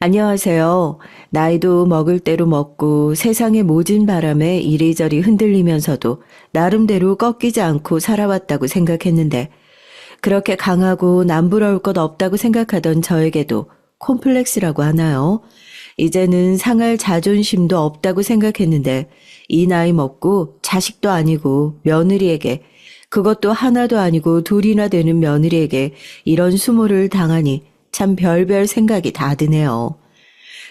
안녕하세요. 나이도 먹을 대로 먹고 세상의 모진 바람에 이리저리 흔들리면서도 나름대로 꺾이지 않고 살아왔다고 생각했는데 그렇게 강하고 남부러울 것 없다고 생각하던 저에게도 콤플렉스라고 하나요? 이제는 상할 자존심도 없다고 생각했는데 이 나이 먹고 자식도 아니고 며느리에게 그것도 하나도 아니고 둘이나 되는 며느리에게 이런 수모를 당하니 참 별별 생각이 다 드네요.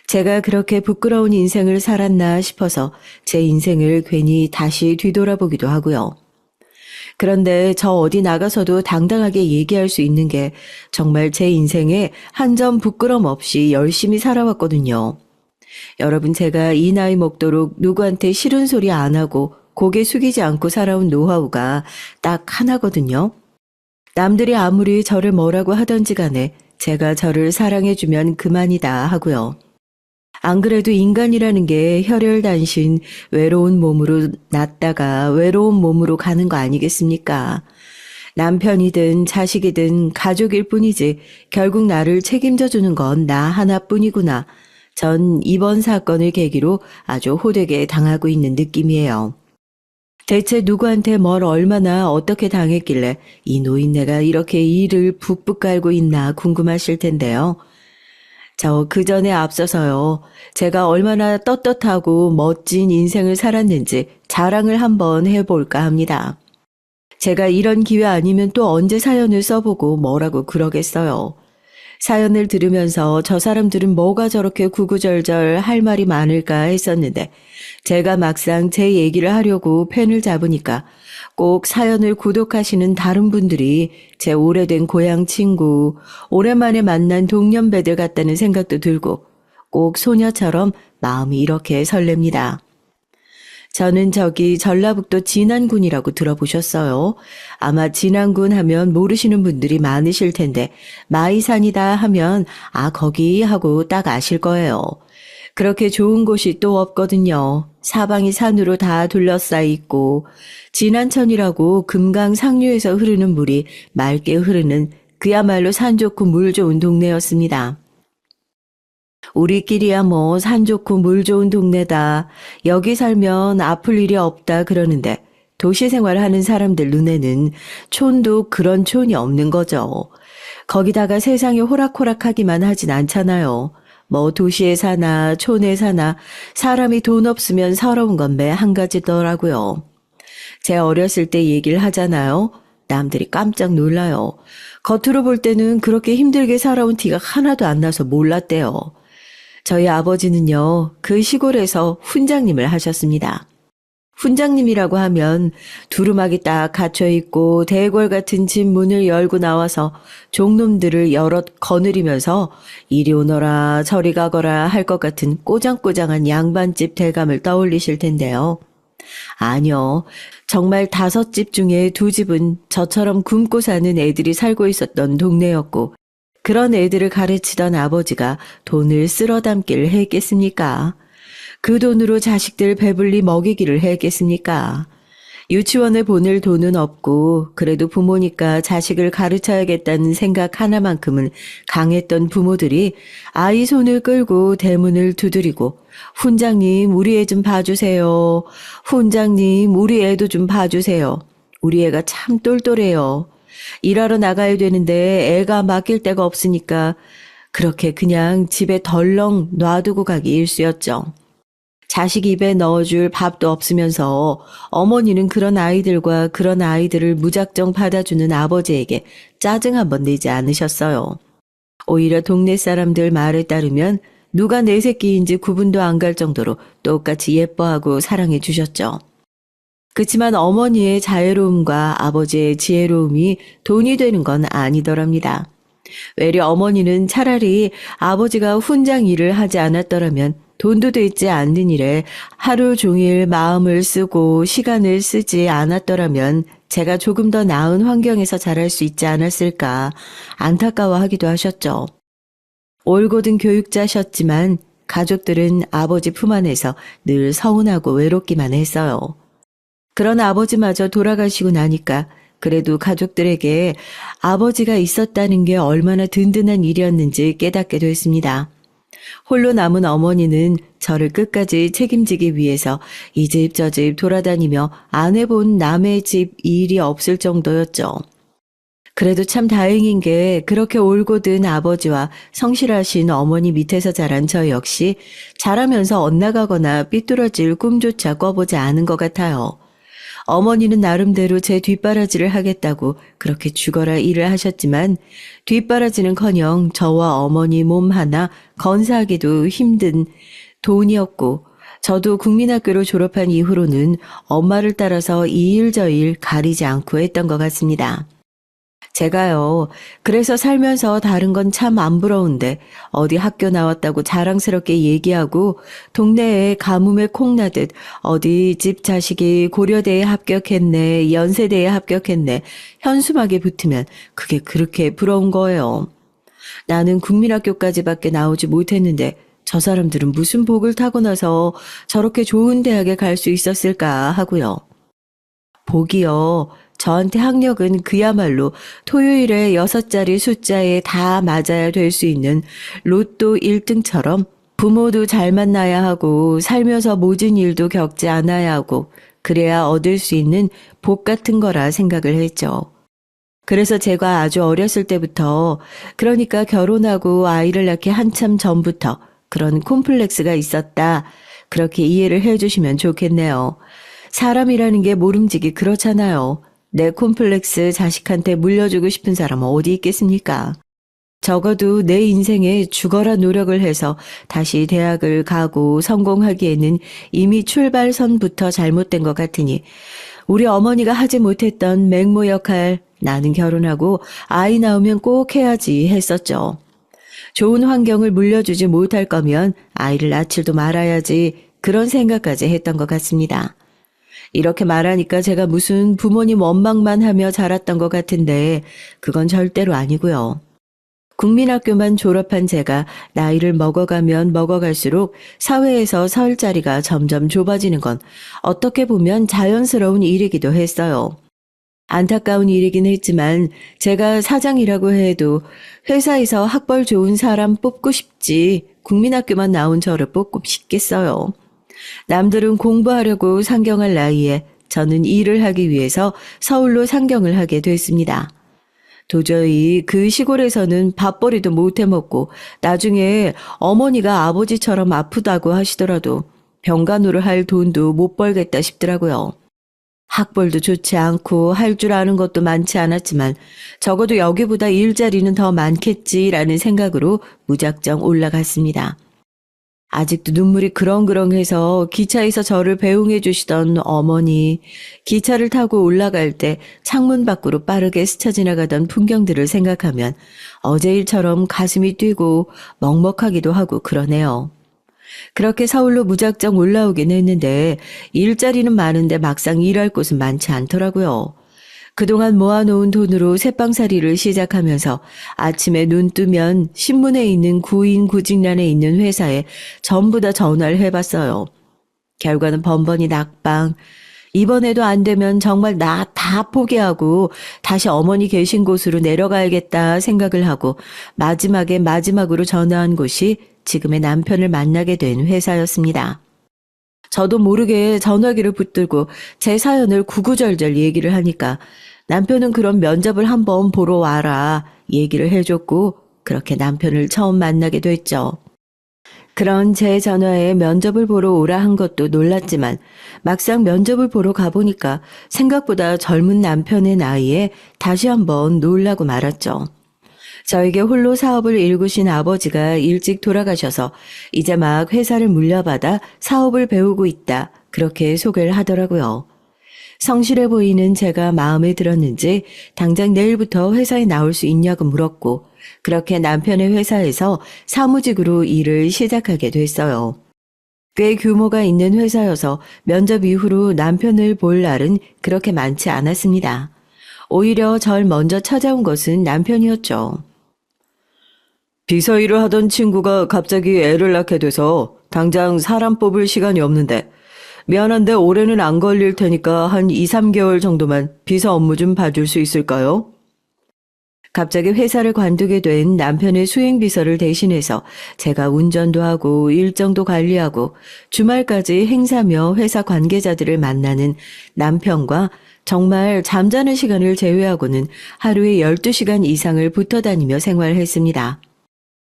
제가 그렇게 부끄러운 인생을 살았나 싶어서 제 인생을 괜히 다시 뒤돌아보기도 하고요. 그런데 저 어디 나가서도 당당하게 얘기할 수 있는 게 정말 제 인생에 한 점 부끄럼 없이 열심히 살아왔거든요. 여러분, 제가 이 나이 먹도록 누구한테 싫은 소리 안 하고 고개 숙이지 않고 살아온 노하우가 딱 하나거든요. 남들이 아무리 저를 뭐라고 하던지 간에 제가 저를 사랑해주면 그만이다 하고요. 안 그래도 인간이라는 게 혈혈단신 외로운 몸으로 났다가 외로운 몸으로 가는 거 아니겠습니까? 남편이든 자식이든 가족일 뿐이지 결국 나를 책임져 주는 건 나 하나뿐이구나. 전 이번 사건을 계기로 아주 호되게 당하고 있는 느낌이에요. 대체 누구한테 뭘 얼마나 어떻게 당했길래 이 노인네가 이렇게 이를 붓붓 깔고 있나 궁금하실 텐데요. 저 그전에 앞서서요. 제가 얼마나 떳떳하고 멋진 인생을 살았는지 자랑을 한번 해볼까 합니다. 제가 이런 기회 아니면 또 언제 사연을 써보고 뭐라고 그러겠어요. 사연을 들으면서 저 사람들은 뭐가 저렇게 구구절절 할 말이 많을까 했었는데 제가 막상 제 얘기를 하려고 펜을 잡으니까 꼭 사연을 구독하시는 다른 분들이 제 오래된 고향 친구, 오랜만에 만난 동년배들 같다는 생각도 들고 꼭 소녀처럼 마음이 이렇게 설렙니다. 저는 저기 전라북도 진안군이라고 들어보셨어요? 아마 진안군 하면 모르시는 분들이 많으실 텐데 마이산이다 하면 거기 하고 딱 아실 거예요. 그렇게 좋은 곳이 또 없거든요. 사방이 산으로 다 둘러싸여 있고 진안천이라고 금강 상류에서 흐르는 물이 맑게 흐르는 그야말로 산 좋고 물 좋은 동네였습니다. 우리끼리야 뭐 산 좋고 물 좋은 동네다. 여기 살면 아플 일이 없다 그러는데 도시 생활하는 사람들 눈에는 촌도 그런 촌이 없는 거죠. 거기다가 세상이 호락호락하기만 하진 않잖아요. 뭐 도시에 사나 촌에 사나 사람이 돈 없으면 서러운 건 매 한 가지더라고요. 제 어렸을 때 얘기를 하잖아요. 남들이 깜짝 놀라요. 겉으로 볼 때는 그렇게 힘들게 살아온 티가 하나도 안 나서 몰랐대요. 저희 아버지는요, 그 시골에서 훈장님을 하셨습니다. 훈장님이라고 하면 두루마기 딱 갇혀있고 대궐 같은 집 문을 열고 나와서 종놈들을 여럿 거느리면서 이리 오너라 저리 가거라 할 것 같은 꼬장꼬장한 양반집 대감을 떠올리실 텐데요. 아니요. 정말 5집 중에 2집은 저처럼 굶고 사는 애들이 살고 있었던 동네였고 그런 애들을 가르치던 아버지가 돈을 쓸어 담기를 했겠습니까? 그 돈으로 자식들 배불리 먹이기를 했겠습니까? 유치원에 보낼 돈은 없고 그래도 부모니까 자식을 가르쳐야겠다는 생각 하나만큼은 강했던 부모들이 아이 손을 끌고 대문을 두드리고 훈장님 우리 애 좀 봐주세요. 훈장님 우리 애도 좀 봐주세요. 우리 애가 참 똘똘해요. 일하러 나가야 되는데 애가 맡길 데가 없으니까 그렇게 그냥 집에 덜렁 놔두고 가기 일쑤였죠. 자식 입에 넣어줄 밥도 없으면서 어머니는 그런 아이들과 그런 아이들을 무작정 받아주는 아버지에게 짜증 한번 내지 않으셨어요. 오히려 동네 사람들 말에 따르면 누가 내 새끼인지 구분도 안 갈 정도로 똑같이 예뻐하고 사랑해 주셨죠. 그치만 어머니의 자애로움과 아버지의 지혜로움이 돈이 되는 건 아니더랍니다. 외려 어머니는 차라리 아버지가 훈장 일을 하지 않았더라면 돈도 되지 않는 일에 하루 종일 마음을 쓰고 시간을 쓰지 않았더라면 제가 조금 더 나은 환경에서 자랄 수 있지 않았을까 안타까워하기도 하셨죠. 올곧은 교육자셨지만 가족들은 아버지 품 안에서 늘 서운하고 외롭기만 했어요. 그런 아버지마저 돌아가시고 나니까 그래도 가족들에게 아버지가 있었다는 게 얼마나 든든한 일이었는지 깨닫게 됐습니다. 홀로 남은 어머니는 저를 끝까지 책임지기 위해서 이 집 저 집 돌아다니며 안 해본 남의 집 일이 없을 정도였죠. 그래도 참 다행인 게 그렇게 올곧은 아버지와 성실하신 어머니 밑에서 자란 저 역시 자라면서 엇나가거나 삐뚤어질 꿈조차 꿔보지 않은 것 같아요. 어머니는 나름대로 제 뒷바라지를 하겠다고 그렇게 죽어라 일을 하셨지만 뒷바라지는커녕 저와 어머니 몸 하나 건사하기도 힘든 돈이었고 저도 국민학교를 졸업한 이후로는 엄마를 따라서 이 일 저 일 가리지 않고 했던 것 같습니다. 제가요, 그래서 살면서 다른 건 참 안 부러운데 어디 학교 나왔다고 자랑스럽게 얘기하고 동네에 가뭄에 콩나듯 어디 집 자식이 고려대에 합격했네, 연세대에 합격했네, 현수막에 붙으면 그게 그렇게 부러운 거예요. 나는 국민학교까지밖에 나오지 못했는데 저 사람들은 무슨 복을 타고 나서 저렇게 좋은 대학에 갈 수 있었을까 하고요. 복이요. 저한테 학력은 그야말로 토요일에 6자리 숫자에 다 맞아야 될 수 있는 로또 1등처럼 부모도 잘 만나야 하고 살면서 모진 일도 겪지 않아야 하고 그래야 얻을 수 있는 복 같은 거라 생각을 했죠. 그래서 제가 아주 어렸을 때부터 그러니까 결혼하고 아이를 낳기 한참 전부터 그런 콤플렉스가 있었다. 그렇게 이해를 해주시면 좋겠네요. 사람이라는 게 모름지기 그렇잖아요. 내 콤플렉스 자식한테 물려주고 싶은 사람은 어디 있겠습니까? 적어도 내 인생에 죽어라 노력을 해서 다시 대학을 가고 성공하기에는 이미 출발선부터 잘못된 것 같으니 우리 어머니가 하지 못했던 맹모 역할 나는 결혼하고 아이 낳으면 꼭 해야지 했었죠. 좋은 환경을 물려주지 못할 거면 아이를 낳지도 말아야지 그런 생각까지 했던 것 같습니다. 이렇게 말하니까 제가 무슨 부모님 원망만 하며 자랐던 것 같은데 그건 절대로 아니고요. 국민학교만 졸업한 제가 나이를 먹어가면 먹어갈수록 사회에서 설 자리가 점점 좁아지는 건 어떻게 보면 자연스러운 일이기도 했어요. 안타까운 일이긴 했지만 제가 사장이라고 해도 회사에서 학벌 좋은 사람 뽑고 싶지 국민학교만 나온 저를 뽑고 싶겠어요. 남들은 공부하려고 상경할 나이에 저는 일을 하기 위해서 서울로 상경을 하게 됐습니다. 도저히 그 시골에서는 밥벌이도 못 해먹고 나중에 어머니가 아버지처럼 아프다고 하시더라도 병간호를 할 돈도 못 벌겠다 싶더라고요. 학벌도 좋지 않고 할 줄 아는 것도 많지 않았지만 적어도 여기보다 일자리는 더 많겠지라는 생각으로 무작정 올라갔습니다. 아직도 눈물이 그렁그렁해서 기차에서 저를 배웅해 주시던 어머니, 기차를 타고 올라갈 때 창문 밖으로 빠르게 스쳐 지나가던 풍경들을 생각하면 어제 일처럼 가슴이 뛰고 먹먹하기도 하고 그러네요. 그렇게 서울로 무작정 올라오긴 했는데 일자리는 많은데 막상 일할 곳은 많지 않더라고요. 그동안 모아놓은 돈으로 새빵살이를 시작하면서 아침에 눈 뜨면 신문에 있는 구인 구직란에 있는 회사에 전부 다 전화를 해봤어요. 결과는 번번이 낙방. 이번에도 안 되면 정말 나 다 포기하고 다시 어머니 계신 곳으로 내려가야겠다 생각을 하고 마지막으로 전화한 곳이 지금의 남편을 만나게 된 회사였습니다. 저도 모르게 전화기를 붙들고 제 사연을 구구절절 얘기를 하니까 남편은 그런 면접을 한번 보러 와라 얘기를 해줬고 그렇게 남편을 처음 만나게 됐죠. 그런 제 전화에 면접을 보러 오라 한 것도 놀랐지만 막상 면접을 보러 가보니까 생각보다 젊은 남편의 나이에 다시 한번 놀라고 말았죠. 저에게 홀로 사업을 일구신 아버지가 일찍 돌아가셔서 이제 막 회사를 물려받아 사업을 배우고 있다. 그렇게 소개를 하더라고요. 성실해 보이는 제가 마음에 들었는지 당장 내일부터 회사에 나올 수 있냐고 물었고 그렇게 남편의 회사에서 사무직으로 일을 시작하게 됐어요. 꽤 규모가 있는 회사여서 면접 이후로 남편을 볼 날은 그렇게 많지 않았습니다. 오히려 절 먼저 찾아온 것은 남편이었죠. 비서 일을 하던 친구가 갑자기 애를 낳게 돼서 당장 사람 뽑을 시간이 없는데 미안한데 올해는 안 걸릴 테니까 한 2, 3개월 정도만 비서 업무 좀 봐줄 수 있을까요? 갑자기 회사를 관두게 된 남편의 수행비서를 대신해서 제가 운전도 하고 일정도 관리하고 주말까지 행사며 회사 관계자들을 만나는 남편과 정말 잠자는 시간을 제외하고는 하루에 12시간 이상을 붙어 다니며 생활했습니다.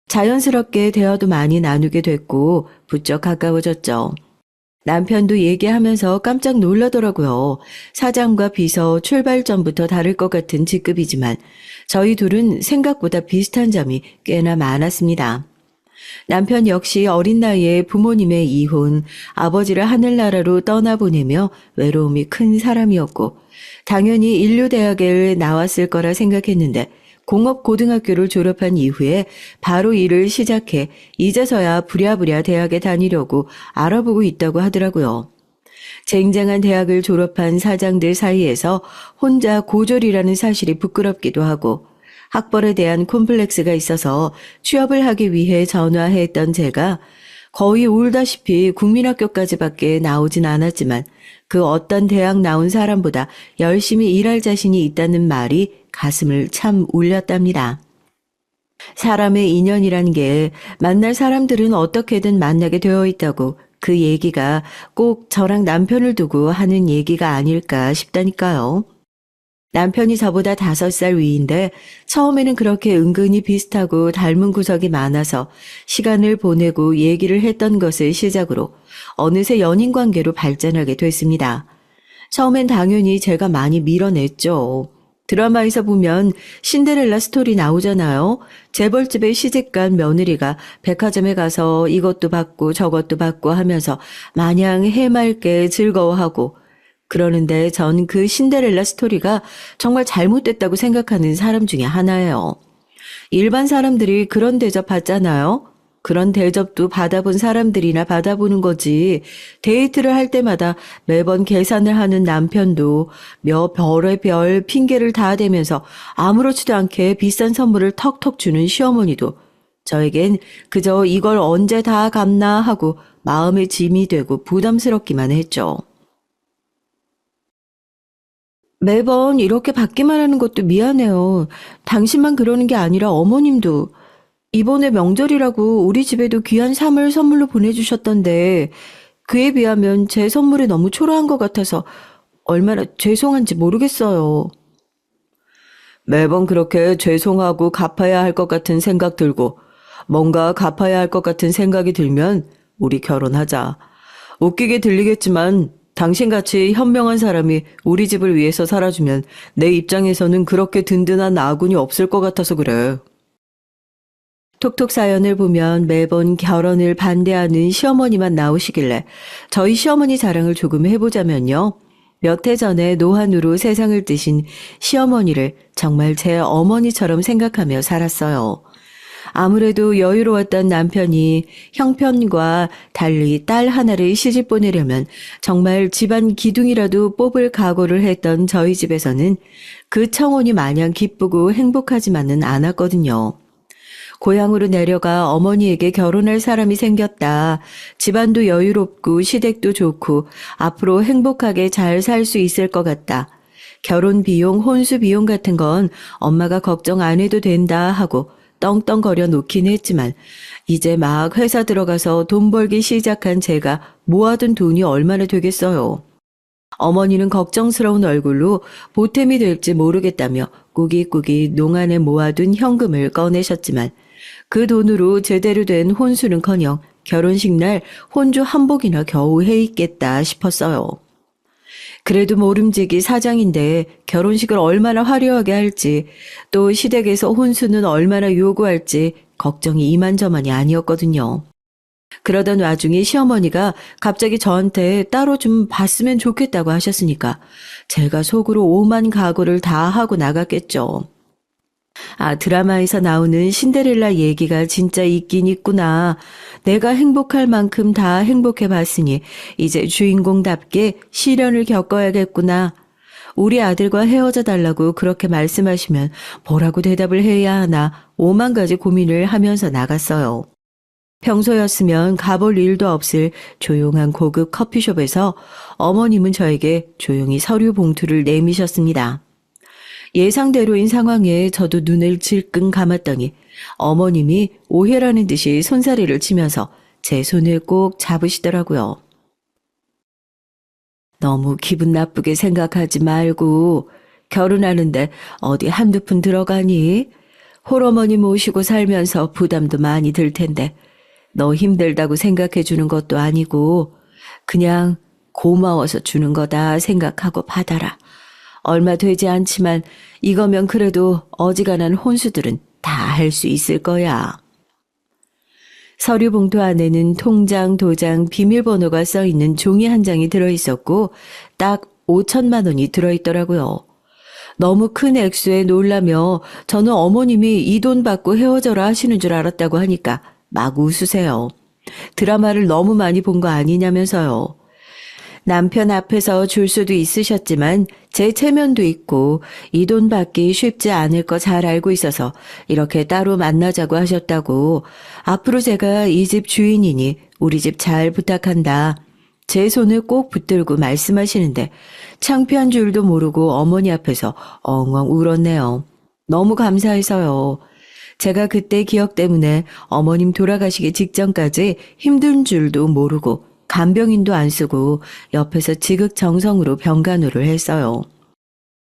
자연스럽게 대화도 많이 나누게 됐고 부쩍 가까워졌죠. 남편도 얘기하면서 깜짝 놀라더라고요. 사장과 비서 출발 전부터 다를 것 같은 직급이지만 저희 둘은 생각보다 비슷한 점이 꽤나 많았습니다. 남편 역시 어린 나이에 부모님의 이혼, 아버지를 하늘나라로 떠나보내며 외로움이 큰 사람이었고 당연히 인류대학에 나왔을 거라 생각했는데 공업고등학교를 졸업한 이후에 바로 일을 시작해 이제서야 부랴부랴 대학에 다니려고 알아보고 있다고 하더라고요. 쟁쟁한 대학을 졸업한 사장들 사이에서 혼자 고졸이라는 사실이 부끄럽기도 하고 학벌에 대한 콤플렉스가 있어서 취업을 하기 위해 전화했던 제가 거의 울다시피 국민학교까지밖에 나오진 않았지만 그 어떤 대학 나온 사람보다 열심히 일할 자신이 있다는 말이 가슴을 참 울렸답니다. 사람의 인연이란 게 만날 사람들은 어떻게든 만나게 되어 있다고 그 얘기가 꼭 저랑 남편을 두고 하는 얘기가 아닐까 싶다니까요. 남편이 저보다 5살 위인데 처음에는 그렇게 은근히 비슷하고 닮은 구석이 많아서 시간을 보내고 얘기를 했던 것을 시작으로 어느새 연인 관계로 발전하게 됐습니다. 처음엔 당연히 제가 많이 밀어냈죠. 드라마에서 보면 신데렐라 스토리 나오잖아요. 재벌집에 시집간 며느리가 백화점에 가서 이것도 받고 저것도 받고 하면서 마냥 해맑게 즐거워하고 그러는데 전 그 신데렐라 스토리가 정말 잘못됐다고 생각하는 사람 중에 하나예요. 일반 사람들이 그런 대접 받잖아요. 그런 대접도 받아본 사람들이나 받아보는 거지. 데이트를 할 때마다 매번 계산을 하는 남편도 몇 별의 별 핑계를 다 대면서 아무렇지도 않게 비싼 선물을 턱턱 주는 시어머니도 저에겐 그저 이걸 언제 다 갚나 하고 마음의 짐이 되고 부담스럽기만 했죠. 매번 이렇게 받기만 하는 것도 미안해요. 당신만 그러는 게 아니라 어머님도. 이번에 명절이라고 우리 집에도 귀한 삼을 선물로 보내주셨던데 그에 비하면 제 선물이 너무 초라한 것 같아서 얼마나 죄송한지 모르겠어요. 매번 그렇게 죄송하고 갚아야 할 것 같은 생각 들고 뭔가 갚아야 할 것 같은 생각이 들면 우리 결혼하자. 웃기게 들리겠지만 당신같이 현명한 사람이 우리 집을 위해서 살아주면 내 입장에서는 그렇게 든든한 아군이 없을 것 같아서 그래. 톡톡 사연을 보면 매번 결혼을 반대하는 시어머니만 나오시길래 저희 시어머니 자랑을 조금 해보자면요. 몇 해 전에 노환으로 세상을 뜨신 시어머니를 정말 제 어머니처럼 생각하며 살았어요. 아무래도 여유로웠던 남편이 형편과 달리 딸 하나를 시집 보내려면 정말 집안 기둥이라도 뽑을 각오를 했던 저희 집에서는 그 청혼이 마냥 기쁘고 행복하지만은 않았거든요. 고향으로 내려가 어머니에게 결혼할 사람이 생겼다. 집안도 여유롭고 시댁도 좋고 앞으로 행복하게 잘 살 수 있을 것 같다. 결혼 비용, 혼수 비용 같은 건 엄마가 걱정 안 해도 된다 하고 떵떵거려 놓긴 했지만 이제 막 회사 들어가서 돈 벌기 시작한 제가 모아둔 돈이 얼마나 되겠어요. 어머니는 걱정스러운 얼굴로 보탬이 될지 모르겠다며 꾸깃꾸깃 농안에 모아둔 현금을 꺼내셨지만 그 돈으로 제대로 된 혼수는커녕 결혼식 날 혼주 한복이나 겨우 해 있겠다 싶었어요. 그래도 모름지기 사장인데 결혼식을 얼마나 화려하게 할지 또 시댁에서 혼수는 얼마나 요구할지 걱정이 이만저만이 아니었거든요. 그러던 와중에 시어머니가 갑자기 저한테 따로 좀 봤으면 좋겠다고 하셨으니까 제가 속으로 오만 각오를 다 하고 나갔겠죠. 아, 드라마에서 나오는 신데렐라 얘기가 진짜 있긴 있구나. 내가 행복할 만큼 다 행복해 봤으니 이제 주인공답게 시련을 겪어야겠구나. 우리 아들과 헤어져 달라고 그렇게 말씀하시면 뭐라고 대답을 해야 하나 오만 가지 고민을 하면서 나갔어요. 평소였으면 가볼 일도 없을 조용한 고급 커피숍에서 어머님은 저에게 조용히 서류 봉투를 내미셨습니다. 예상대로인 상황에 저도 눈을 질끈 감았더니 어머님이 오해라는 듯이 손사래를 치면서 제 손을 꼭 잡으시더라고요. 너무 기분 나쁘게 생각하지 말고 결혼하는데 어디 한두 푼 들어가니? 홀어머니 모시고 살면서 부담도 많이 들 텐데 너 힘들다고 생각해 주는 것도 아니고 그냥 고마워서 주는 거다 생각하고 받아라. 얼마 되지 않지만 이거면 그래도 어지간한 혼수들은 다 할 수 있을 거야. 서류 봉투 안에는 통장, 도장, 비밀번호가 써 있는 종이 한 장이 들어있었고 딱 5천만 원이 들어있더라고요. 너무 큰 액수에 놀라며 저는 어머님이 이 돈 받고 헤어져라 하시는 줄 알았다고 하니까 막 웃으세요. 드라마를 너무 많이 본 거 아니냐면서요. 남편 앞에서 줄 수도 있으셨지만 제 체면도 있고 이 돈 받기 쉽지 않을 거 잘 알고 있어서 이렇게 따로 만나자고 하셨다고 앞으로 제가 이 집 주인이니 우리 집 잘 부탁한다. 제 손을 꼭 붙들고 말씀하시는데 창피한 줄도 모르고 어머니 앞에서 엉엉 울었네요. 너무 감사해서요. 제가 그때 기억 때문에 어머님 돌아가시기 직전까지 힘든 줄도 모르고 간병인도 안 쓰고 옆에서 지극정성으로 병간호를 했어요.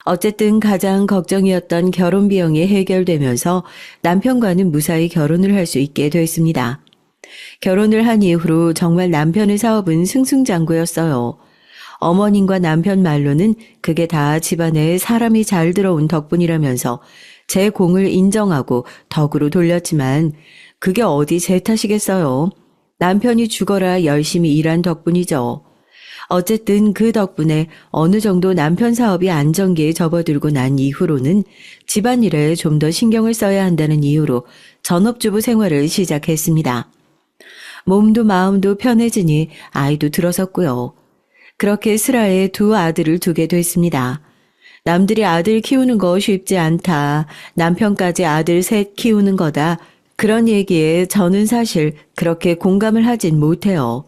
어쨌든 가장 걱정이었던 결혼 비용이 해결되면서 남편과는 무사히 결혼을 할 수 있게 됐습니다. 결혼을 한 이후로 정말 남편의 사업은 승승장구였어요. 어머님과 남편 말로는 그게 다 집안에 사람이 잘 들어온 덕분이라면서 제 공을 인정하고 덕으로 돌렸지만 그게 어디 제 탓이겠어요. 남편이 죽어라 열심히 일한 덕분이죠. 어쨌든 그 덕분에 어느 정도 남편 사업이 안정기에 접어들고 난 이후로는 집안일에 좀 더 신경을 써야 한다는 이유로 전업주부 생활을 시작했습니다. 몸도 마음도 편해지니 아이도 들어섰고요. 그렇게 슬하에 두 아들을 두게 됐습니다. 남들이 아들 키우는 거 쉽지 않다. 남편까지 아들 셋 키우는 거다. 그런 얘기에 저는 사실 그렇게 공감을 하진 못해요.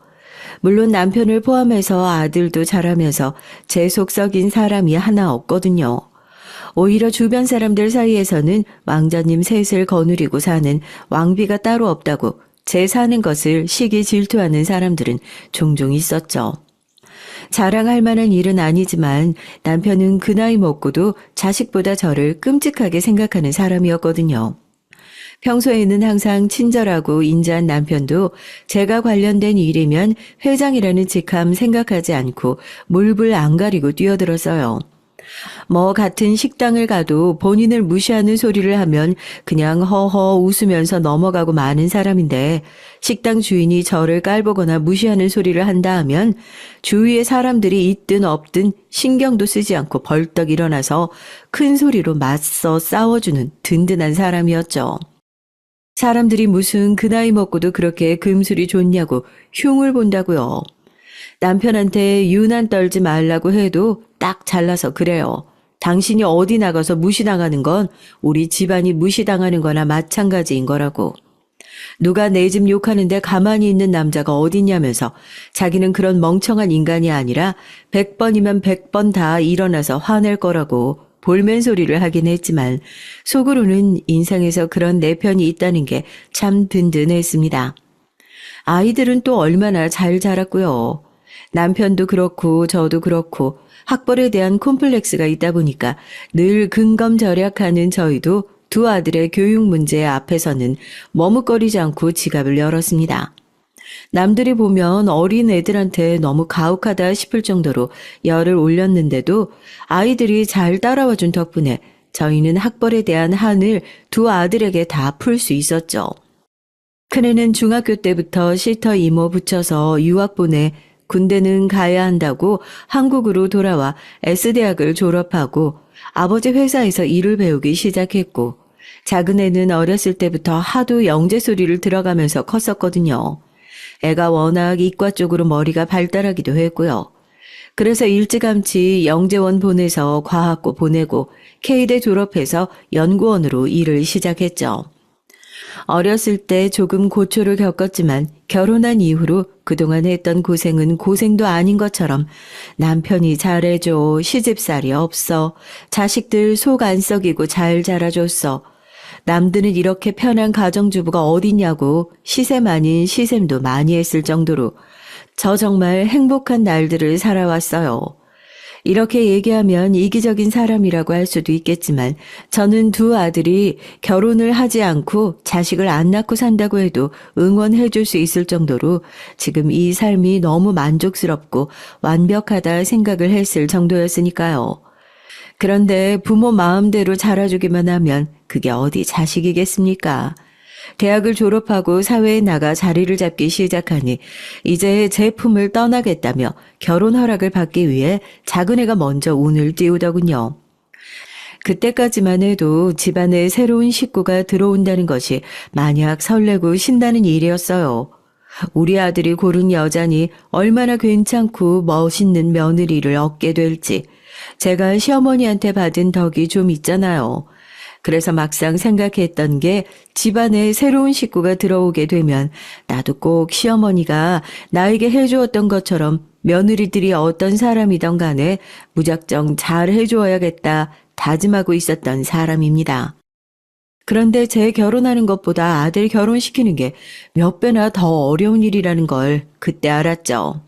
물론 남편을 포함해서 아들도 자라면서 제 속 썩인 사람이 하나 없거든요. 오히려 주변 사람들 사이에서는 왕자님 셋을 거느리고 사는 왕비가 따로 없다고 제 사는 것을 시기 질투하는 사람들은 종종 있었죠. 자랑할 만한 일은 아니지만 남편은 그 나이 먹고도 자식보다 저를 끔찍하게 생각하는 사람이었거든요. 평소에는 항상 친절하고 인자한 남편도 제가 관련된 일이면 회장이라는 직함 생각하지 않고 물불 안 가리고 뛰어들었어요. 뭐 같은 식당을 가도 본인을 무시하는 소리를 하면 그냥 허허 웃으면서 넘어가고 마는 사람인데 식당 주인이 저를 깔보거나 무시하는 소리를 한다 하면 주위에 사람들이 있든 없든 신경도 쓰지 않고 벌떡 일어나서 큰 소리로 맞서 싸워주는 든든한 사람이었죠. 사람들이 무슨 그 나이 먹고도 그렇게 금술이 좋냐고 흉을 본다고요. 남편한테 유난 떨지 말라고 해도 딱 잘라서 그래요. 당신이 어디 나가서 무시당하는 건 우리 집안이 무시당하는 거나 마찬가지인 거라고. 누가 내 집 욕하는데 가만히 있는 남자가 어딨냐면서 자기는 그런 멍청한 인간이 아니라 100번이면 100번 다 일어나서 화낼 거라고 볼멘 소리를 하긴 했지만 속으로는 인생에서 그런 내 편이 있다는 게 참 든든했습니다. 아이들은 또 얼마나 잘 자랐고요. 남편도 그렇고 저도 그렇고 학벌에 대한 콤플렉스가 있다 보니까 늘 근검절약하는 저희도 두 아들의 교육 문제 앞에서는 머뭇거리지 않고 지갑을 열었습니다. 남들이 보면 어린 애들한테 너무 가혹하다 싶을 정도로 열을 올렸는데도 아이들이 잘 따라와준 덕분에 저희는 학벌에 대한 한을 두 아들에게 다 풀 수 있었죠. 큰애는 중학교 때부터 시터 이모 붙여서 유학 보내 군대는 가야 한다고 한국으로 돌아와 S대학을 졸업하고 아버지 회사에서 일을 배우기 시작했고 작은 애는 어렸을 때부터 하도 영재 소리를 들어가면서 컸었거든요. 애가 워낙 이과 쪽으로 머리가 발달하기도 했고요. 그래서 일찌감치 영재원 보내서 과학고 보내고 K대 졸업해서 연구원으로 일을 시작했죠. 어렸을 때 조금 고초를 겪었지만 결혼한 이후로 그동안 했던 고생은 고생도 아닌 것처럼 남편이 잘해줘, 시집살이 없어, 자식들 속 안 썩이고 잘 자라줬어. 남들은 이렇게 편한 가정주부가 어딨냐고 시샘 아닌 시샘도 많이 했을 정도로 저 정말 행복한 날들을 살아왔어요. 이렇게 얘기하면 이기적인 사람이라고 할 수도 있겠지만 저는 두 아들이 결혼을 하지 않고 자식을 안 낳고 산다고 해도 응원해 줄 수 있을 정도로 지금 이 삶이 너무 만족스럽고 완벽하다 생각을 했을 정도였으니까요. 그런데 부모 마음대로 자라주기만 하면 그게 어디 자식이겠습니까? 대학을 졸업하고 사회에 나가 자리를 잡기 시작하니 이제 제 품을 떠나겠다며 결혼 허락을 받기 위해 작은애가 먼저 운을 띄우더군요. 그때까지만 해도 집안에 새로운 식구가 들어온다는 것이 마냥 설레고 신나는 일이었어요. 우리 아들이 고른 여자니 얼마나 괜찮고 멋있는 며느리를 얻게 될지 제가 시어머니한테 받은 덕이 좀 있잖아요. 그래서 막상 생각했던 게 집안에 새로운 식구가 들어오게 되면 나도 꼭 시어머니가 나에게 해주었던 것처럼 며느리들이 어떤 사람이든 간에 무작정 잘 해주어야겠다 다짐하고 있었던 사람입니다. 그런데 제 결혼하는 것보다 아들 결혼시키는 게 몇 배나 더 어려운 일이라는 걸 그때 알았죠.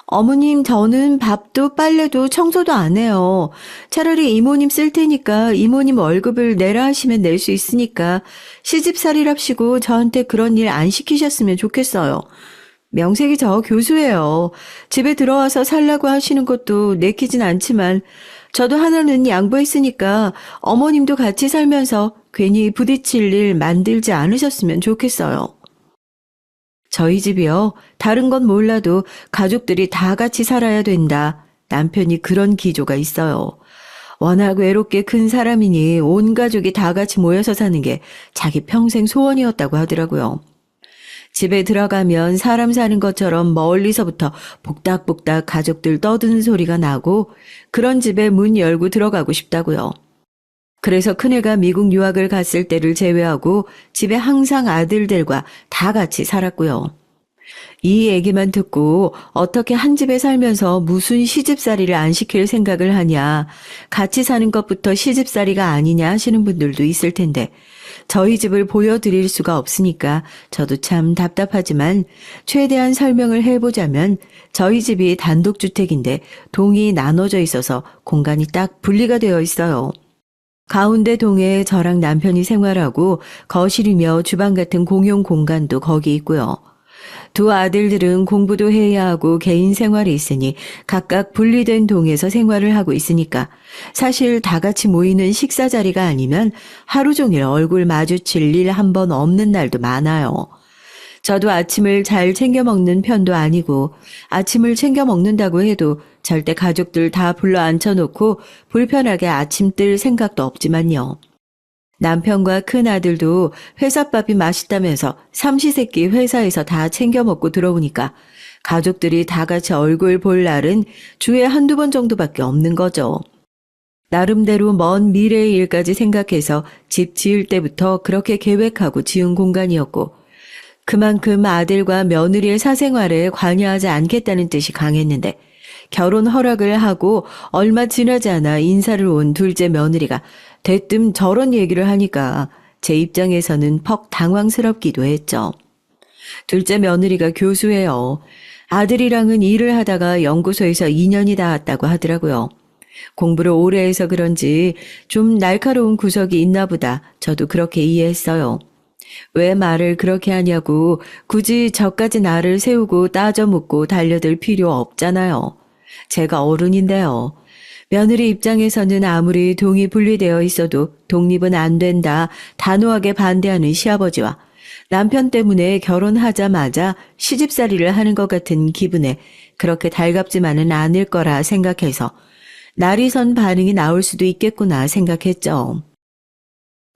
어머님, 저는 밥도 빨래도 청소도 안 해요. 차라리 이모님 쓸 테니까 이모님 월급을 내라 하시면 낼 수 있으니까 시집살이랍시고 저한테 그런 일 안 시키셨으면 좋겠어요. 명색이 저 교수예요. 집에 들어와서 살라고 하시는 것도 내키진 않지만 저도 하나는 양보했으니까 어머님도 같이 살면서 괜히 부딪힐 일 만들지 않으셨으면 좋겠어요. 저희 집이요. 다른 건 몰라도 가족들이 다 같이 살아야 된다. 남편이 그런 기조가 있어요. 워낙 외롭게 큰 사람이니 온 가족이 다 같이 모여서 사는 게 자기 평생 소원이었다고 하더라고요. 집에 들어가면 사람 사는 것처럼 멀리서부터 복닥복닥 가족들 떠드는 소리가 나고 그런 집에 문 열고 들어가고 싶다고요. 그래서 큰애가 미국 유학을 갔을 때를 제외하고 집에 항상 아들들과 다 같이 살았고요. 이 얘기만 듣고 어떻게 한 집에 살면서 무슨 시집살이를 안 시킬 생각을 하냐, 같이 사는 것부터 시집살이가 아니냐 하시는 분들도 있을 텐데 저희 집을 보여드릴 수가 없으니까 저도 참 답답하지만 최대한 설명을 해보자면 저희 집이 단독주택인데 동이 나눠져 있어서 공간이 딱 분리가 되어 있어요. 가운데 동에 저랑 남편이 생활하고 거실이며 주방 같은 공용 공간도 거기 있고요. 두 아들들은 공부도 해야 하고 개인 생활이 있으니 각각 분리된 동에서 생활을 하고 있으니까 사실 다 같이 모이는 식사 자리가 아니면 하루 종일 얼굴 마주칠 일 한 번 없는 날도 많아요. 저도 아침을 잘 챙겨 먹는 편도 아니고 아침을 챙겨 먹는다고 해도 절대 가족들 다 불러 앉혀놓고 불편하게 아침 뜰 생각도 없지만요. 남편과 큰 아들도 회사밥이 맛있다면서 삼시세끼 회사에서 다 챙겨 먹고 들어오니까 가족들이 다 같이 얼굴 볼 날은 주에 한두 번 정도밖에 없는 거죠. 나름대로 먼 미래의 일까지 생각해서 집 지을 때부터 그렇게 계획하고 지은 공간이었고 그만큼 아들과 며느리의 사생활에 관여하지 않겠다는 뜻이 강했는데 결혼 허락을 하고 얼마 지나지 않아 인사를 온 둘째 며느리가 대뜸 저런 얘기를 하니까 제 입장에서는 퍽 당황스럽기도 했죠. 둘째 며느리가 교수예요. 아들이랑은 일을 하다가 연구소에서 2년이 닿았다고 하더라고요. 공부를 오래 해서 그런지 좀 날카로운 구석이 있나 보다 저도 그렇게 이해했어요. 왜 말을 그렇게 하냐고 굳이 저까지 나를 세우고 따져 묻고 달려들 필요 없잖아요. 제가 어른인데요. 며느리 입장에서는 아무리 동이 분리되어 있어도 독립은 안 된다 단호하게 반대하는 시아버지와 남편 때문에 결혼하자마자 시집살이를 하는 것 같은 기분에 그렇게 달갑지만은 않을 거라 생각해서 날이 선 반응이 나올 수도 있겠구나 생각했죠.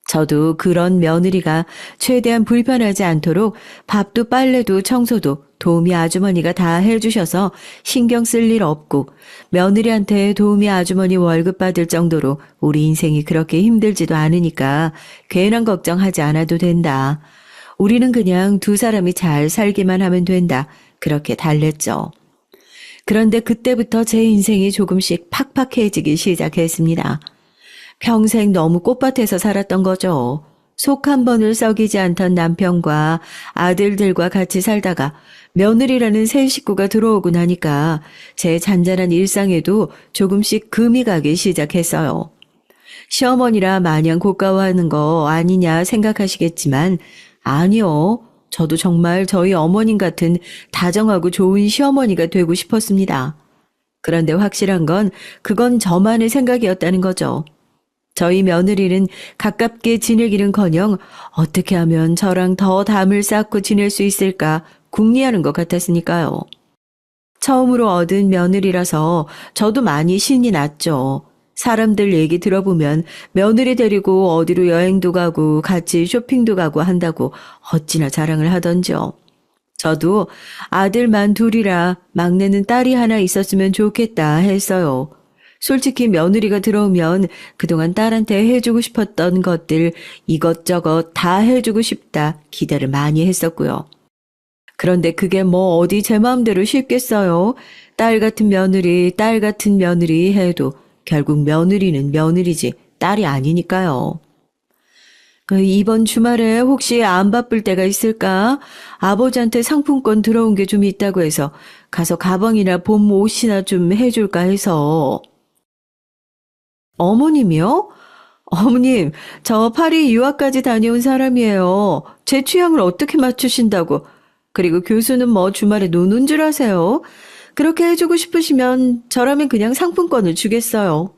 저도 그런 며느리가 최대한 불편하지 않도록 밥도 빨래도 청소도 도우미 아주머니가 다 해주셔서 신경 쓸 일 없고 며느리한테 도우미 아주머니 월급 받을 정도로 우리 인생이 그렇게 힘들지도 않으니까 괜한 걱정하지 않아도 된다. 우리는 그냥 두 사람이 잘 살기만 하면 된다. 그렇게 달랬죠. 그런데 그때부터 제 인생이 조금씩 팍팍해지기 시작했습니다. 평생 너무 꽃밭에서 살았던 거죠. 속 한 번을 썩이지 않던 남편과 아들들과 같이 살다가 며느리라는 새 식구가 들어오고 나니까 제 잔잔한 일상에도 조금씩 금이 가기 시작했어요. 시어머니라 마냥 고가워하는 거 아니냐 생각하시겠지만 아니요. 저도 정말 저희 어머님 같은 다정하고 좋은 시어머니가 되고 싶었습니다. 그런데 확실한 건 그건 저만의 생각이었다는 거죠. 저희 며느리는 가깝게 지내기는커녕 어떻게 하면 저랑 더 담을 쌓고 지낼 수 있을까 궁리하는 것 같았으니까요. 처음으로 얻은 며느리라서 저도 많이 신이 났죠. 사람들 얘기 들어보면 며느리 데리고 어디로 여행도 가고 같이 쇼핑도 가고 한다고 어찌나 자랑을 하던지요. 저도 아들만 둘이라 막내는 딸이 하나 있었으면 좋겠다 했어요. 솔직히 며느리가 들어오면 그동안 딸한테 해주고 싶었던 것들 이것저것 다 해주고 싶다 기대를 많이 했었고요. 그런데 그게 뭐 어디 제 마음대로 쉽겠어요. 딸 같은 며느리 해도 결국 며느리는 며느리지 딸이 아니니까요. 이번 주말에 혹시 안 바쁠 때가 있을까? 아버지한테 상품권 들어온 게 좀 있다고 해서 가서 가방이나 봄 옷이나 좀 해줄까 해서. 어머님이요? 어머님, 저 파리 유학까지 다녀온 사람이에요. 제 취향을 어떻게 맞추신다고. 그리고 교수는 뭐 주말에 노는 줄 아세요? 그렇게 해주고 싶으시면 저라면 그냥 상품권을 주겠어요.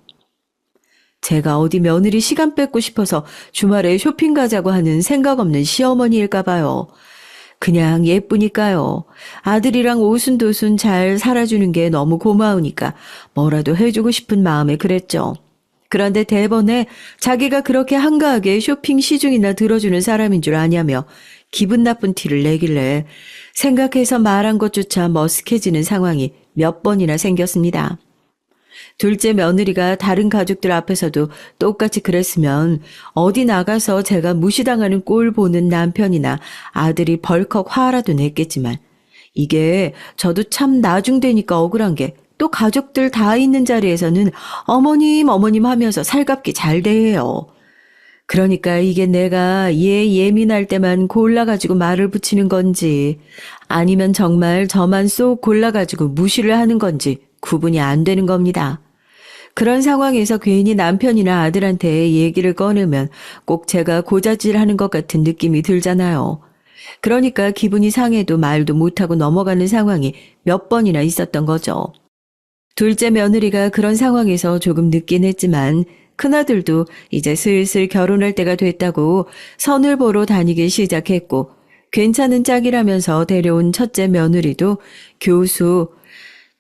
제가 어디 며느리 시간 뺏고 싶어서 주말에 쇼핑 가자고 하는 생각 없는 시어머니일까 봐요. 그냥 예쁘니까요. 아들이랑 오순도순 잘 살아주는 게 너무 고마우니까 뭐라도 해주고 싶은 마음에 그랬죠. 그런데 대번에 자기가 그렇게 한가하게 쇼핑 시중이나 들어주는 사람인 줄 아냐며 기분 나쁜 티를 내길래 생각해서 말한 것조차 머쓱해지는 상황이 몇 번이나 생겼습니다. 둘째 며느리가 다른 가족들 앞에서도 똑같이 그랬으면 어디 나가서 제가 무시당하는 꼴 보는 남편이나 아들이 벌컥 화라도 냈겠지만 이게 저도 참 나중되니까 억울한 게 또 가족들 다 있는 자리에서는 어머님 하면서 살갑게 잘 대해요. 그러니까 이게 내가 얘 예민할 때만 골라가지고 말을 붙이는 건지 아니면 정말 저만 쏙 골라가지고 무시를 하는 건지 구분이 안 되는 겁니다. 그런 상황에서 괜히 남편이나 아들한테 얘기를 꺼내면 꼭 제가 고자질하는 것 같은 느낌이 들잖아요. 그러니까 기분이 상해도 말도 못하고 넘어가는 상황이 몇 번이나 있었던 거죠. 둘째 며느리가 그런 상황에서 조금 늦긴 했지만 큰아들도 이제 슬슬 결혼할 때가 됐다고 선을 보러 다니기 시작했고 괜찮은 짝이라면서 데려온 첫째 며느리도 교수,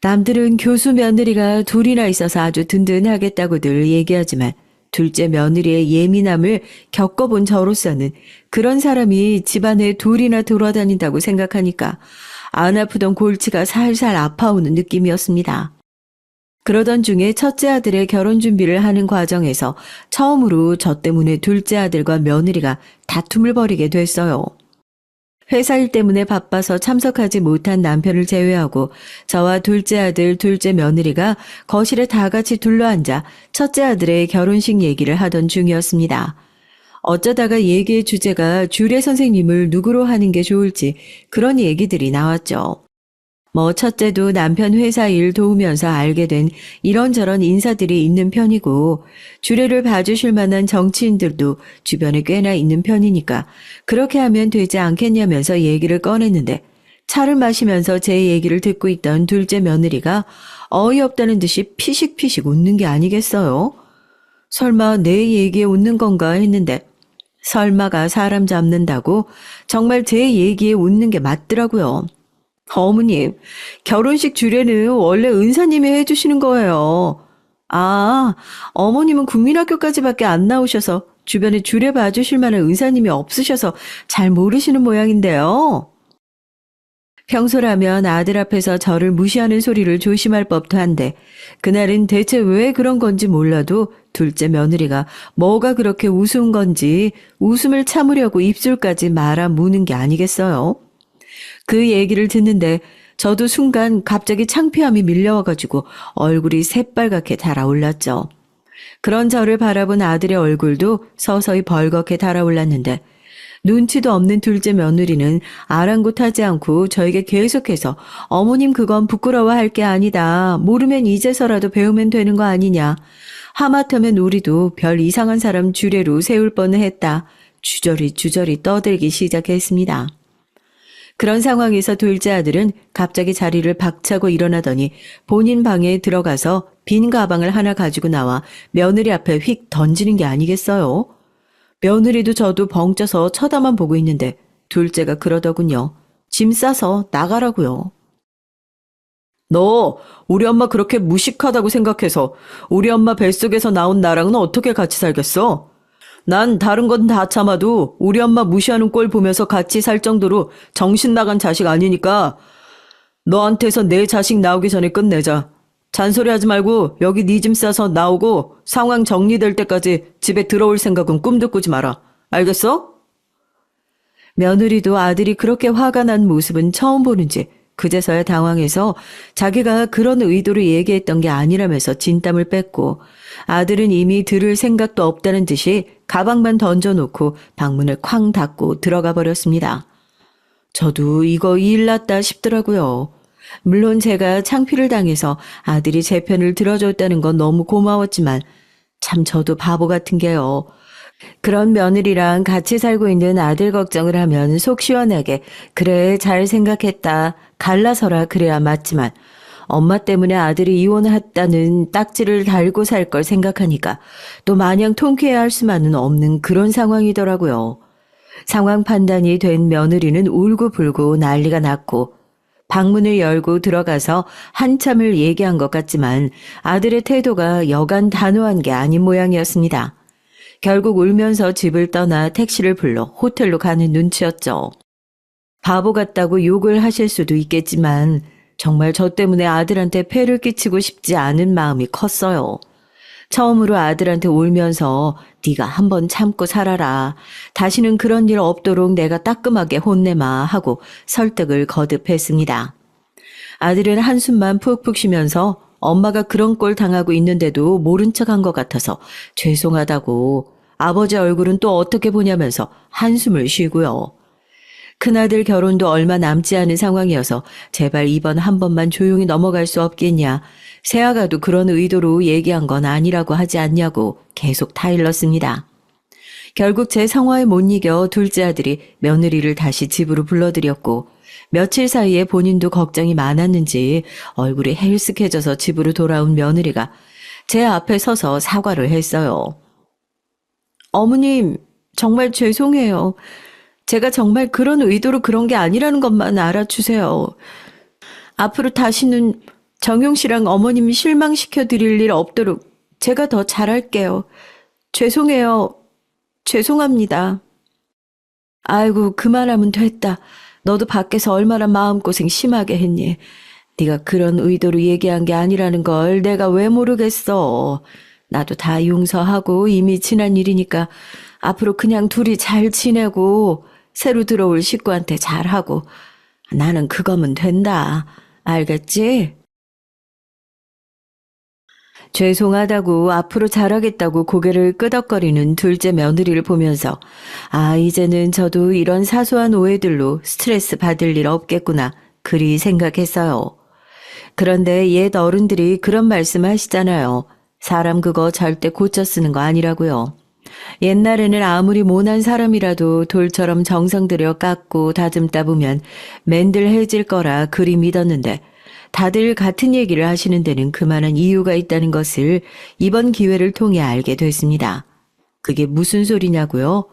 남들은 교수 며느리가 둘이나 있어서 아주 든든하겠다고들 얘기하지만 둘째 며느리의 예민함을 겪어본 저로서는 그런 사람이 집안에 둘이나 돌아다닌다고 생각하니까 안 아프던 골치가 살살 아파오는 느낌이었습니다. 그러던 중에 첫째 아들의 결혼 준비를 하는 과정에서 처음으로 저 때문에 둘째 아들과 며느리가 다툼을 벌이게 됐어요. 회사 일 때문에 바빠서 참석하지 못한 남편을 제외하고 저와 둘째 아들, 둘째 며느리가 거실에 다 같이 둘러앉아 첫째 아들의 결혼식 얘기를 하던 중이었습니다. 어쩌다가 얘기의 주제가 주례 선생님을 누구로 하는 게 좋을지 그런 얘기들이 나왔죠. 첫째도 남편 회사 일 도우면서 알게 된 이런저런 인사들이 있는 편이고 주례를 봐주실 만한 정치인들도 주변에 꽤나 있는 편이니까 그렇게 하면 되지 않겠냐면서 얘기를 꺼냈는데 차를 마시면서 제 얘기를 듣고 있던 둘째 며느리가 어이없다는 듯이 피식피식 웃는 게 아니겠어요? 설마 내 얘기에 웃는 건가 했는데 설마가 사람 잡는다고 정말 제 얘기에 웃는 게 맞더라고요. 어머님, 결혼식 주례는 원래 은사님이 해주시는 거예요. 아, 어머님은 국민학교까지밖에 안 나오셔서 주변에 주례 봐주실 만한 은사님이 없으셔서 잘 모르시는 모양인데요. 평소라면 아들 앞에서 저를 무시하는 소리를 조심할 법도 한데 그날은 대체 왜 그런 건지 몰라도 둘째 며느리가 뭐가 그렇게 우스운 건지 웃음을 참으려고 입술까지 말아 무는 게 아니겠어요? 그 얘기를 듣는데 저도 순간 갑자기 창피함이 밀려와가지고 얼굴이 새빨갛게 달아올랐죠. 그런 저를 바라본 아들의 얼굴도 서서히 벌겋게 달아올랐는데 눈치도 없는 둘째 며느리는 아랑곳하지 않고 저에게 계속해서 어머님 그건 부끄러워할 게 아니다. 모르면 이제서라도 배우면 되는 거 아니냐. 하마터면 우리도 별 이상한 사람 주례로 세울 뻔을 했다. 주저리 떠들기 시작했습니다. 그런 상황에서 둘째 아들은 갑자기 자리를 박차고 일어나더니 본인 방에 들어가서 빈 가방을 하나 가지고 나와 며느리 앞에 휙 던지는 게 아니겠어요? 며느리도 저도 벙쪄서 쳐다만 보고 있는데 둘째가 그러더군요. 짐 싸서 나가라고요. 너 우리 엄마 그렇게 무식하다고 생각해서 우리 엄마 뱃속에서 나온 나랑은 어떻게 같이 살겠어? 난 다른 건 다 참아도 우리 엄마 무시하는 꼴 보면서 같이 살 정도로 정신 나간 자식 아니니까 너한테서 내 자식 나오기 전에 끝내자. 잔소리하지 말고 여기 네 짐 싸서 나오고 상황 정리될 때까지 집에 들어올 생각은 꿈도 꾸지 마라. 알겠어? 며느리도 아들이 그렇게 화가 난 모습은 처음 보는지 그제서야 당황해서 자기가 그런 의도로 얘기했던 게 아니라면서 진땀을 뺐고 아들은 이미 들을 생각도 없다는 듯이 가방만 던져놓고 방문을 쾅 닫고 들어가 버렸습니다. 저도 이거 일 났다 싶더라고요. 물론 제가 창피를 당해서 아들이 제 편을 들어줬다는 건 너무 고마웠지만 참 저도 바보 같은 게요. 그런 며느리랑 같이 살고 있는 아들 걱정을 하면 속 시원하게 그래 잘 생각했다 갈라서라 그래야 맞지만 엄마 때문에 아들이 이혼했다는 딱지를 달고 살 걸 생각하니까 또 마냥 통쾌해야 할 수만은 없는 그런 상황이더라고요. 상황 판단이 된 며느리는 울고불고 난리가 났고 방문을 열고 들어가서 한참을 얘기한 것 같지만 아들의 태도가 여간 단호한 게 아닌 모양이었습니다. 결국 울면서 집을 떠나 택시를 불러 호텔로 가는 눈치였죠. 바보 같다고 욕을 하실 수도 있겠지만 정말 저 때문에 아들한테 폐를 끼치고 싶지 않은 마음이 컸어요. 처음으로 아들한테 울면서 네가 한번 참고 살아라. 다시는 그런 일 없도록 내가 따끔하게 혼내마 하고 설득을 거듭했습니다. 아들은 한숨만 푹푹 쉬면서 엄마가 그런 꼴 당하고 있는데도 모른 척한 것 같아서 죄송하다고 아버지 얼굴은 또 어떻게 보냐면서 한숨을 쉬고요. 큰아들 결혼도 얼마 남지 않은 상황이어서 제발 이번 한 번만 조용히 넘어갈 수 없겠냐. 새아가도 그런 의도로 얘기한 건 아니라고 하지 않냐고 계속 타일렀습니다. 결국 제 성화에 못 이겨 둘째 아들이 며느리를 다시 집으로 불러들였고 며칠 사이에 본인도 걱정이 많았는지 얼굴이 헬쓱해져서 집으로 돌아온 며느리가 제 앞에 서서 사과를 했어요. 어머님, 정말 죄송해요. 제가 정말 그런 의도로 그런 게 아니라는 것만 알아주세요. 앞으로 다시는 정용 씨랑 어머님 실망시켜 드릴 일 없도록 제가 더 잘할게요. 죄송해요. 죄송합니다. 아이고 그만하면 됐다. 너도 밖에서 얼마나 마음고생 심하게 했니. 네가 그런 의도로 얘기한 게 아니라는 걸 내가 왜 모르겠어. 나도 다 용서하고 이미 지난 일이니까 앞으로 그냥 둘이 잘 지내고 새로 들어올 식구한테 잘하고 나는 그거면 된다. 알겠지? 죄송하다고 앞으로 잘하겠다고 고개를 끄덕거리는 둘째 며느리를 보면서 아 이제는 저도 이런 사소한 오해들로 스트레스 받을 일 없겠구나 그리 생각했어요. 그런데 옛 어른들이 그런 말씀 하시잖아요. 사람 그거 절대 고쳐 쓰는 거 아니라고요. 옛날에는 아무리 모난 사람이라도 돌처럼 정성 들여 깎고 다듬다 보면 맨들해질 거라 그리 믿었는데 다들 같은 얘기를 하시는 데는 그만한 이유가 있다는 것을 이번 기회를 통해 알게 됐습니다. 그게 무슨 소리냐고요?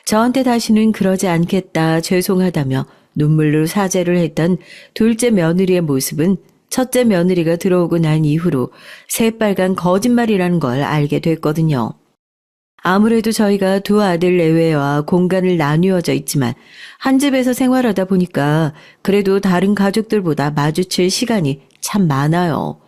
저한테 다시는 그러지 않겠다 죄송하다며 눈물로 사죄를 했던 둘째 며느리의 모습은 첫째 며느리가 들어오고 난 이후로 새빨간 거짓말이라는 걸 알게 됐거든요. 아무래도 저희가 두 아들 내외와 공간을 나뉘어져 있지만 한 집에서 생활하다 보니까 그래도 다른 가족들보다 마주칠 시간이 참 많아요.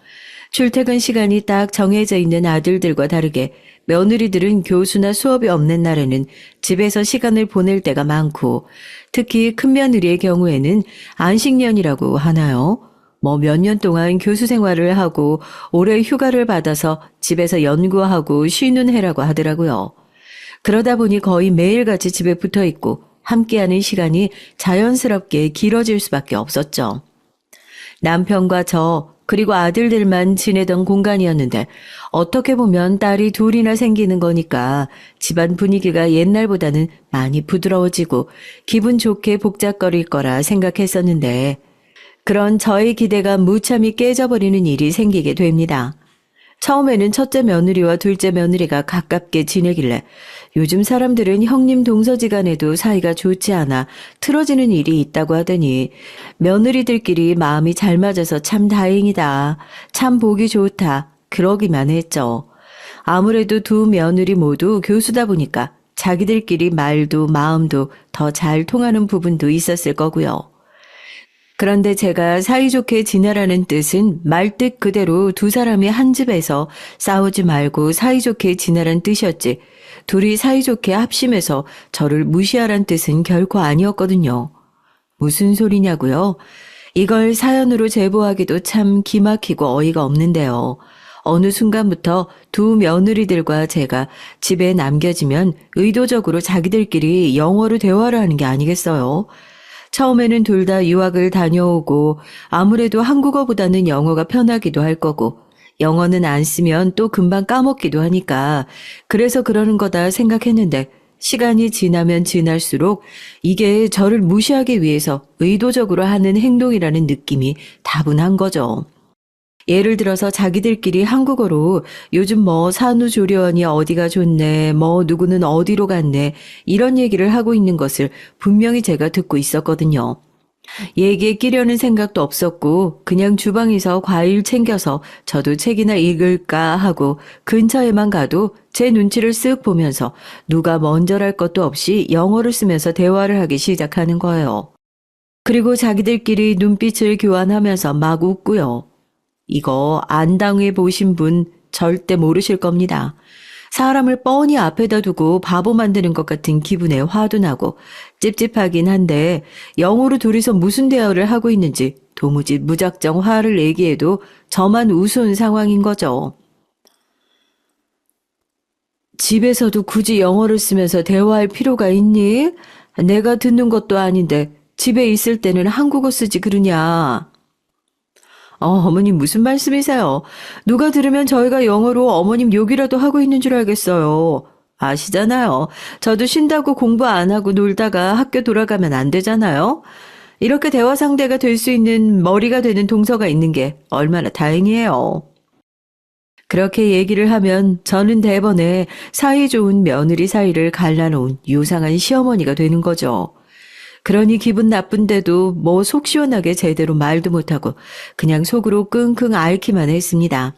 출퇴근 시간이 딱 정해져 있는 아들들과 다르게 며느리들은 교수나 수업이 없는 날에는 집에서 시간을 보낼 때가 많고, 특히 큰 며느리의 경우에는 안식년이라고 하나요? 뭐 몇 년 동안 교수 생활을 하고 올해 휴가를 받아서 집에서 연구하고 쉬는 해라고 하더라고요. 그러다 보니 거의 매일같이 집에 붙어 있고 함께하는 시간이 자연스럽게 길어질 수밖에 없었죠. 남편과 저 그리고 아들들만 지내던 공간이었는데 어떻게 보면 딸이 둘이나 생기는 거니까 집안 분위기가 옛날보다는 많이 부드러워지고 기분 좋게 복잡거릴 거라 생각했었는데 그런 저의 기대가 무참히 깨져버리는 일이 생기게 됩니다. 처음에는 첫째 며느리와 둘째 며느리가 가깝게 지내길래 요즘 사람들은 형님 동서지간에도 사이가 좋지 않아 틀어지는 일이 있다고 하더니 며느리들끼리 마음이 잘 맞아서 참 다행이다. 참 보기 좋다. 그러기만 했죠. 아무래도 두 며느리 모두 교수다 보니까 자기들끼리 말도 마음도 더 잘 통하는 부분도 있었을 거고요. 그런데 제가 사이좋게 지내라는 뜻은 말뜻 그대로 두 사람이 한 집에서 싸우지 말고 사이좋게 지내란 뜻이었지, 둘이 사이좋게 합심해서 저를 무시하란 뜻은 결코 아니었거든요. 무슨 소리냐고요? 이걸 사연으로 제보하기도 참 기막히고 어이가 없는데요. 어느 순간부터 두 며느리들과 제가 집에 남겨지면 의도적으로 자기들끼리 영어로 대화를 하는 게 아니겠어요? 처음에는 둘 다 유학을 다녀오고 아무래도 한국어보다는 영어가 편하기도 할 거고 영어는 안 쓰면 또 금방 까먹기도 하니까 그래서 그러는 거다 생각했는데 시간이 지나면 지날수록 이게 저를 무시하기 위해서 의도적으로 하는 행동이라는 느낌이 다분한 거죠. 예를 들어서 자기들끼리 한국어로 요즘 뭐 산후조리원이 어디가 좋네, 뭐 누구는 어디로 갔네, 이런 얘기를 하고 있는 것을 분명히 제가 듣고 있었거든요. 얘기에 끼려는 생각도 없었고 그냥 주방에서 과일 챙겨서 저도 책이나 읽을까 하고 근처에만 가도 제 눈치를 쓱 보면서 누가 먼저랄 것도 없이 영어를 쓰면서 대화를 하기 시작하는 거예요. 그리고 자기들끼리 눈빛을 교환하면서 막 웃고요. 이거 안 당해 보신 분 절대 모르실 겁니다. 사람을 뻔히 앞에다 두고 바보 만드는 것 같은 기분에 화도 나고 찝찝하긴 한데 영어로 둘이서 무슨 대화를 하고 있는지 도무지 무작정 화를 내기에도 저만 우스운 상황인 거죠. 집에서도 굳이 영어를 쓰면서 대화할 필요가 있니? 내가 듣는 것도 아닌데 집에 있을 때는 한국어 쓰지 그러냐? 어머님 무슨 말씀이세요? 누가 들으면 저희가 영어로 어머님 욕이라도 하고 있는 줄 알겠어요. 아시잖아요. 저도 쉰다고 공부 안 하고 놀다가 학교 돌아가면 안 되잖아요. 이렇게 대화 상대가 될 수 있는 머리가 되는 동서가 있는 게 얼마나 다행이에요. 그렇게 얘기를 하면 저는 대번에 사이 좋은 며느리 사이를 갈라놓은 요상한 시어머니가 되는 거죠. 그러니 기분 나쁜데도 뭐 속 시원하게 제대로 말도 못하고 그냥 속으로 끙끙 앓기만 했습니다.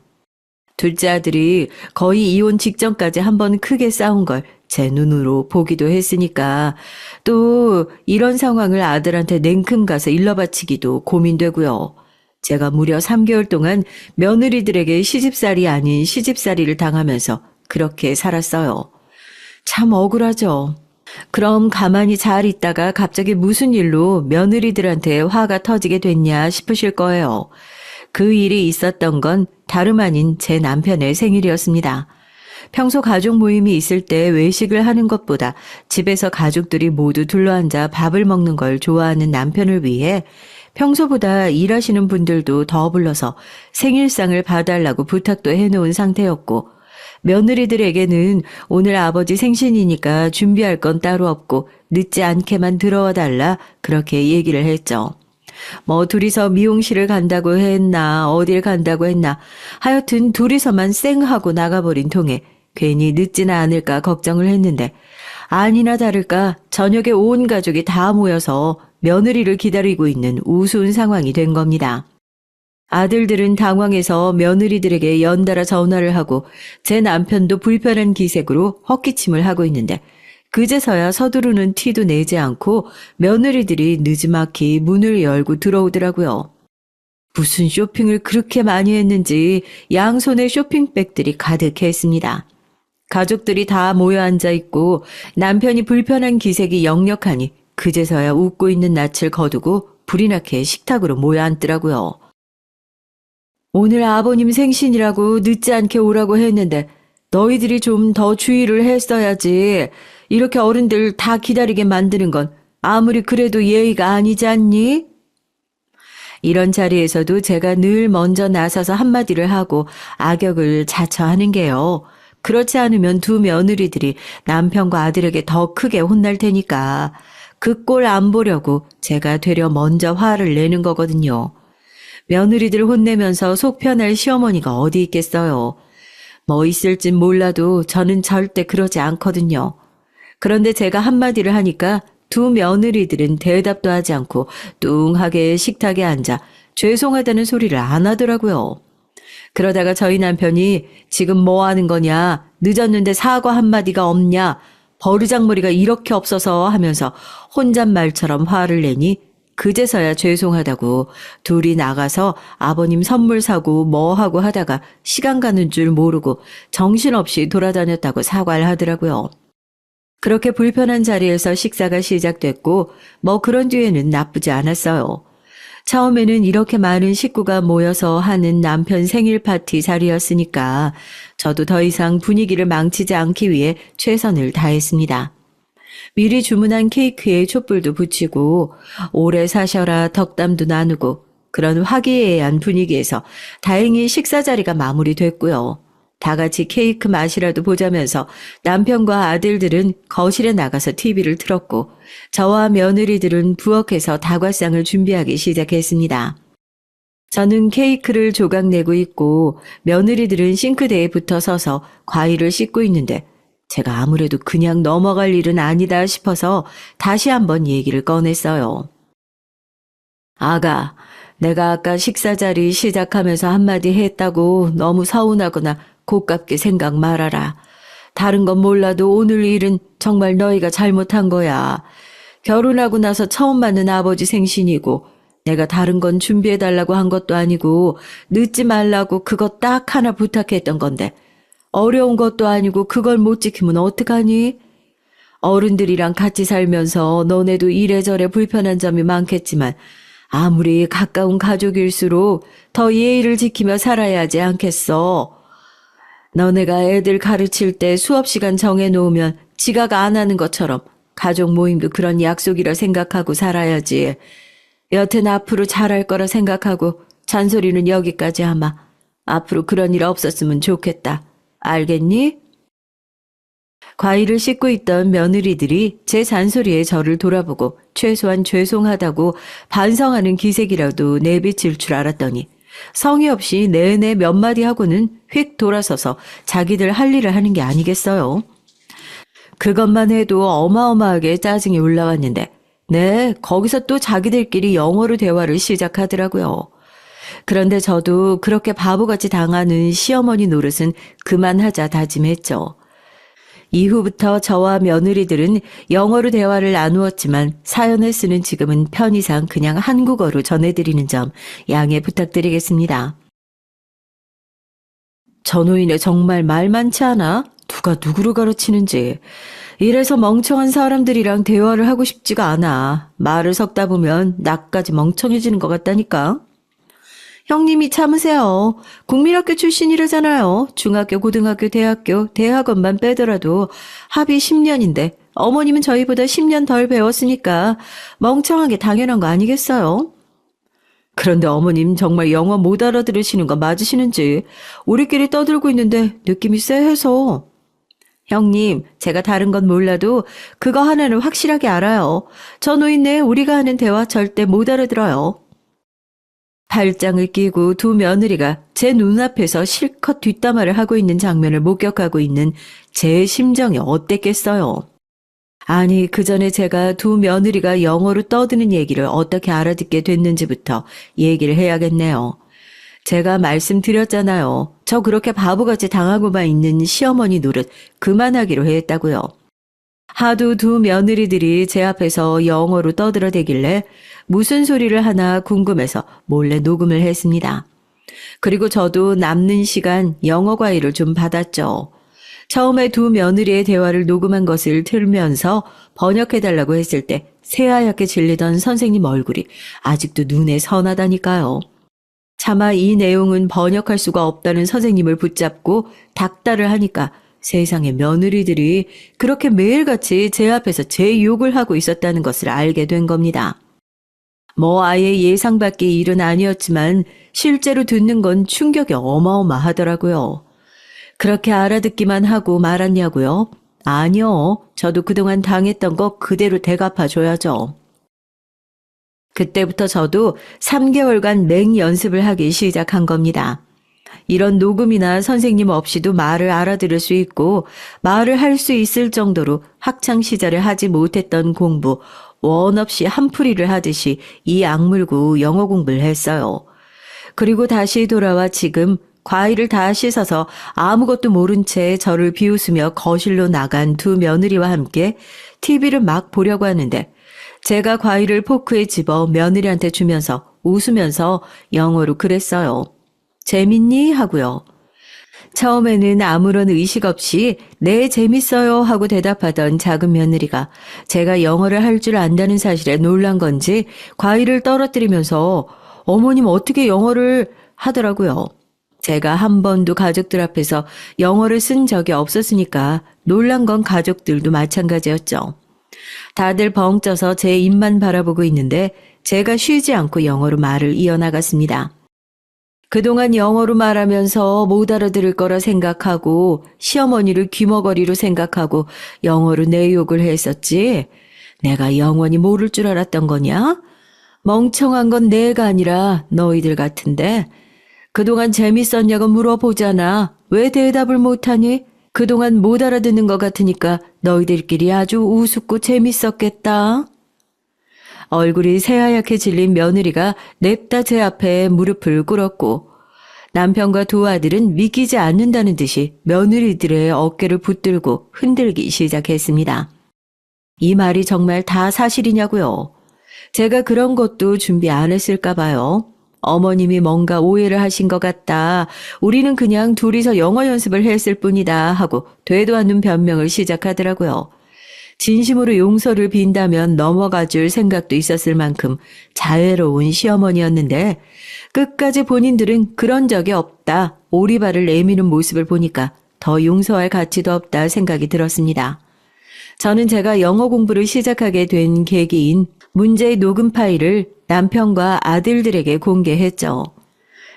둘째 아들이 거의 이혼 직전까지 한번 크게 싸운 걸 제 눈으로 보기도 했으니까 또 이런 상황을 아들한테 냉큼 가서 일러바치기도 고민되고요. 제가 무려 3개월 동안 며느리들에게 시집살이 아닌 시집살이를 당하면서 그렇게 살았어요. 참 억울하죠. 그럼 가만히 잘 있다가 갑자기 무슨 일로 며느리들한테 화가 터지게 됐냐 싶으실 거예요. 그 일이 있었던 건 다름 아닌 제 남편의 생일이었습니다. 평소 가족 모임이 있을 때 외식을 하는 것보다 집에서 가족들이 모두 둘러앉아 밥을 먹는 걸 좋아하는 남편을 위해 평소보다 일하시는 분들도 더 불러서 생일상을 봐달라고 부탁도 해놓은 상태였고 며느리들에게는 오늘 아버지 생신이니까 준비할 건 따로 없고 늦지 않게만 들어와 달라 그렇게 얘기를 했죠. 뭐 둘이서 미용실을 간다고 했나 어딜 간다고 했나 하여튼 둘이서만 쌩하고 나가버린 통에 괜히 늦지는 않을까 걱정을 했는데 아니나 다를까 저녁에 온 가족이 다 모여서 며느리를 기다리고 있는 우스운 상황이 된 겁니다. 아들들은 당황해서 며느리들에게 연달아 전화를 하고 제 남편도 불편한 기색으로 헛기침을 하고 있는데 그제서야 서두르는 티도 내지 않고 며느리들이 느지막이 문을 열고 들어오더라고요. 무슨 쇼핑을 그렇게 많이 했는지 양손에 쇼핑백들이 가득했습니다. 가족들이 다 모여 앉아 있고 남편이 불편한 기색이 역력하니 그제서야 웃고 있는 낯을 거두고 불이 나게 식탁으로 모여 앉더라고요. 오늘 아버님 생신이라고 늦지 않게 오라고 했는데 너희들이 좀 더 주의를 했어야지. 이렇게 어른들 다 기다리게 만드는 건 아무리 그래도 예의가 아니지 않니? 이런 자리에서도 제가 늘 먼저 나서서 한마디를 하고 악역을 자처하는 게요. 그렇지 않으면 두 며느리들이 남편과 아들에게 더 크게 혼날 테니까 그 꼴 안 보려고 제가 되려 먼저 화를 내는 거거든요. 며느리들 혼내면서 속 편할 시어머니가 어디 있겠어요. 뭐 있을진 몰라도 저는 절대 그러지 않거든요. 그런데 제가 한마디를 하니까 두 며느리들은 대답도 하지 않고 뚱하게 식탁에 앉아 죄송하다는 소리를 안 하더라고요. 그러다가 저희 남편이 지금 뭐 하는 거냐, 늦었는데 사과 한마디가 없냐, 버르장머리가 이렇게 없어서 하면서 혼잣말처럼 화를 내니 그제서야 죄송하다고 둘이 나가서 아버님 선물 사고 뭐 하고 하다가 시간 가는 줄 모르고 정신없이 돌아다녔다고 사과를 하더라고요. 그렇게 불편한 자리에서 식사가 시작됐고 뭐 그런 뒤에는 나쁘지 않았어요. 처음에는 이렇게 많은 식구가 모여서 하는 남편 생일 파티 자리였으니까 저도 더 이상 분위기를 망치지 않기 위해 최선을 다했습니다. 미리 주문한 케이크에 촛불도 붙이고 오래 사셔라 덕담도 나누고 그런 화기애애한 분위기에서 다행히 식사 자리가 마무리됐고요. 다 같이 케이크 맛이라도 보자면서 남편과 아들들은 거실에 나가서 TV를 틀었고 저와 며느리들은 부엌에서 다과상을 준비하기 시작했습니다. 저는 케이크를 조각 내고 있고 며느리들은 싱크대에 붙어 서서 과일을 씻고 있는데 제가 아무래도 그냥 넘어갈 일은 아니다 싶어서 다시 한번 얘기를 꺼냈어요. 아가, 내가 아까 식사 자리 시작하면서 한마디 했다고 너무 서운하거나 고깝게 생각 말아라. 다른 건 몰라도 오늘 일은 정말 너희가 잘못한 거야. 결혼하고 나서 처음 맞는 아버지 생신이고 내가 다른 건 준비해달라고 한 것도 아니고 늦지 말라고 그거 딱 하나 부탁했던 건데 어려운 것도 아니고 그걸 못 지키면 어떡하니? 어른들이랑 같이 살면서 너네도 이래저래 불편한 점이 많겠지만 아무리 가까운 가족일수록 더 예의를 지키며 살아야 하지 않겠어. 너네가 애들 가르칠 때 수업 시간 정해놓으면 지각 안 하는 것처럼 가족 모임도 그런 약속이라 생각하고 살아야지. 여튼 앞으로 잘할 거라 생각하고 잔소리는 여기까지 하마. 앞으로 그런 일 없었으면 좋겠다. 알겠니? 과일을 씻고 있던 며느리들이 제 잔소리에 저를 돌아보고 최소한 죄송하다고 반성하는 기색이라도 내비칠 줄 알았더니 성의 없이 내내 몇 마디 하고는 휙 돌아서서 자기들 할 일을 하는 게 아니겠어요. 그것만 해도 어마어마하게 짜증이 올라왔는데 네, 거기서 또 자기들끼리 영어로 대화를 시작하더라고요. 그런데 저도 그렇게 바보같이 당하는 시어머니 노릇은 그만하자 다짐했죠. 이후부터 저와 며느리들은 영어로 대화를 나누었지만 사연을 쓰는 지금은 편의상 그냥 한국어로 전해드리는 점 양해 부탁드리겠습니다. 저 노인네 정말 말 많지 않아? 누가 누구를 가르치는지. 이래서 멍청한 사람들이랑 대화를 하고 싶지가 않아. 말을 섞다 보면 나까지 멍청해지는 것 같다니까. 형님이 참으세요. 국민학교 출신이라잖아요. 중학교, 고등학교, 대학교, 대학원만 빼더라도 합이 10년인데 어머님은 저희보다 10년 덜 배웠으니까 멍청하게 당연한 거 아니겠어요? 그런데 어머님 정말 영어 못 알아들으시는 거 맞으시는지 우리끼리 떠들고 있는데 느낌이 쎄해서. 형님, 제가 다른 건 몰라도 그거 하나는 확실하게 알아요. 저 노인네 우리가 하는 대화 절대 못 알아들어요. 팔짱을 끼고 두 며느리가 제 눈앞에서 실컷 뒷담화를 하고 있는 장면을 목격하고 있는 제 심정이 어땠겠어요. 아니, 그 전에 제가 두 며느리가 영어로 떠드는 얘기를 어떻게 알아듣게 됐는지부터 얘기를 해야겠네요. 제가 말씀드렸잖아요. 저 그렇게 바보같이 당하고만 있는 시어머니 노릇 그만하기로 했다고요. 하도 두 며느리들이 제 앞에서 영어로 떠들어대길래 무슨 소리를 하나 궁금해서 몰래 녹음을 했습니다. 그리고 저도 남는 시간 영어 과외를 좀 받았죠. 처음에 두 며느리의 대화를 녹음한 것을 틀면서 번역해달라고 했을 때 새하얗게 질리던 선생님 얼굴이 아직도 눈에 선하다니까요. 차마 이 내용은 번역할 수가 없다는 선생님을 붙잡고 닥달을 하니까 세상에 며느리들이 그렇게 매일같이 제 앞에서 제 욕을 하고 있었다는 것을 알게 된 겁니다. 뭐 아예 예상 밖의 일은 아니었지만 실제로 듣는 건 충격이 어마어마하더라고요. 그렇게 알아듣기만 하고 말았냐고요? 아니요. 저도 그동안 당했던 거 그대로 대갚아줘야죠. 그때부터 저도 3개월간 맹연습을 하기 시작한 겁니다. 이런 녹음이나 선생님 없이도 말을 알아들을 수 있고 말을 할 수 있을 정도로 학창시절에 하지 못했던 공부 원 없이 한풀이를 하듯이 이 악물고 영어 공부를 했어요. 그리고 다시 돌아와 지금 과일을 다 씻어서 아무것도 모른 채 저를 비웃으며 거실로 나간 두 며느리와 함께 TV를 막 보려고 하는데 제가 과일을 포크에 집어 며느리한테 주면서 웃으면서 영어로 그랬어요. 재밌니? 하고요. 처음에는 아무런 의식 없이 네 재밌어요 하고 대답하던 작은 며느리가 제가 영어를 할 줄 안다는 사실에 놀란 건지 과일을 떨어뜨리면서 어머님 어떻게 영어를 하더라고요. 제가 한 번도 가족들 앞에서 영어를 쓴 적이 없었으니까 놀란 건 가족들도 마찬가지였죠. 다들 벙쪄서 제 입만 바라보고 있는데 제가 쉬지 않고 영어로 말을 이어나갔습니다. 그동안 영어로 말하면서 못 알아들을 거라 생각하고 시어머니를 귀머거리로 생각하고 영어로 내 욕을 했었지. 내가 영원히 모를 줄 알았던 거냐? 멍청한 건 내가 아니라 너희들 같은데 그동안 재밌었냐고 물어보잖아. 왜 대답을 못하니? 그동안 못 알아듣는 것 같으니까 너희들끼리 아주 우습고 재밌었겠다. 얼굴이 새하얗게 질린 며느리가 냅다 제 앞에 무릎을 꿇었고 남편과 두 아들은 믿기지 않는다는 듯이 며느리들의 어깨를 붙들고 흔들기 시작했습니다. 이 말이 정말 다 사실이냐고요. 제가 그런 것도 준비 안 했을까 봐요. 어머님이 뭔가 오해를 하신 것 같다. 우리는 그냥 둘이서 영어 연습을 했을 뿐이다 하고 되도 않는 변명을 시작하더라고요. 진심으로 용서를 빈다면 넘어가 줄 생각도 있었을 만큼 자애로운 시어머니였는데 끝까지 본인들은 그런 적이 없다. 오리발을 내미는 모습을 보니까 더 용서할 가치도 없다 생각이 들었습니다. 저는 제가 영어 공부를 시작하게 된 계기인 문제의 녹음 파일을 남편과 아들들에게 공개했죠.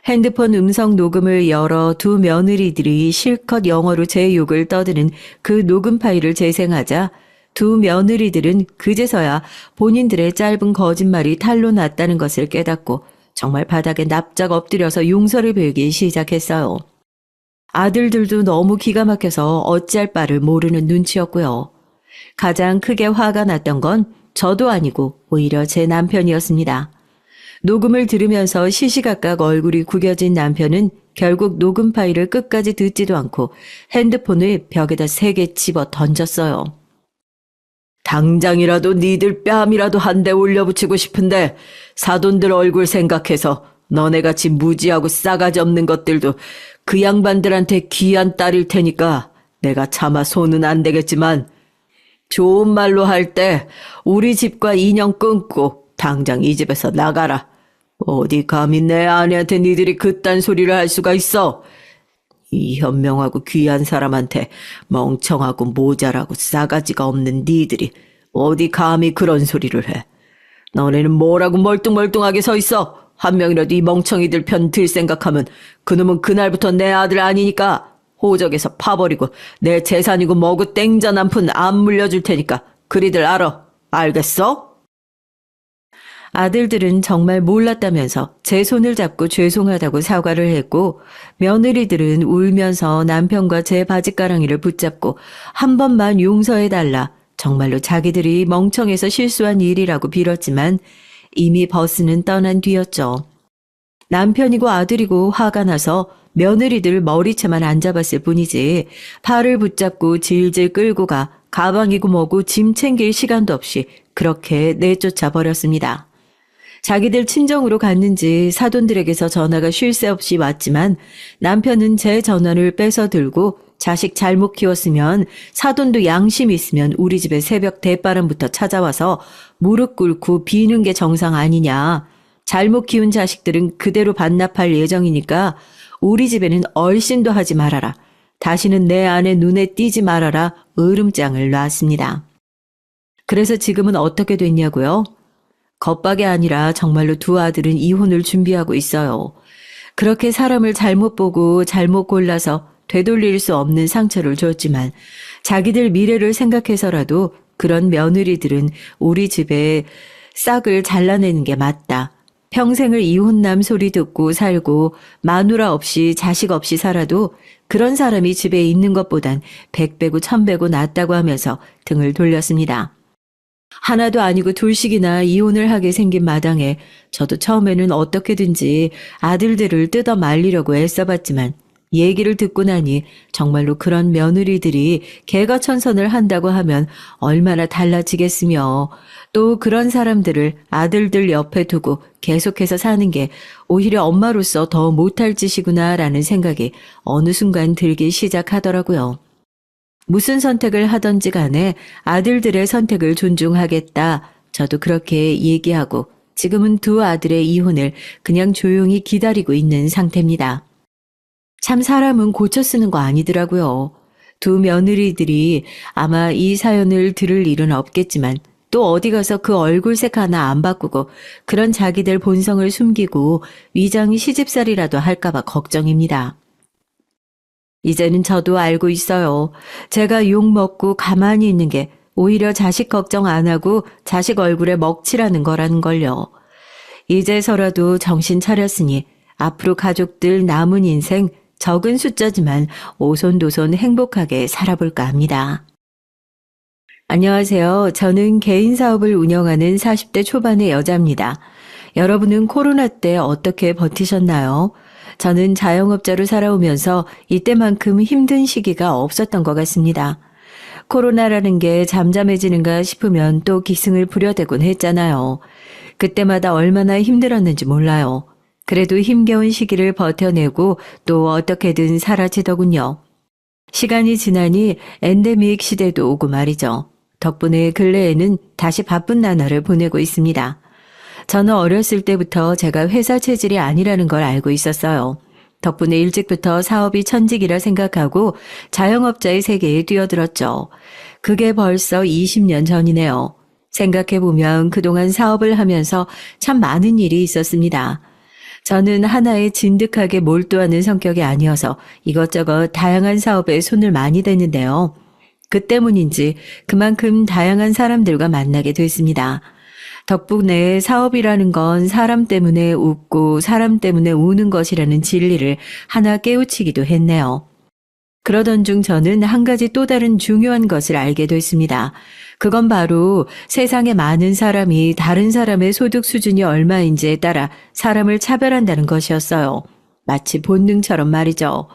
핸드폰 음성 녹음을 열어 두 며느리들이 실컷 영어로 제 욕을 떠드는 그 녹음 파일을 재생하자 두 며느리들은 그제서야 본인들의 짧은 거짓말이 탄로 났다는 것을 깨닫고 정말 바닥에 납작 엎드려서 용서를 빌기 시작했어요. 아들들도 너무 기가 막혀서 어찌할 바를 모르는 눈치였고요. 가장 크게 화가 났던 건 저도 아니고 오히려 제 남편이었습니다. 녹음을 들으면서 시시각각 얼굴이 구겨진 남편은 결국 녹음 파일을 끝까지 듣지도 않고 핸드폰을 벽에다 세게 집어 던졌어요. 당장이라도 니들 뺨이라도 한 대 올려붙이고 싶은데 사돈들 얼굴 생각해서 너네같이 무지하고 싸가지 없는 것들도 그 양반들한테 귀한 딸일 테니까 내가 차마 손은 안 대겠지만 좋은 말로 할 때 우리 집과 인연 끊고 당장 이 집에서 나가라. 어디 감히 내 아내한테 니들이 그딴 소리를 할 수가 있어. 이 현명하고 귀한 사람한테 멍청하고 모자라고 싸가지가 없는 니들이 어디 감히 그런 소리를 해. 너네는 뭐라고 멀뚱멀뚱하게 서 있어. 한 명이라도 이 멍청이들 편 들 생각하면 그놈은 그날부터 내 아들 아니니까 호적에서 파버리고 내 재산이고 뭐고 땡전 한 푼 안 물려줄 테니까 그리들 알아. 알겠어? 아들들은 정말 몰랐다면서 제 손을 잡고 죄송하다고 사과를 했고 며느리들은 울면서 남편과 제 바짓가랑이를 붙잡고 한 번만 용서해달라. 정말로 자기들이 멍청해서 실수한 일이라고 빌었지만 이미 버스는 떠난 뒤였죠. 남편이고 아들이고 화가 나서 며느리들 머리채만 안 잡았을 뿐이지 팔을 붙잡고 질질 끌고 가 가방이고 뭐고 짐 챙길 시간도 없이 그렇게 내쫓아 버렸습니다. 자기들 친정으로 갔는지 사돈들에게서 전화가 쉴 새 없이 왔지만 남편은 제 전화를 뺏어 들고 자식 잘못 키웠으면 사돈도 양심 있으면 우리 집에 새벽 대바람부터 찾아와서 무릎 꿇고 비는 게 정상 아니냐. 잘못 키운 자식들은 그대로 반납할 예정이니까 우리 집에는 얼씬도 하지 말아라. 다시는 내 아내 눈에 띄지 말아라. 으름장을 놨습니다. 그래서 지금은 어떻게 됐냐고요? 겁박이 아니라 정말로 두 아들은 이혼을 준비하고 있어요. 그렇게 사람을 잘못 보고 잘못 골라서 되돌릴 수 없는 상처를 줬지만 자기들 미래를 생각해서라도 그런 며느리들은 우리 집에 싹을 잘라내는 게 맞다. 평생을 이혼남 소리 듣고 살고 마누라 없이 자식 없이 살아도 그런 사람이 집에 있는 것보단 100배고 1000배고 낫다고 하면서 등을 돌렸습니다. 하나도 아니고 둘씩이나 이혼을 하게 생긴 마당에 저도 처음에는 어떻게든지 아들들을 뜯어 말리려고 애써봤지만 얘기를 듣고 나니 정말로 그런 며느리들이 개가천선을 한다고 하면 얼마나 달라지겠으며 또 그런 사람들을 아들들 옆에 두고 계속해서 사는 게 오히려 엄마로서 더 못할 짓이구나라는 생각이 어느 순간 들기 시작하더라고요. 무슨 선택을 하던지 간에 아들들의 선택을 존중하겠다. 저도 그렇게 얘기하고 지금은 두 아들의 이혼을 그냥 조용히 기다리고 있는 상태입니다. 참 사람은 고쳐 쓰는 거 아니더라고요. 두 며느리들이 아마 이 사연을 들을 일은 없겠지만 또 어디 가서 그 얼굴색 하나 안 바꾸고 그런 자기들 본성을 숨기고 위장 시집살이라도 할까봐 걱정입니다. 이제는 저도 알고 있어요. 제가 욕 먹고 가만히 있는 게 오히려 자식 걱정 안 하고 자식 얼굴에 먹칠하는 거라는 걸요. 이제서라도 정신 차렸으니 앞으로 가족들 남은 인생 적은 숫자지만 오손도손 행복하게 살아볼까 합니다. 안녕하세요. 저는 개인 사업을 운영하는 40대 초반의 여자입니다. 여러분은 코로나 때 어떻게 버티셨나요? 저는 자영업자로 살아오면서 이때만큼 힘든 시기가 없었던 것 같습니다. 코로나라는 게 잠잠해지는가 싶으면 또 기승을 부려대곤 했잖아요. 그때마다 얼마나 힘들었는지 몰라요. 그래도 힘겨운 시기를 버텨내고 또 어떻게든 사라지더군요. 시간이 지나니 엔데믹 시대도 오고 말이죠. 덕분에 근래에는 다시 바쁜 나날을 보내고 있습니다. 저는 어렸을 때부터 제가 회사 체질이 아니라는 걸 알고 있었어요. 덕분에 일찍부터 사업이 천직이라 생각하고 자영업자의 세계에 뛰어들었죠. 그게 벌써 20년 전이네요. 생각해보면 그동안 사업을 하면서 참 많은 일이 있었습니다. 저는 하나에 진득하게 몰두하는 성격이 아니어서 이것저것 다양한 사업에 손을 많이 댔는데요. 그 때문인지 그만큼 다양한 사람들과 만나게 됐습니다. 덕분에 사업이라는 건 사람 때문에 웃고 사람 때문에 우는 것이라는 진리를 하나 깨우치기도 했네요. 그러던 중 저는 한 가지 또 다른 중요한 것을 알게 됐습니다. 그건 바로 세상에 많은 사람이 다른 사람의 소득 수준이 얼마인지에 따라 사람을 차별한다는 것이었어요. 마치 본능처럼 말이죠.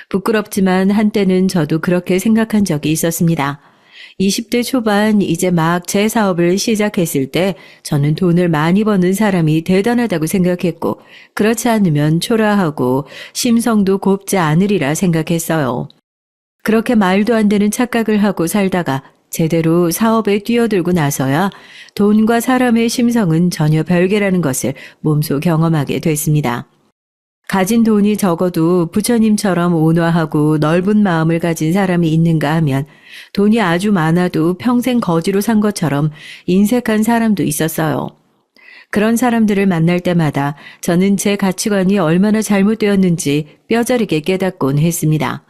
부끄럽지만 한때는 저도 그렇게 생각한 적이 있었습니다. 20대 초반 이제 막 제 사업을 시작했을 때 저는 돈을 많이 버는 사람이 대단하다고 생각했고 그렇지 않으면 초라하고 심성도 곱지 않으리라 생각했어요. 그렇게 말도 안 되는 착각을 하고 살다가 제대로 사업에 뛰어들고 나서야 돈과 사람의 심성은 전혀 별개라는 것을 몸소 경험하게 됐습니다. 가진 돈이 적어도 부처님처럼 온화하고 넓은 마음을 가진 사람이 있는가 하면 돈이 아주 많아도 평생 거지로 산 것처럼 인색한 사람도 있었어요. 그런 사람들을 만날 때마다 저는 제 가치관이 얼마나 잘못되었는지 뼈저리게 깨닫곤 했습니다.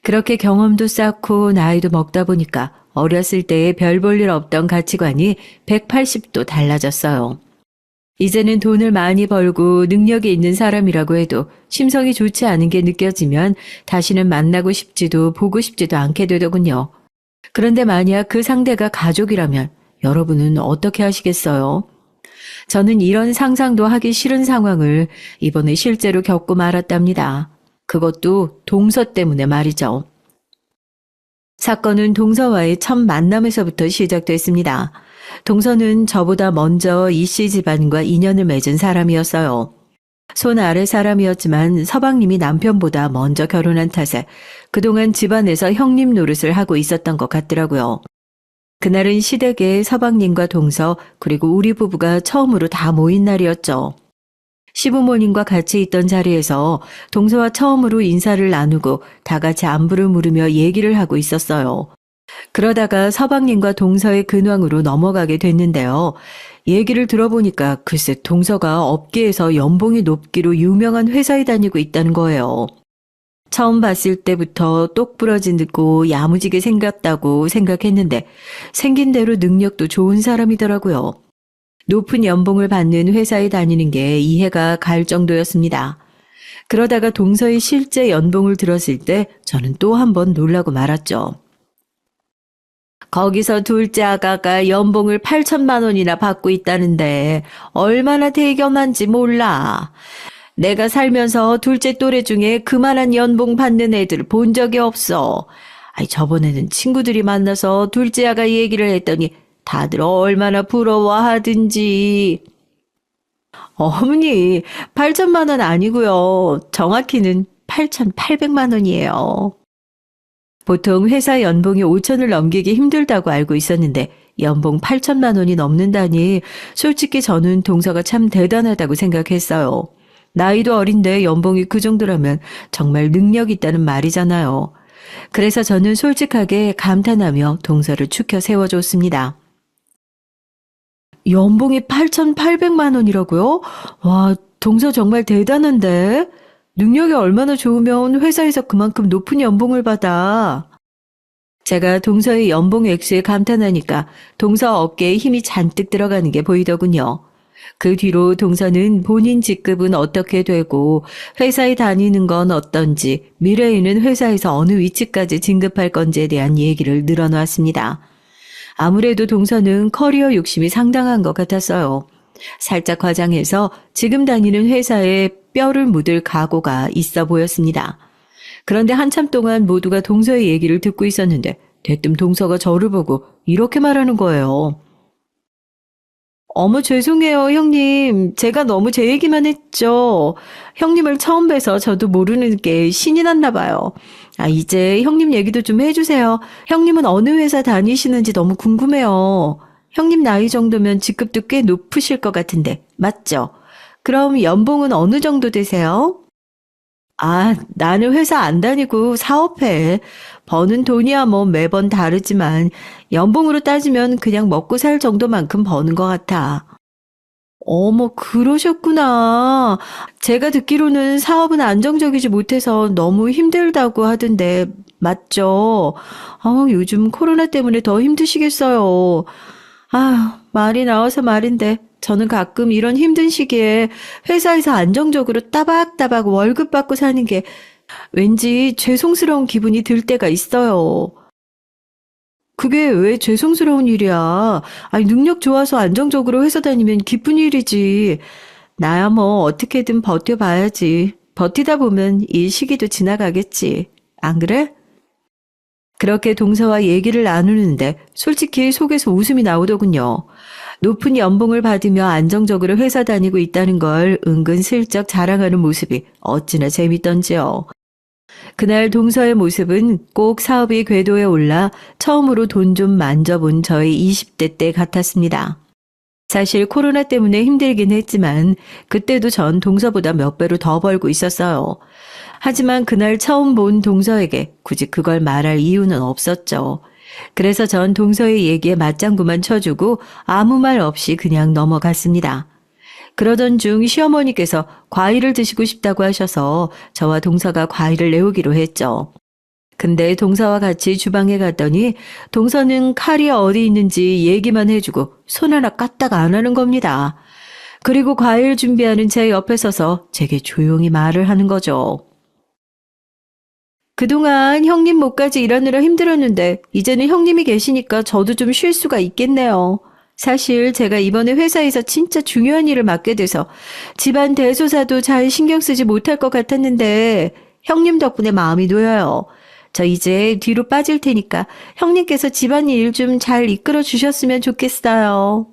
그렇게 경험도 쌓고 나이도 먹다 보니까 어렸을 때의 별 볼 일 없던 가치관이 180도 달라졌어요. 이제는 돈을 많이 벌고 능력이 있는 사람이라고 해도 심성이 좋지 않은 게 느껴지면 다시는 만나고 싶지도 보고 싶지도 않게 되더군요. 그런데 만약 그 상대가 가족이라면 여러분은 어떻게 하시겠어요? 저는 이런 상상도 하기 싫은 상황을 이번에 실제로 겪고 말았답니다. 그것도 동서 때문에 말이죠. 사건은 동서와의 첫 만남에서부터 시작됐습니다. 동서는 저보다 먼저 이 씨 집안과 인연을 맺은 사람이었어요. 손 아래 사람이었지만 서방님이 남편보다 먼저 결혼한 탓에 그동안 집안에서 형님 노릇을 하고 있었던 것 같더라고요. 그날은 시댁에 서방님과 동서 그리고 우리 부부가 처음으로 다 모인 날이었죠. 시부모님과 같이 있던 자리에서 동서와 처음으로 인사를 나누고 다 같이 안부를 물으며 얘기를 하고 있었어요. 그러다가 서방님과 동서의 근황으로 넘어가게 됐는데요. 얘기를 들어보니까 글쎄 동서가 업계에서 연봉이 높기로 유명한 회사에 다니고 있다는 거예요. 처음 봤을 때부터 똑부러지고 야무지게 생겼다고 생각했는데 생긴 대로 능력도 좋은 사람이더라고요. 높은 연봉을 받는 회사에 다니는 게 이해가 갈 정도였습니다. 그러다가 동서의 실제 연봉을 들었을 때 저는 또 한 번 놀라고 말았죠. 거기서 둘째 아가가 연봉을 8천만 원이나 받고 있다는데 얼마나 대견한지 몰라. 내가 살면서 둘째 또래 중에 그만한 연봉 받는 애들 본 적이 없어. 저번에는 친구들이 만나서 둘째 아가 얘기를 했더니 다들 얼마나 부러워하든지. 어머니, 8천만 원 아니고요. 정확히는 8,800만 원이에요. 보통 회사 연봉이 5천을 넘기기 힘들다고 알고 있었는데 연봉 8천만 원이 넘는다니 솔직히 저는 동서가 참 대단하다고 생각했어요. 나이도 어린데 연봉이 그 정도라면 정말 능력 있다는 말이잖아요. 그래서 저는 솔직하게 감탄하며 동서를 추켜 세워줬습니다. 연봉이 8,800만 원이라고요? 와, 동서 정말 대단한데? 능력이 얼마나 좋으면 회사에서 그만큼 높은 연봉을 받아. 제가 동서의 연봉 액수에 감탄하니까 동서 어깨에 힘이 잔뜩 들어가는 게 보이더군요. 그 뒤로 동서는 본인 직급은 어떻게 되고 회사에 다니는 건 어떤지 미래에는 회사에서 어느 위치까지 진급할 건지에 대한 얘기를 늘어놓았습니다. 아무래도 동서는 커리어 욕심이 상당한 것 같았어요. 살짝 과장해서 지금 다니는 회사에 뼈를 묻을 각오가 있어 보였습니다. 그런데 한참 동안 모두가 동서의 얘기를 듣고 있었는데 대뜸 동서가 저를 보고 이렇게 말하는 거예요. 어머 죄송해요 형님. 제가 너무 제 얘기만 했죠. 형님을 처음 뵈서 저도 모르는 게 신이 났나 봐요. 이제 형님 얘기도 좀 해주세요. 형님은 어느 회사 다니시는지 너무 궁금해요. 형님 나이 정도면 직급도 꽤 높으실 것 같은데 맞죠? 그럼 연봉은 어느 정도 되세요? 나는 회사 안 다니고 사업해. 버는 돈이야 뭐 매번 다르지만 연봉으로 따지면 그냥 먹고 살 정도만큼 버는 것 같아. 어머, 그러셨구나. 제가 듣기로는 사업은 안정적이지 못해서 너무 힘들다고 하던데, 맞죠? 요즘 코로나 때문에 더 힘드시겠어요. 말이 나와서 말인데, 저는 가끔 이런 힘든 시기에 회사에서 안정적으로 따박따박 월급 받고 사는 게 왠지 죄송스러운 기분이 들 때가 있어요. 그게 왜 죄송스러운 일이야? 능력 좋아서 안정적으로 회사 다니면 기쁜 일이지. 나야 뭐 어떻게든 버텨봐야지. 버티다 보면 이 시기도 지나가겠지. 안 그래? 그렇게 동서와 얘기를 나누는데 솔직히 속에서 웃음이 나오더군요. 높은 연봉을 받으며 안정적으로 회사 다니고 있다는 걸 은근슬쩍 자랑하는 모습이 어찌나 재밌던지요. 그날 동서의 모습은 꼭 사업이 궤도에 올라 처음으로 돈 좀 만져본 저의 20대 때 같았습니다. 사실 코로나 때문에 힘들긴 했지만 그때도 전 동서보다 몇 배로 더 벌고 있었어요. 하지만 그날 처음 본 동서에게 굳이 그걸 말할 이유는 없었죠. 그래서 전 동서의 얘기에 맞장구만 쳐주고 아무 말 없이 그냥 넘어갔습니다. 그러던 중 시어머니께서 과일을 드시고 싶다고 하셔서 저와 동서가 과일을 내오기로 했죠. 근데 동서와 같이 주방에 갔더니 동서는 칼이 어디 있는지 얘기만 해주고 손 하나 까딱 안 하는 겁니다. 그리고 과일 준비하는 제 옆에 서서 제게 조용히 말을 하는 거죠. 그동안 형님 목까지 일하느라 힘들었는데 이제는 형님이 계시니까 저도 좀 쉴 수가 있겠네요. 사실 제가 이번에 회사에서 진짜 중요한 일을 맡게 돼서 집안 대소사도 잘 신경 쓰지 못할 것 같았는데 형님 덕분에 마음이 놓여요. 저 이제 뒤로 빠질 테니까 형님께서 집안일 좀 잘 이끌어 주셨으면 좋겠어요.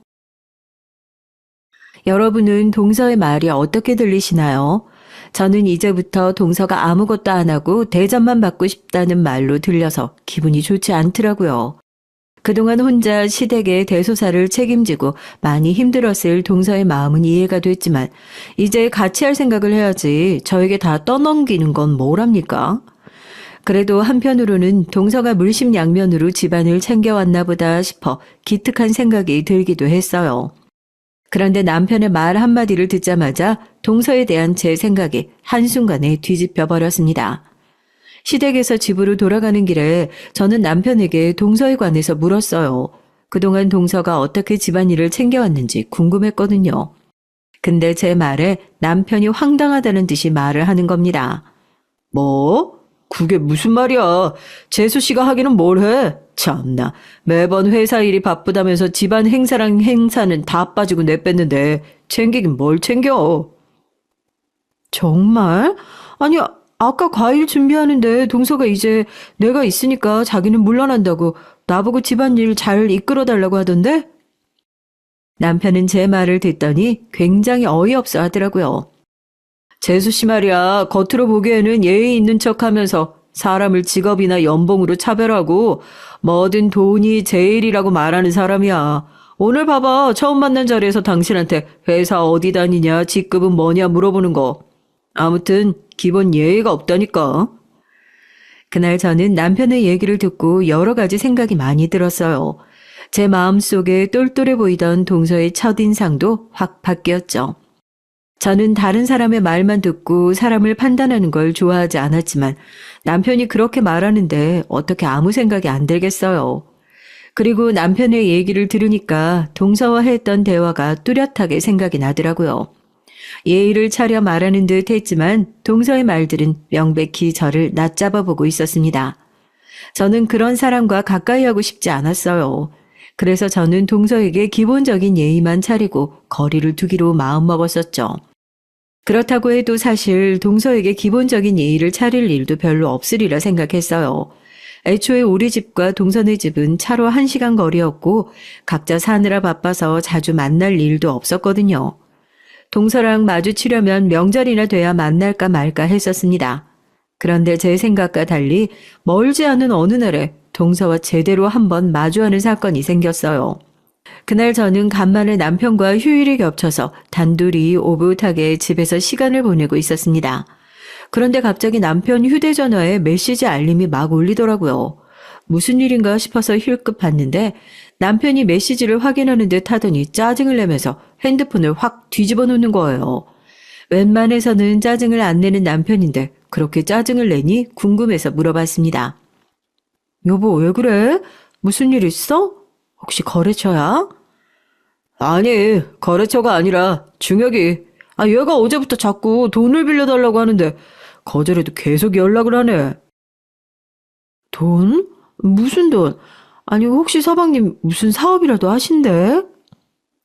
여러분은 동서의 말이 어떻게 들리시나요? 저는 이제부터 동서가 아무것도 안 하고 대접만 받고 싶다는 말로 들려서 기분이 좋지 않더라고요. 그동안 혼자 시댁의 대소사를 책임지고 많이 힘들었을 동서의 마음은 이해가 됐지만 이제 같이 할 생각을 해야지 저에게 다 떠넘기는 건 뭐랍니까? 그래도 한편으로는 동서가 물심양면으로 집안을 챙겨왔나 보다 싶어 기특한 생각이 들기도 했어요. 그런데 남편의 말 한마디를 듣자마자 동서에 대한 제 생각이 한순간에 뒤집혀 버렸습니다. 시댁에서 집으로 돌아가는 길에 저는 남편에게 동서에 관해서 물었어요. 그동안 동서가 어떻게 집안일을 챙겨왔는지 궁금했거든요. 근데 제 말에 남편이 황당하다는 듯이 말을 하는 겁니다. 뭐? 그게 무슨 말이야? 재수 씨가 하기는 뭘 해? 참나. 매번 회사 일이 바쁘다면서 집안 행사랑 행사는 다 빠지고 내뺐는데 챙기긴 뭘 챙겨? 정말? 아니, 아까 과일 준비하는데 동서가 이제 내가 있으니까 자기는 물러난다고 나보고 집안일 잘 이끌어달라고 하던데? 남편은 제 말을 듣더니 굉장히 어이없어 하더라고요. 재수 씨 말이야, 겉으로 보기에는 예의 있는 척 하면서 사람을 직업이나 연봉으로 차별하고 뭐든 돈이 제일이라고 말하는 사람이야. 오늘 봐봐, 처음 만난 자리에서 당신한테 회사 어디 다니냐, 직급은 뭐냐 물어보는 거. 아무튼 기본 예의가 없다니까. 그날 저는 남편의 얘기를 듣고 여러 가지 생각이 많이 들었어요. 제 마음속에 똘똘해 보이던 동서의 첫인상도 확 바뀌었죠. 저는 다른 사람의 말만 듣고 사람을 판단하는 걸 좋아하지 않았지만 남편이 그렇게 말하는데 어떻게 아무 생각이 안 들겠어요. 그리고 남편의 얘기를 들으니까 동서와 했던 대화가 뚜렷하게 생각이 나더라고요. 예의를 차려 말하는 듯 했지만 동서의 말들은 명백히 저를 낮잡아 보고 있었습니다. 저는 그런 사람과 가까이 하고 싶지 않았어요. 그래서 저는 동서에게 기본적인 예의만 차리고 거리를 두기로 마음먹었었죠. 그렇다고 해도 사실 동서에게 기본적인 예의를 차릴 일도 별로 없으리라 생각했어요. 애초에 우리 집과 동서네 집은 차로 1시간 거리였고 각자 사느라 바빠서 자주 만날 일도 없었거든요. 동서랑 마주치려면 명절이나 돼야 만날까 말까 했었습니다. 그런데 제 생각과 달리 멀지 않은 어느 날에 동서와 제대로 한번 마주하는 사건이 생겼어요. 그날 저는 간만에 남편과 휴일이 겹쳐서 단둘이 오붓하게 집에서 시간을 보내고 있었습니다. 그런데 갑자기 남편 휴대전화에 메시지 알림이 막 울리더라고요. 무슨 일인가 싶어서 힐끗 봤는데 남편이 메시지를 확인하는 듯 하더니 짜증을 내면서 핸드폰을 확 뒤집어 놓는 거예요. 웬만해서는 짜증을 안 내는 남편인데 그렇게 짜증을 내니 궁금해서 물어봤습니다. 여보, 왜 그래? 무슨 일 있어? 혹시 거래처야? 아니, 거래처가 아니라 중혁이. 얘가 어제부터 자꾸 돈을 빌려달라고 하는데 거절해도 계속 연락을 하네. 돈? 무슨 돈? 아니, 혹시 서방님 무슨 사업이라도 하신대?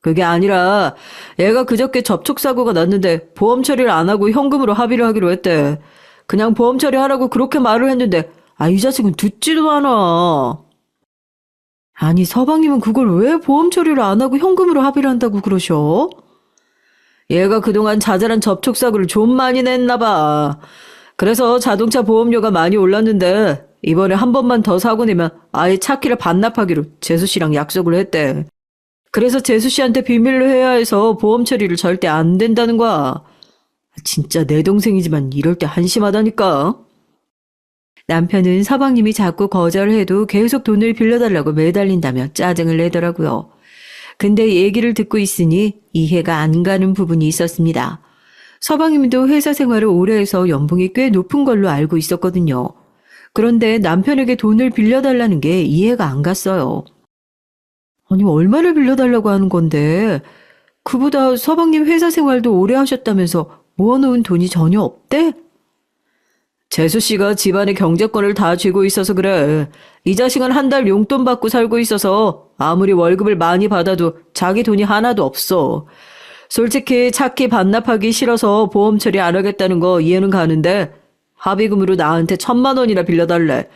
그게 아니라 얘가 그저께 접촉사고가 났는데 보험 처리를 안 하고 현금으로 합의를 하기로 했대. 그냥 보험 처리하라고 그렇게 말을 했는데 이 자식은 듣지도 않아. 아니, 서방님은 그걸 왜 보험 처리를 안 하고 현금으로 합의를 한다고 그러셔? 얘가 그동안 자잘한 접촉사고를 좀 많이 냈나 봐. 그래서 자동차 보험료가 많이 올랐는데 이번에 한 번만 더 사고 내면 아예 차 키를 반납하기로 재수 씨랑 약속을 했대. 그래서 재수 씨한테 비밀로 해야 해서 보험 처리를 절대 안 된다는 거야. 진짜 내 동생이지만 이럴 때 한심하다니까. 남편은 서방님이 자꾸 거절해도 계속 돈을 빌려달라고 매달린다며 짜증을 내더라고요. 근데 얘기를 듣고 있으니 이해가 안 가는 부분이 있었습니다. 서방님도 회사 생활을 오래 해서 연봉이 꽤 높은 걸로 알고 있었거든요. 그런데 남편에게 돈을 빌려달라는 게 이해가 안 갔어요. 아니, 얼마를 빌려달라고 하는 건데 그보다 서방님 회사 생활도 오래 하셨다면서 모아놓은 돈이 전혀 없대? 재수 씨가 집안의 경제권을 다 쥐고 있어서 그래. 이 자식은 한 달 용돈 받고 살고 있어서 아무리 월급을 많이 받아도 자기 돈이 하나도 없어. 솔직히 차키 반납하기 싫어서 보험 처리 안 하겠다는 거 이해는 가는데 합의금으로 나한테 1,000만 원이나 빌려달래.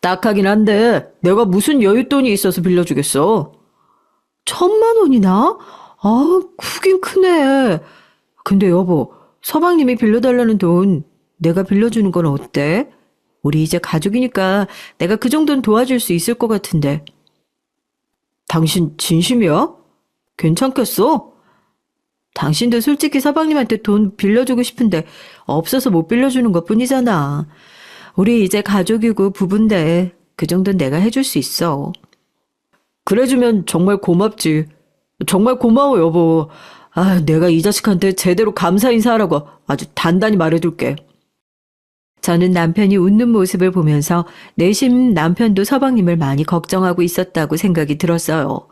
딱하긴 한데 내가 무슨 여윳돈이 있어서 빌려주겠어. 1,000만 원이나? 아, 크긴 크네. 근데 여보, 서방님이 빌려달라는 돈 내가 빌려주는 건 어때? 우리 이제 가족이니까 내가 그 정도는 도와줄 수 있을 것 같은데. 당신 진심이야? 괜찮겠어? 당신도 솔직히 서방님한테 돈 빌려주고 싶은데 없어서 못 빌려주는 것뿐이잖아. 우리 이제 가족이고 부부인데 그 정도는 내가 해줄 수 있어. 그래주면 정말 고맙지. 정말 고마워 여보. 아, 내가 이 자식한테 제대로 감사 인사하라고 아주 단단히 말해둘게. 저는 남편이 웃는 모습을 보면서 내심 남편도 서방님을 많이 걱정하고 있었다고 생각이 들었어요.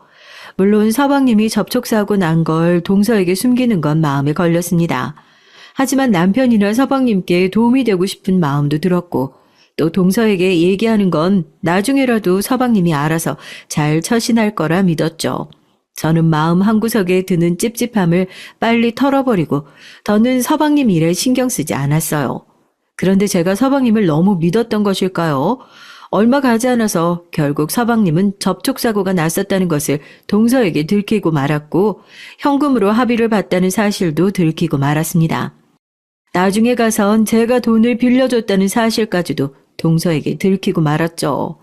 물론 서방님이 접촉사고 난 걸 동서에게 숨기는 건 마음에 걸렸습니다. 하지만 남편이나 서방님께 도움이 되고 싶은 마음도 들었고 또 동서에게 얘기하는 건 나중에라도 서방님이 알아서 잘 처신할 거라 믿었죠. 저는 마음 한구석에 드는 찝찝함을 빨리 털어버리고 더는 서방님 일에 신경 쓰지 않았어요. 그런데 제가 서방님을 너무 믿었던 것일까요? 얼마 가지 않아서 결국 서방님은 접촉사고가 났었다는 것을 동서에게 들키고 말았고 현금으로 합의를 봤다는 사실도 들키고 말았습니다. 나중에 가선 제가 돈을 빌려줬다는 사실까지도 동서에게 들키고 말았죠.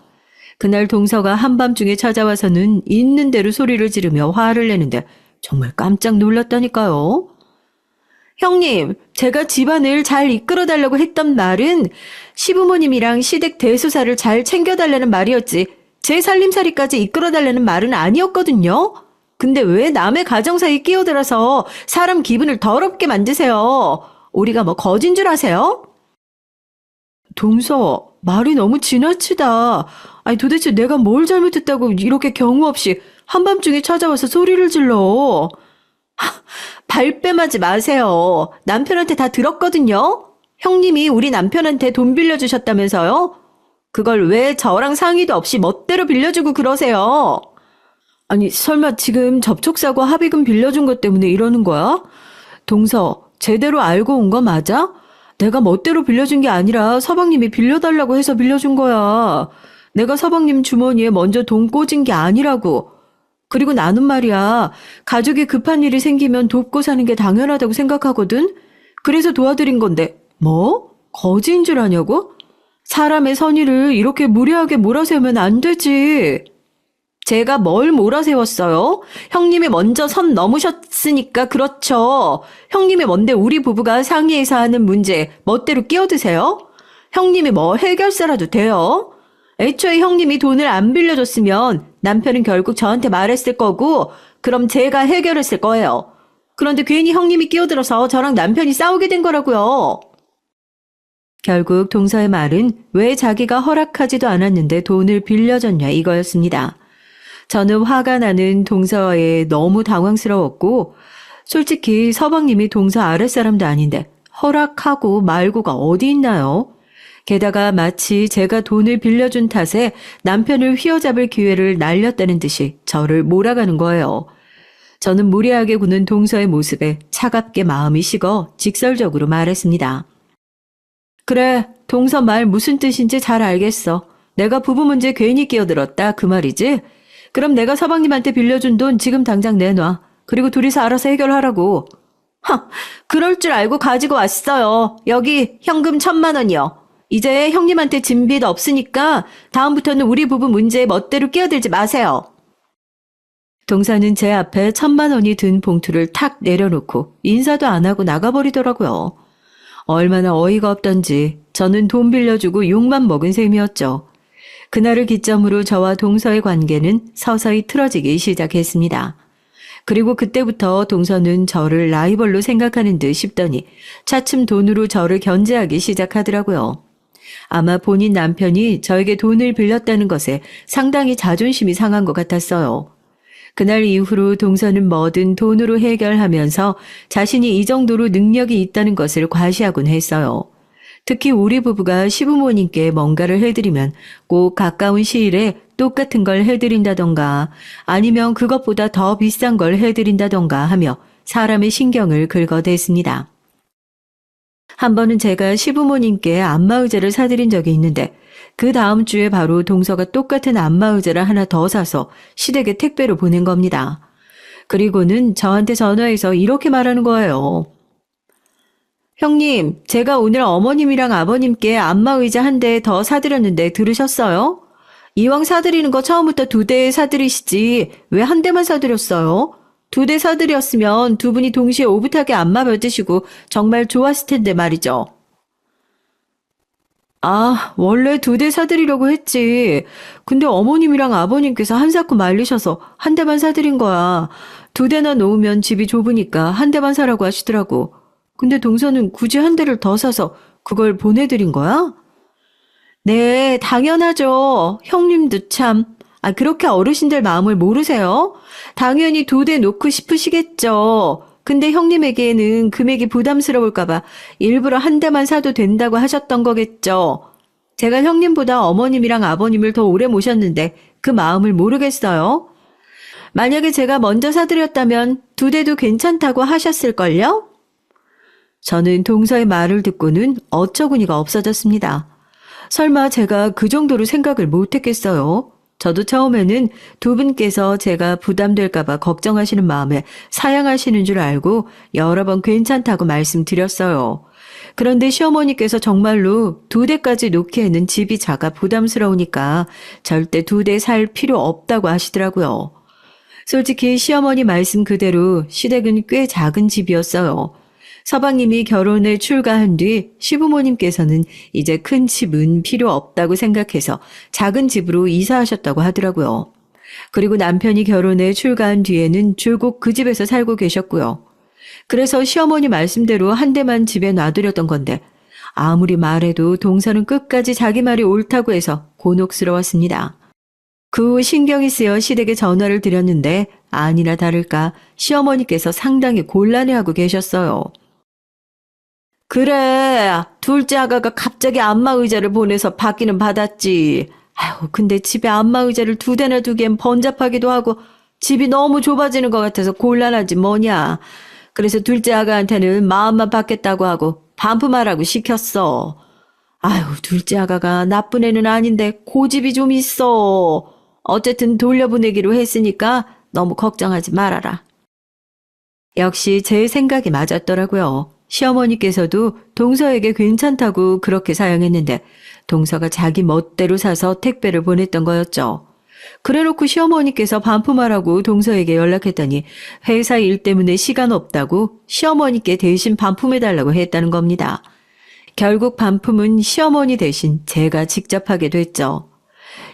그날 동서가 한밤중에 찾아와서는 있는 대로 소리를 지르며 화를 내는데 정말 깜짝 놀랐다니까요. 형님, 제가 집안을 잘 이끌어달라고 했던 말은 시부모님이랑 시댁 대소사를 잘 챙겨달라는 말이었지 제 살림살이까지 이끌어달라는 말은 아니었거든요. 근데 왜 남의 가정 사이에 끼어들어서 사람 기분을 더럽게 만드세요? 우리가 뭐 거진 줄 아세요? 동서, 말이 너무 지나치다. 아니 도대체 내가 뭘 잘못했다고 이렇게 경우 없이 한밤중에 찾아와서 소리를 질러. 발뺌하지 마세요. 남편한테 다 들었거든요. 형님이 우리 남편한테 돈 빌려주셨다면서요? 그걸 왜 저랑 상의도 없이 멋대로 빌려주고 그러세요? 아니 설마 지금 접촉사고 합의금 빌려준 것 때문에 이러는 거야? 동서, 제대로 알고 온 거 맞아? 내가 멋대로 빌려준 게 아니라 서방님이 빌려달라고 해서 빌려준 거야. 내가 서방님 주머니에 먼저 돈 꽂은 게 아니라고. 그리고 나는 말이야, 가족이 급한 일이 생기면 돕고 사는 게 당연하다고 생각하거든? 그래서 도와드린 건데, 뭐? 거지인 줄 아냐고? 사람의 선의를 이렇게 무례하게 몰아세우면 안 되지. 제가 뭘 몰아세웠어요? 형님이 먼저 선 넘으셨으니까 그렇죠. 형님이 뭔데 우리 부부가 상의해서 하는 문제에 멋대로 끼어드세요? 형님이 뭐 해결사라도 돼요? 애초에 형님이 돈을 안 빌려줬으면 남편은 결국 저한테 말했을 거고 그럼 제가 해결했을 거예요. 그런데 괜히 형님이 끼어들어서 저랑 남편이 싸우게 된 거라고요. 결국 동서의 말은 왜 자기가 허락하지도 않았는데 돈을 빌려줬냐 이거였습니다. 저는 화가 나는 동서에 너무 당황스러웠고 솔직히 서방님이 동서 아랫사람도 아닌데 허락하고 말고가 어디 있나요? 게다가 마치 제가 돈을 빌려준 탓에 남편을 휘어잡을 기회를 날렸다는 듯이 저를 몰아가는 거예요. 저는 무례하게 구는 동서의 모습에 차갑게 마음이 식어 직설적으로 말했습니다. 그래, 동서 말 무슨 뜻인지 잘 알겠어. 내가 부부 문제 괜히 끼어들었다 그 말이지? 그럼 내가 서방님한테 빌려준 돈 지금 당장 내놔. 그리고 둘이서 알아서 해결하라고. 그럴 줄 알고 가지고 왔어요. 여기 현금 1,000만 원이요. 이제 형님한테 진 빚 없으니까 다음부터는 우리 부부 문제에 멋대로 끼어들지 마세요. 동서는 제 앞에 1,000만 원이 든 봉투를 탁 내려놓고 인사도 안 하고 나가버리더라고요. 얼마나 어이가 없던지 저는 돈 빌려주고 욕만 먹은 셈이었죠. 그날을 기점으로 저와 동서의 관계는 서서히 틀어지기 시작했습니다. 그리고 그때부터 동서는 저를 라이벌로 생각하는 듯 싶더니 차츰 돈으로 저를 견제하기 시작하더라고요. 아마 본인 남편이 저에게 돈을 빌렸다는 것에 상당히 자존심이 상한 것 같았어요. 그날 이후로 동서는 뭐든 돈으로 해결하면서 자신이 이 정도로 능력이 있다는 것을 과시하곤 했어요. 특히 우리 부부가 시부모님께 뭔가를 해드리면 꼭 가까운 시일에 똑같은 걸 해드린다던가 아니면 그것보다 더 비싼 걸 해드린다던가 하며 사람의 신경을 긁어댔습니다. 한 번은 제가 시부모님께 안마의자를 사드린 적이 있는데 그 다음 주에 바로 동서가 똑같은 안마의자를 하나 더 사서 시댁에 택배로 보낸 겁니다. 그리고는 저한테 전화해서 이렇게 말하는 거예요. 형님, 제가 오늘 어머님이랑 아버님께 안마의자 한 대 더 사드렸는데 들으셨어요? 이왕 사드리는 거 처음부터 2대 사드리시지 왜 한 대만 사드렸어요? 2대 사드렸으면 두 분이 동시에 오붓하게 안마 받으시고 정말 좋았을 텐데 말이죠. 아, 원래 2대 사드리려고 했지. 근데 어머님이랑 아버님께서 한사코 말리셔서 한 대만 사드린 거야. 2대나 놓으면 집이 좁으니까 한 대만 사라고 하시더라고. 근데 동서는 굳이 한 대를 더 사서 그걸 보내드린 거야? 네, 당연하죠. 형님도 참. 아, 그렇게 어르신들 마음을 모르세요? 당연히 2대 놓고 싶으시겠죠. 근데 형님에게는 금액이 부담스러울까봐 일부러 한 대만 사도 된다고 하셨던 거겠죠. 제가 형님보다 어머님이랑 아버님을 더 오래 모셨는데 그 마음을 모르겠어요? 만약에 제가 먼저 사드렸다면 2대도 괜찮다고 하셨을걸요? 저는 동서의 말을 듣고는 어처구니가 없어졌습니다. 설마 제가 그 정도로 생각을 못했겠어요? 저도 처음에는 두 분께서 제가 부담될까봐 걱정하시는 마음에 사양하시는 줄 알고 여러 번 괜찮다고 말씀드렸어요. 그런데 시어머니께서 정말로 2대까지 놓기에는 집이 작아 부담스러우니까 절대 2대 살 필요 없다고 하시더라고요. 솔직히 시어머니 말씀 그대로 시댁은 꽤 작은 집이었어요. 서방님이 결혼에 출가한 뒤 시부모님께서는 이제 큰 집은 필요 없다고 생각해서 작은 집으로 이사하셨다고 하더라고요. 그리고 남편이 결혼에 출가한 뒤에는 줄곧 그 집에서 살고 계셨고요. 그래서 시어머니 말씀대로 한 대만 집에 놔두렸던 건데 아무리 말해도 동서는 끝까지 자기 말이 옳다고 해서 곤혹스러웠습니다. 그 후 신경이 쓰여 시댁에 전화를 드렸는데 아니나 다를까 시어머니께서 상당히 곤란해하고 계셨어요. 그래, 둘째 아가가 갑자기 안마의자를 보내서 받기는 받았지. 아유, 근데 집에 안마의자를 2대나 두기엔 번잡하기도 하고 집이 너무 좁아지는 것 같아서 곤란하지 뭐냐. 그래서 둘째 아가한테는 마음만 받겠다고 하고 반품하라고 시켰어. 아유, 둘째 아가가 나쁜 애는 아닌데 고집이 좀 있어. 어쨌든 돌려보내기로 했으니까 너무 걱정하지 말아라. 역시 제 생각이 맞았더라고요. 시어머니께서도 동서에게 괜찮다고 그렇게 사양했는데 동서가 자기 멋대로 사서 택배를 보냈던 거였죠. 그래놓고 시어머니께서 반품하라고 동서에게 연락했더니 회사 일 때문에 시간 없다고 시어머니께 대신 반품해달라고 했다는 겁니다. 결국 반품은 시어머니 대신 제가 직접 하게 됐죠.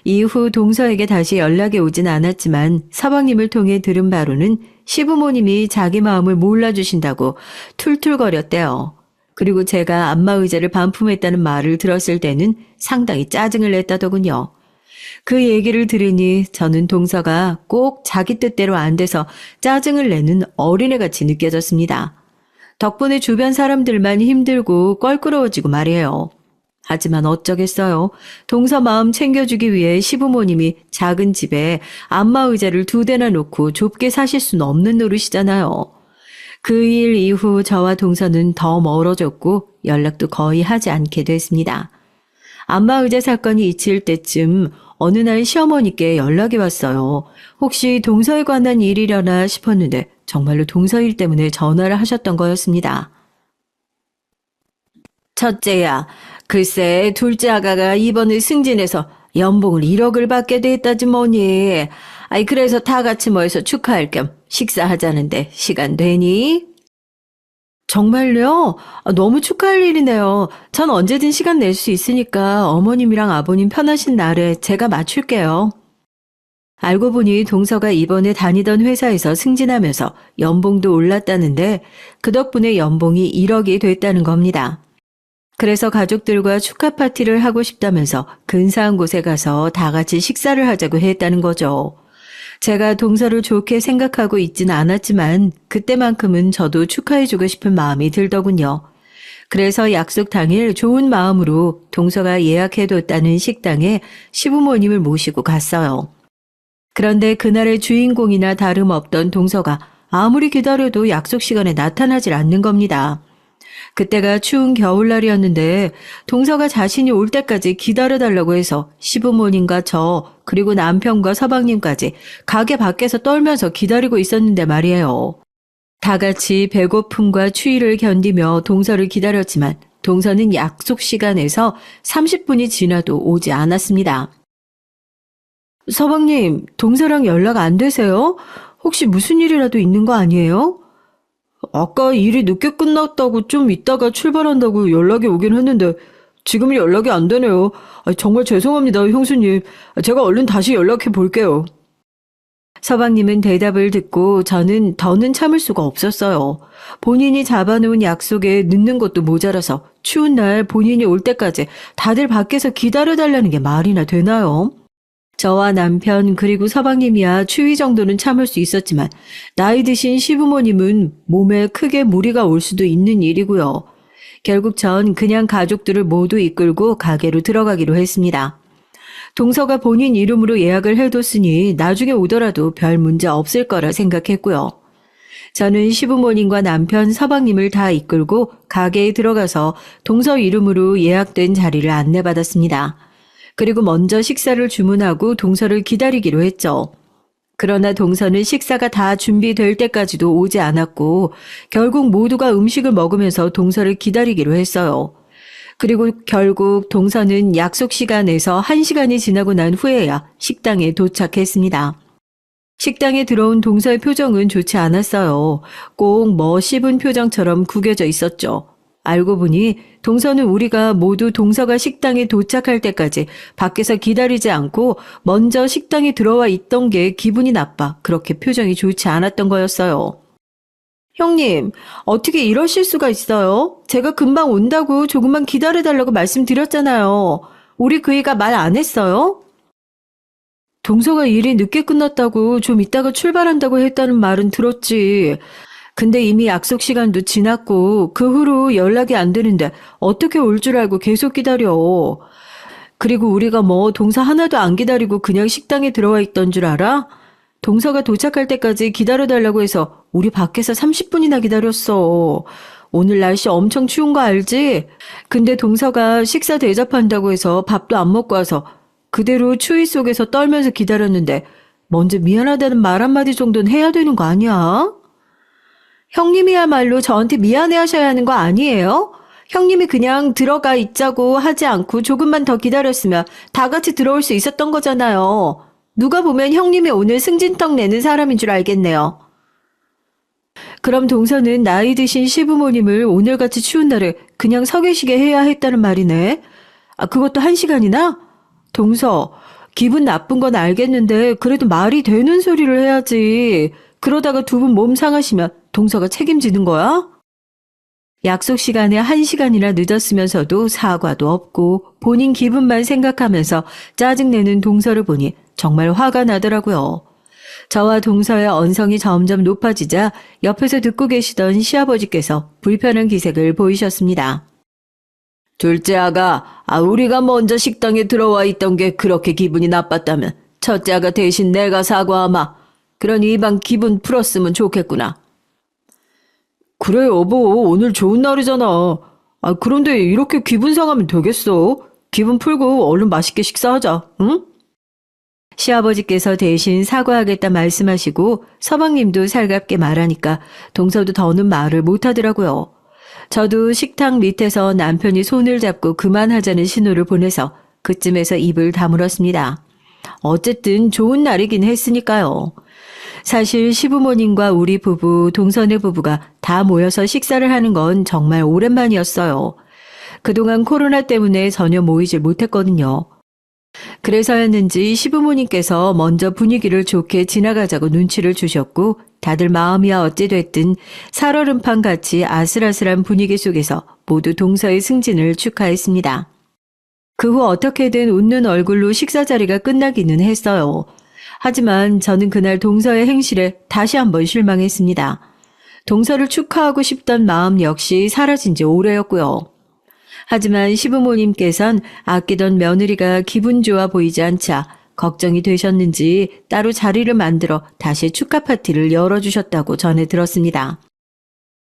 이후 동서에게 다시 연락이 오진 않았지만 서방님을 통해 들은 바로는 시부모님이 자기 마음을 몰라주신다고 툴툴거렸대요. 그리고 제가 안마의자를 반품했다는 말을 들었을 때는 상당히 짜증을 냈다더군요. 그 얘기를 들으니 저는 동서가 꼭 자기 뜻대로 안 돼서 짜증을 내는 어린애같이 느껴졌습니다. 덕분에 주변 사람들만 힘들고 껄끄러워지고 말이에요. 하지만 어쩌겠어요. 동서 마음 챙겨주기 위해 시부모님이 작은 집에 안마의자를 2대나 놓고 좁게 사실 수는 없는 노릇이잖아요. 그 일 이후 저와 동서는 더 멀어졌고 연락도 거의 하지 않게 됐습니다. 안마의자 사건이 잊힐 때쯤 어느 날 시어머니께 연락이 왔어요. 혹시 동서에 관한 일이려나 싶었는데 정말로 동서 일 때문에 전화를 하셨던 거였습니다. 첫째야, 글쎄 둘째 아가가 이번에 승진해서 연봉을 1억을 받게 됐다지 뭐니. 아이 그래서 다 같이 모여서 축하할 겸 식사하자는데 시간 되니? 정말요? 너무 축하할 일이네요. 전 언제든 시간 낼 수 있으니까 어머님이랑 아버님 편하신 날에 제가 맞출게요. 알고 보니 동서가 이번에 다니던 회사에서 승진하면서 연봉도 올랐다는데 그 덕분에 연봉이 1억이 됐다는 겁니다. 그래서 가족들과 축하 파티를 하고 싶다면서 근사한 곳에 가서 다 같이 식사를 하자고 했다는 거죠. 제가 동서를 좋게 생각하고 있진 않았지만 그때만큼은 저도 축하해주고 싶은 마음이 들더군요. 그래서 약속 당일 좋은 마음으로 동서가 예약해뒀다는 식당에 시부모님을 모시고 갔어요. 그런데 그날의 주인공이나 다름없던 동서가 아무리 기다려도 약속 시간에 나타나질 않는 겁니다. 그때가 추운 겨울날이었는데 동서가 자신이 올 때까지 기다려달라고 해서 시부모님과 저 그리고 남편과 서방님까지 가게 밖에서 떨면서 기다리고 있었는데 말이에요. 다 같이 배고픔과 추위를 견디며 동서를 기다렸지만 동서는 약속 시간에서 30분이 지나도 오지 않았습니다. 서방님, 동서랑 연락 안 되세요? 혹시 무슨 일이라도 있는 거 아니에요? 아까 일이 늦게 끝났다고 좀 이따가 출발한다고 연락이 오긴 했는데 지금은 연락이 안 되네요. 정말 죄송합니다, 형수님. 제가 얼른 다시 연락해 볼게요. 서방님은 대답을 듣고 저는 더는 참을 수가 없었어요. 본인이 잡아놓은 약속에 늦는 것도 모자라서 추운 날 본인이 올 때까지 다들 밖에서 기다려달라는 게 말이나 되나요? 저와 남편 그리고 서방님이야 추위 정도는 참을 수 있었지만 나이 드신 시부모님은 몸에 크게 무리가 올 수도 있는 일이고요. 결국 전 그냥 가족들을 모두 이끌고 가게로 들어가기로 했습니다. 동서가 본인 이름으로 예약을 해뒀으니 나중에 오더라도 별 문제 없을 거라 생각했고요. 저는 시부모님과 남편 서방님을 다 이끌고 가게에 들어가서 동서 이름으로 예약된 자리를 안내받았습니다. 그리고 먼저 식사를 주문하고 동서를 기다리기로 했죠. 그러나 동서는 식사가 다 준비될 때까지도 오지 않았고 결국 모두가 음식을 먹으면서 동서를 기다리기로 했어요. 그리고 결국 동서는 약속 시간에서 1시간이 지나고 난 후에야 식당에 도착했습니다. 식당에 들어온 동서의 표정은 좋지 않았어요. 꼭 씹은 표정처럼 구겨져 있었죠. 알고 보니 동서는 우리가 모두 동서가 식당에 도착할 때까지 밖에서 기다리지 않고 먼저 식당에 들어와 있던 게 기분이 나빠 그렇게 표정이 좋지 않았던 거였어요. 형님, 어떻게 이러실 수가 있어요? 제가 금방 온다고 조금만 기다려달라고 말씀드렸잖아요. 우리 그이가 말 안 했어요? 동서가 일이 늦게 끝났다고 좀 이따가 출발한다고 했다는 말은 들었지. 근데 이미 약속 시간도 지났고 그 후로 연락이 안 되는데 어떻게 올 줄 알고 계속 기다려. 그리고 우리가 동서 하나도 안 기다리고 그냥 식당에 들어와 있던 줄 알아? 동서가 도착할 때까지 기다려달라고 해서 우리 밖에서 30분이나 기다렸어. 오늘 날씨 엄청 추운 거 알지? 근데 동서가 식사 대접한다고 해서 밥도 안 먹고 와서 그대로 추위 속에서 떨면서 기다렸는데 먼저 미안하다는 말 한마디 정도는 해야 되는 거 아니야? 형님이야말로 저한테 미안해 하셔야 하는 거 아니에요? 형님이 그냥 들어가 있자고 하지 않고 조금만 더 기다렸으면 다 같이 들어올 수 있었던 거잖아요. 누가 보면 형님이 오늘 승진떡 내는 사람인 줄 알겠네요. 그럼 동서는 나이 드신 시부모님을 오늘같이 추운 날에 그냥 서 계시게 해야 했다는 말이네. 그것도 1시간이나? 동서, 기분 나쁜 건 알겠는데 그래도 말이 되는 소리를 해야지. 그러다가 두 분 몸 상하시면 동서가 책임지는 거야? 약속 시간에 1시간이나 늦었으면서도 사과도 없고 본인 기분만 생각하면서 짜증내는 동서를 보니 정말 화가 나더라고요. 저와 동서의 언성이 점점 높아지자 옆에서 듣고 계시던 시아버지께서 불편한 기색을 보이셨습니다. 둘째 아가, 우리가 먼저 식당에 들어와 있던 게 그렇게 기분이 나빴다면 첫째 아가 대신 내가 사과하마. 그러니 이방 기분 풀었으면 좋겠구나. 그래 여보, 오늘 좋은 날이잖아. 그런데 이렇게 기분 상하면 되겠어? 기분 풀고 얼른 맛있게 식사하자, 응? 시아버지께서 대신 사과하겠다 말씀하시고 서방님도 살갑게 말하니까 동서도 더는 말을 못하더라고요. 저도 식탁 밑에서 남편이 손을 잡고 그만하자는 신호를 보내서 그쯤에서 입을 다물었습니다. 어쨌든 좋은 날이긴 했으니까요. 사실 시부모님과 우리 부부, 동서네 부부가 다 모여서 식사를 하는 건 정말 오랜만이었어요. 그동안 코로나 때문에 전혀 모이질 못했거든요. 그래서였는지 시부모님께서 먼저 분위기를 좋게 지나가자고 눈치를 주셨고 다들 마음이야 어찌 됐든 살얼음판같이 아슬아슬한 분위기 속에서 모두 동서의 승진을 축하했습니다. 그 후 어떻게든 웃는 얼굴로 식사 자리가 끝나기는 했어요. 하지만 저는 그날 동서의 행실에 다시 한번 실망했습니다. 동서를 축하하고 싶던 마음 역시 사라진 지 오래였고요. 하지만 시부모님께선 아끼던 며느리가 기분 좋아 보이지 않자 걱정이 되셨는지 따로 자리를 만들어 다시 축하 파티를 열어주셨다고 전해 들었습니다.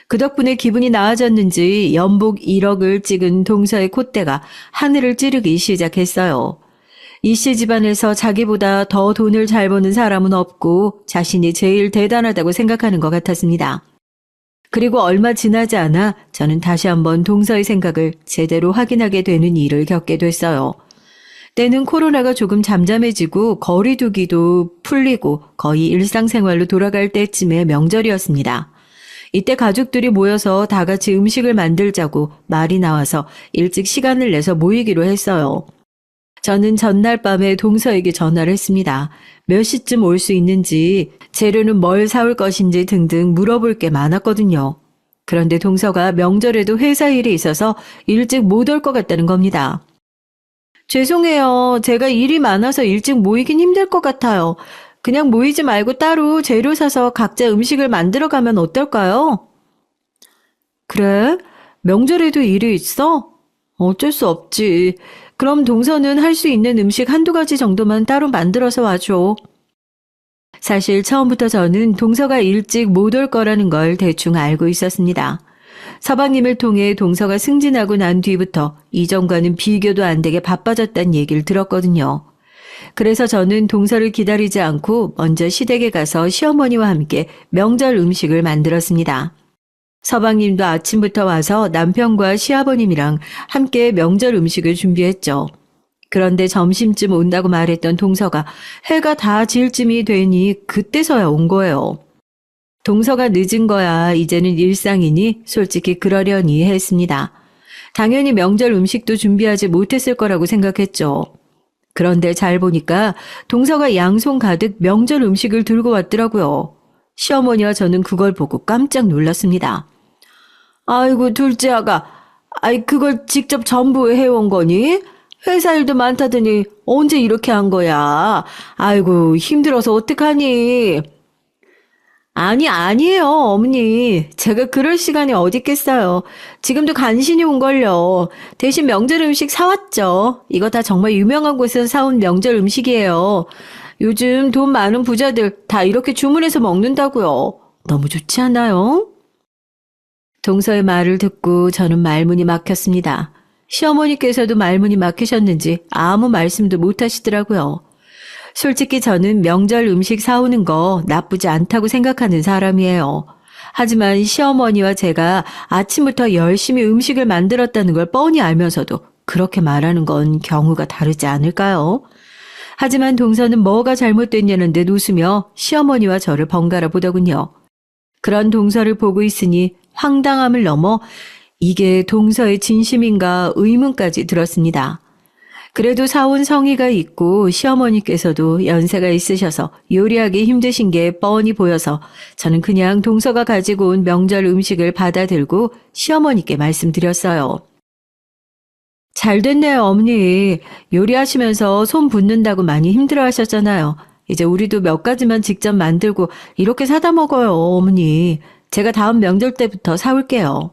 그 덕분에 기분이 나아졌는지 연복 1억을 찍은 동서의 콧대가 하늘을 찌르기 시작했어요. 이씨 집안에서 자기보다 더 돈을 잘 버는 사람은 없고 자신이 제일 대단하다고 생각하는 것 같았습니다. 그리고 얼마 지나지 않아 저는 다시 한번 동서의 생각을 제대로 확인하게 되는 일을 겪게 됐어요. 때는 코로나가 조금 잠잠해지고 거리두기도 풀리고 거의 일상생활로 돌아갈 때쯤의 명절이었습니다. 이때 가족들이 모여서 다 같이 음식을 만들자고 말이 나와서 일찍 시간을 내서 모이기로 했어요. 저는 전날 밤에 동서에게 전화를 했습니다. 몇 시쯤 올 수 있는지, 재료는 뭘 사올 것인지 등등 물어볼 게 많았거든요. 그런데 동서가 명절에도 회사 일이 있어서 일찍 못 올 것 같다는 겁니다. 죄송해요. 제가 일이 많아서 일찍 모이긴 힘들 것 같아요. 그냥 모이지 말고 따로 재료 사서 각자 음식을 만들어 가면 어떨까요? 그래? 명절에도 일이 있어? 어쩔 수 없지. 그럼 동서는 할 수 있는 음식 한두 가지 정도만 따로 만들어서 와줘. 사실 처음부터 저는 동서가 일찍 못 올 거라는 걸 대충 알고 있었습니다. 서방님을 통해 동서가 승진하고 난 뒤부터 이전과는 비교도 안 되게 바빠졌다는 얘기를 들었거든요. 그래서 저는 동서를 기다리지 않고 먼저 시댁에 가서 시어머니와 함께 명절 음식을 만들었습니다. 서방님도 아침부터 와서 남편과 시아버님이랑 함께 명절 음식을 준비했죠. 그런데 점심쯤 온다고 말했던 동서가 해가 다 질 쯤이 되니 그때서야 온 거예요. 동서가 늦은 거야 이제는 일상이니 솔직히 그러려니 했습니다. 당연히 명절 음식도 준비하지 못했을 거라고 생각했죠. 그런데 잘 보니까 동서가 양손 가득 명절 음식을 들고 왔더라고요. 시어머니와 저는 그걸 보고 깜짝 놀랐습니다. 아이고 둘째 아가, 그걸 직접 전부 해온 거니? 회사 일도 많다더니 언제 이렇게 한 거야? 아이고 힘들어서 어떡하니? 아니에요 어머니. 제가 그럴 시간이 어디 있겠어요. 지금도 간신히 온걸요. 대신 명절 음식 사왔죠. 이거 다 정말 유명한 곳에서 사온 명절 음식이에요. 요즘 돈 많은 부자들 다 이렇게 주문해서 먹는다고요. 너무 좋지 않아요? 동서의 말을 듣고 저는 말문이 막혔습니다. 시어머니께서도 말문이 막히셨는지 아무 말씀도 못 하시더라고요. 솔직히 저는 명절 음식 사오는 거 나쁘지 않다고 생각하는 사람이에요. 하지만 시어머니와 제가 아침부터 열심히 음식을 만들었다는 걸 뻔히 알면서도 그렇게 말하는 건 경우가 다르지 않을까요? 하지만 동서는 뭐가 잘못됐냐는 듯 웃으며 시어머니와 저를 번갈아 보더군요. 그런 동서를 보고 있으니 황당함을 넘어 이게 동서의 진심인가 의문까지 들었습니다. 그래도 사온 성의가 있고 시어머니께서도 연세가 있으셔서 요리하기 힘드신 게 뻔히 보여서 저는 그냥 동서가 가지고 온 명절 음식을 받아들고 시어머니께 말씀드렸어요. 잘 됐네요, 어머니. 요리하시면서 손 붓는다고 많이 힘들어하셨잖아요. 이제 우리도 몇 가지만 직접 만들고 이렇게 사다 먹어요, 어머니. 제가 다음 명절 때부터 사올게요.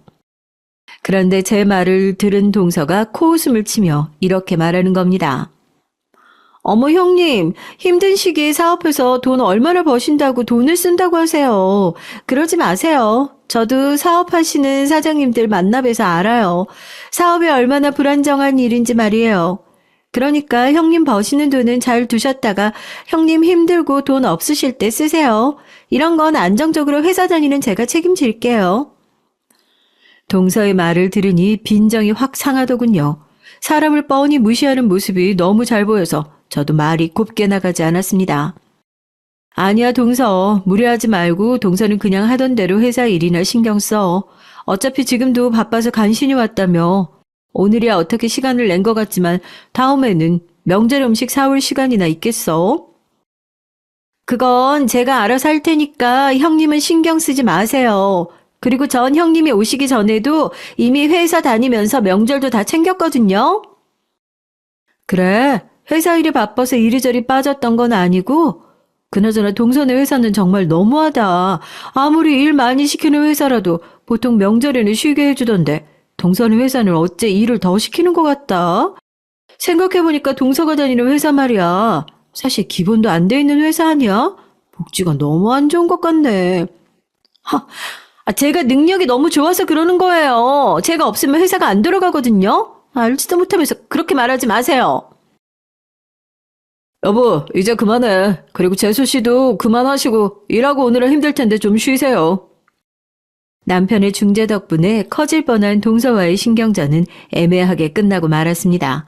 그런데 제 말을 들은 동서가 코웃음을 치며 이렇게 말하는 겁니다. 어머 형님, 힘든 시기에 사업해서 돈 얼마나 버신다고 돈을 쓴다고 하세요. 그러지 마세요. 저도 사업하시는 사장님들 만나뵈서 알아요. 사업이 얼마나 불안정한 일인지 말이에요. 그러니까 형님 버시는 돈은 잘 두셨다가 형님 힘들고 돈 없으실 때 쓰세요. 이런 건 안정적으로 회사 다니는 제가 책임질게요. 동서의 말을 들으니 빈정이 확 상하더군요. 사람을 뻔히 무시하는 모습이 너무 잘 보여서 저도 말이 곱게 나가지 않았습니다. 아니야 동서, 무리하지 말고 동서는 그냥 하던 대로 회사 일이나 신경 써. 어차피 지금도 바빠서 간신히 왔다며. 오늘이야 어떻게 시간을 낸 것 같지만 다음에는 명절 음식 사올 시간이나 있겠어? 그건 제가 알아서 할 테니까 형님은 신경 쓰지 마세요. 그리고 전 형님이 오시기 전에도 이미 회사 다니면서 명절도 다 챙겼거든요. 그래, 회사 일이 바빠서 이리저리 빠졌던 건 아니고 그나저나 동선의 회사는 정말 너무하다. 아무리 일 많이 시키는 회사라도 보통 명절에는 쉬게 해주던데 동선의 회사는 어째 일을 더 시키는 것 같다. 생각해보니까 동서가 다니는 회사 말이야. 사실 기본도 안 돼 있는 회사 아니야? 복지가 너무 안 좋은 것 같네. 제가 능력이 너무 좋아서 그러는 거예요. 제가 없으면 회사가 안 돌아가거든요. 알지도 못하면서 그렇게 말하지 마세요. 여보, 이제 그만해. 그리고 재수 씨도 그만하시고 일하고 오느라 힘들 텐데 좀 쉬세요. 남편의 중재 덕분에 커질 뻔한 동서와의 신경전은 애매하게 끝나고 말았습니다.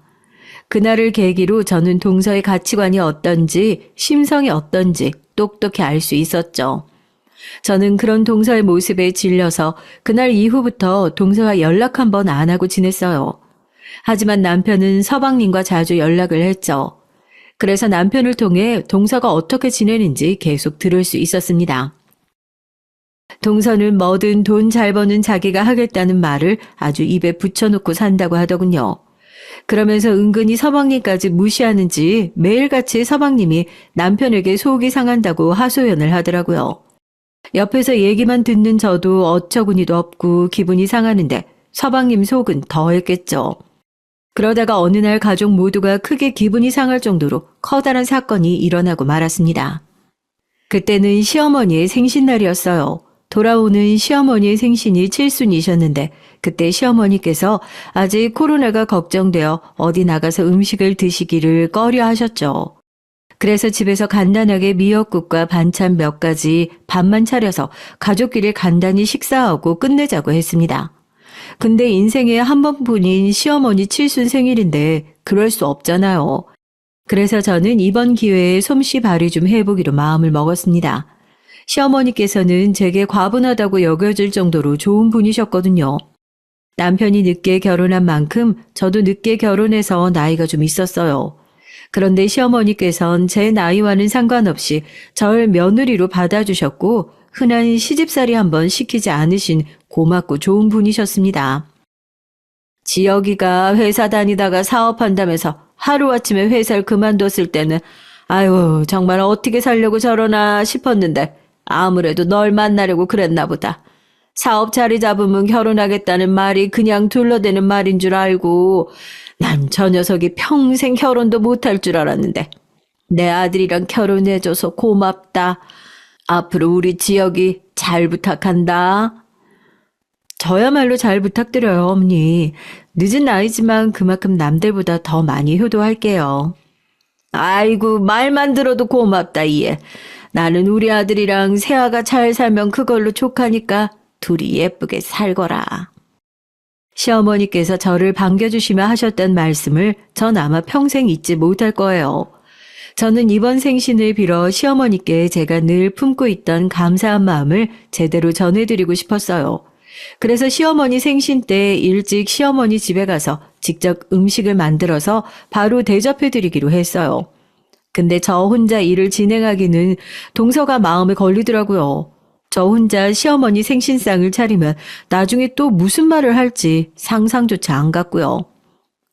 그날을 계기로 저는 동서의 가치관이 어떤지, 심성이 어떤지 똑똑히 알 수 있었죠. 저는 그런 동서의 모습에 질려서 그날 이후부터 동서와 연락 한 번 안 하고 지냈어요. 하지만 남편은 서방님과 자주 연락을 했죠. 그래서 남편을 통해 동서가 어떻게 지내는지 계속 들을 수 있었습니다. 동서는 뭐든 돈 잘 버는 자기가 하겠다는 말을 아주 입에 붙여놓고 산다고 하더군요. 그러면서 은근히 서방님까지 무시하는지 매일같이 서방님이 남편에게 속이 상한다고 하소연을 하더라고요. 옆에서 얘기만 듣는 저도 어처구니도 없고 기분이 상하는데 서방님 속은 더했겠죠. 그러다가 어느 날 가족 모두가 크게 기분이 상할 정도로 커다란 사건이 일어나고 말았습니다. 그때는 시어머니의 생신날이었어요. 돌아오는 시어머니의 생신이 칠순이셨는데 그때 시어머니께서 아직 코로나가 걱정되어 어디 나가서 음식을 드시기를 꺼려 하셨죠. 그래서 집에서 간단하게 미역국과 반찬 몇 가지 밥만 차려서 가족끼리 간단히 식사하고 끝내자고 했습니다. 근데 인생에 한 번뿐인 시어머니 칠순 생일인데 그럴 수 없잖아요. 그래서 저는 이번 기회에 솜씨 발휘 좀 해보기로 마음을 먹었습니다. 시어머니께서는 제게 과분하다고 여겨질 정도로 좋은 분이셨거든요. 남편이 늦게 결혼한 만큼 저도 늦게 결혼해서 나이가 좀 있었어요. 그런데 시어머니께선 제 나이와는 상관없이 절 며느리로 받아주셨고 흔한 시집살이 한번 시키지 않으신 고맙고 좋은 분이셨습니다. 지혁이가 회사 다니다가 사업한다면서 하루아침에 회사를 그만뒀을 때는 아유 정말 어떻게 살려고 저러나 싶었는데 아무래도 널 만나려고 그랬나 보다. 사업 자리 잡으면 결혼하겠다는 말이 그냥 둘러대는 말인 줄 알고 난 저 녀석이 평생 결혼도 못할 줄 알았는데 내 아들이랑 결혼해줘서 고맙다. 앞으로 우리 지혁이 잘 부탁한다. 저야말로 잘 부탁드려요, 어머니. 늦은 나이지만 그만큼 남들보다 더 많이 효도할게요. 아이고, 말만 들어도 고맙다, 이해. 나는 우리 아들이랑 세아가 잘 살면 그걸로 족하니까 둘이 예쁘게 살거라. 시어머니께서 저를 반겨주시며 하셨던 말씀을 전 아마 평생 잊지 못할 거예요. 저는 이번 생신을 빌어 시어머니께 제가 늘 품고 있던 감사한 마음을 제대로 전해드리고 싶었어요. 그래서 시어머니 생신 때 일찍 시어머니 집에 가서 직접 음식을 만들어서 바로 대접해드리기로 했어요. 근데 저 혼자 일을 진행하기는 동서가 마음에 걸리더라고요. 저 혼자 시어머니 생신상을 차리면 나중에 또 무슨 말을 할지 상상조차 안 갔고요.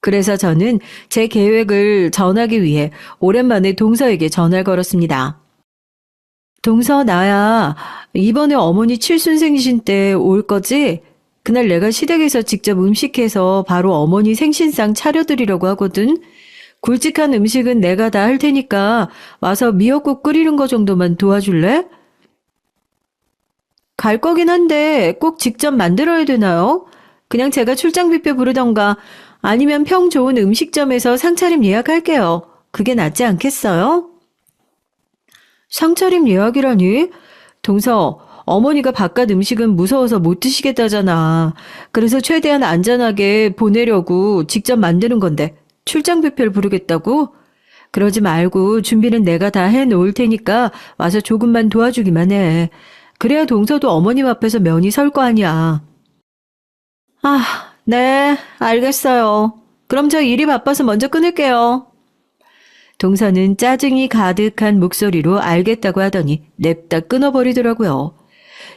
그래서 저는 제 계획을 전하기 위해 오랜만에 동서에게 전화를 걸었습니다. 동서, 나야. 이번에 어머니 칠순 생신 때 올 거지? 그날 내가 시댁에서 직접 음식해서 바로 어머니 생신상 차려드리려고 하거든. 굵직한 음식은 내가 다 할 테니까 와서 미역국 끓이는 거 정도만 도와줄래? 갈 거긴 한데 꼭 직접 만들어야 되나요? 그냥 제가 출장 뷔페 부르던가 아니면 평 좋은 음식점에서 상차림 예약할게요. 그게 낫지 않겠어요? 상차림 예약이라니? 동서, 어머니가 바깥 음식은 무서워서 못 드시겠다잖아. 그래서 최대한 안전하게 보내려고 직접 만드는 건데 출장 뷔페를 부르겠다고? 그러지 말고 준비는 내가 다 해놓을 테니까 와서 조금만 도와주기만 해. 그래야 동서도 어머님 앞에서 면이 설 거 아니야. 네, 알겠어요. 그럼 저 일이 바빠서 먼저 끊을게요. 동서는 짜증이 가득한 목소리로 알겠다고 하더니 냅다 끊어버리더라고요.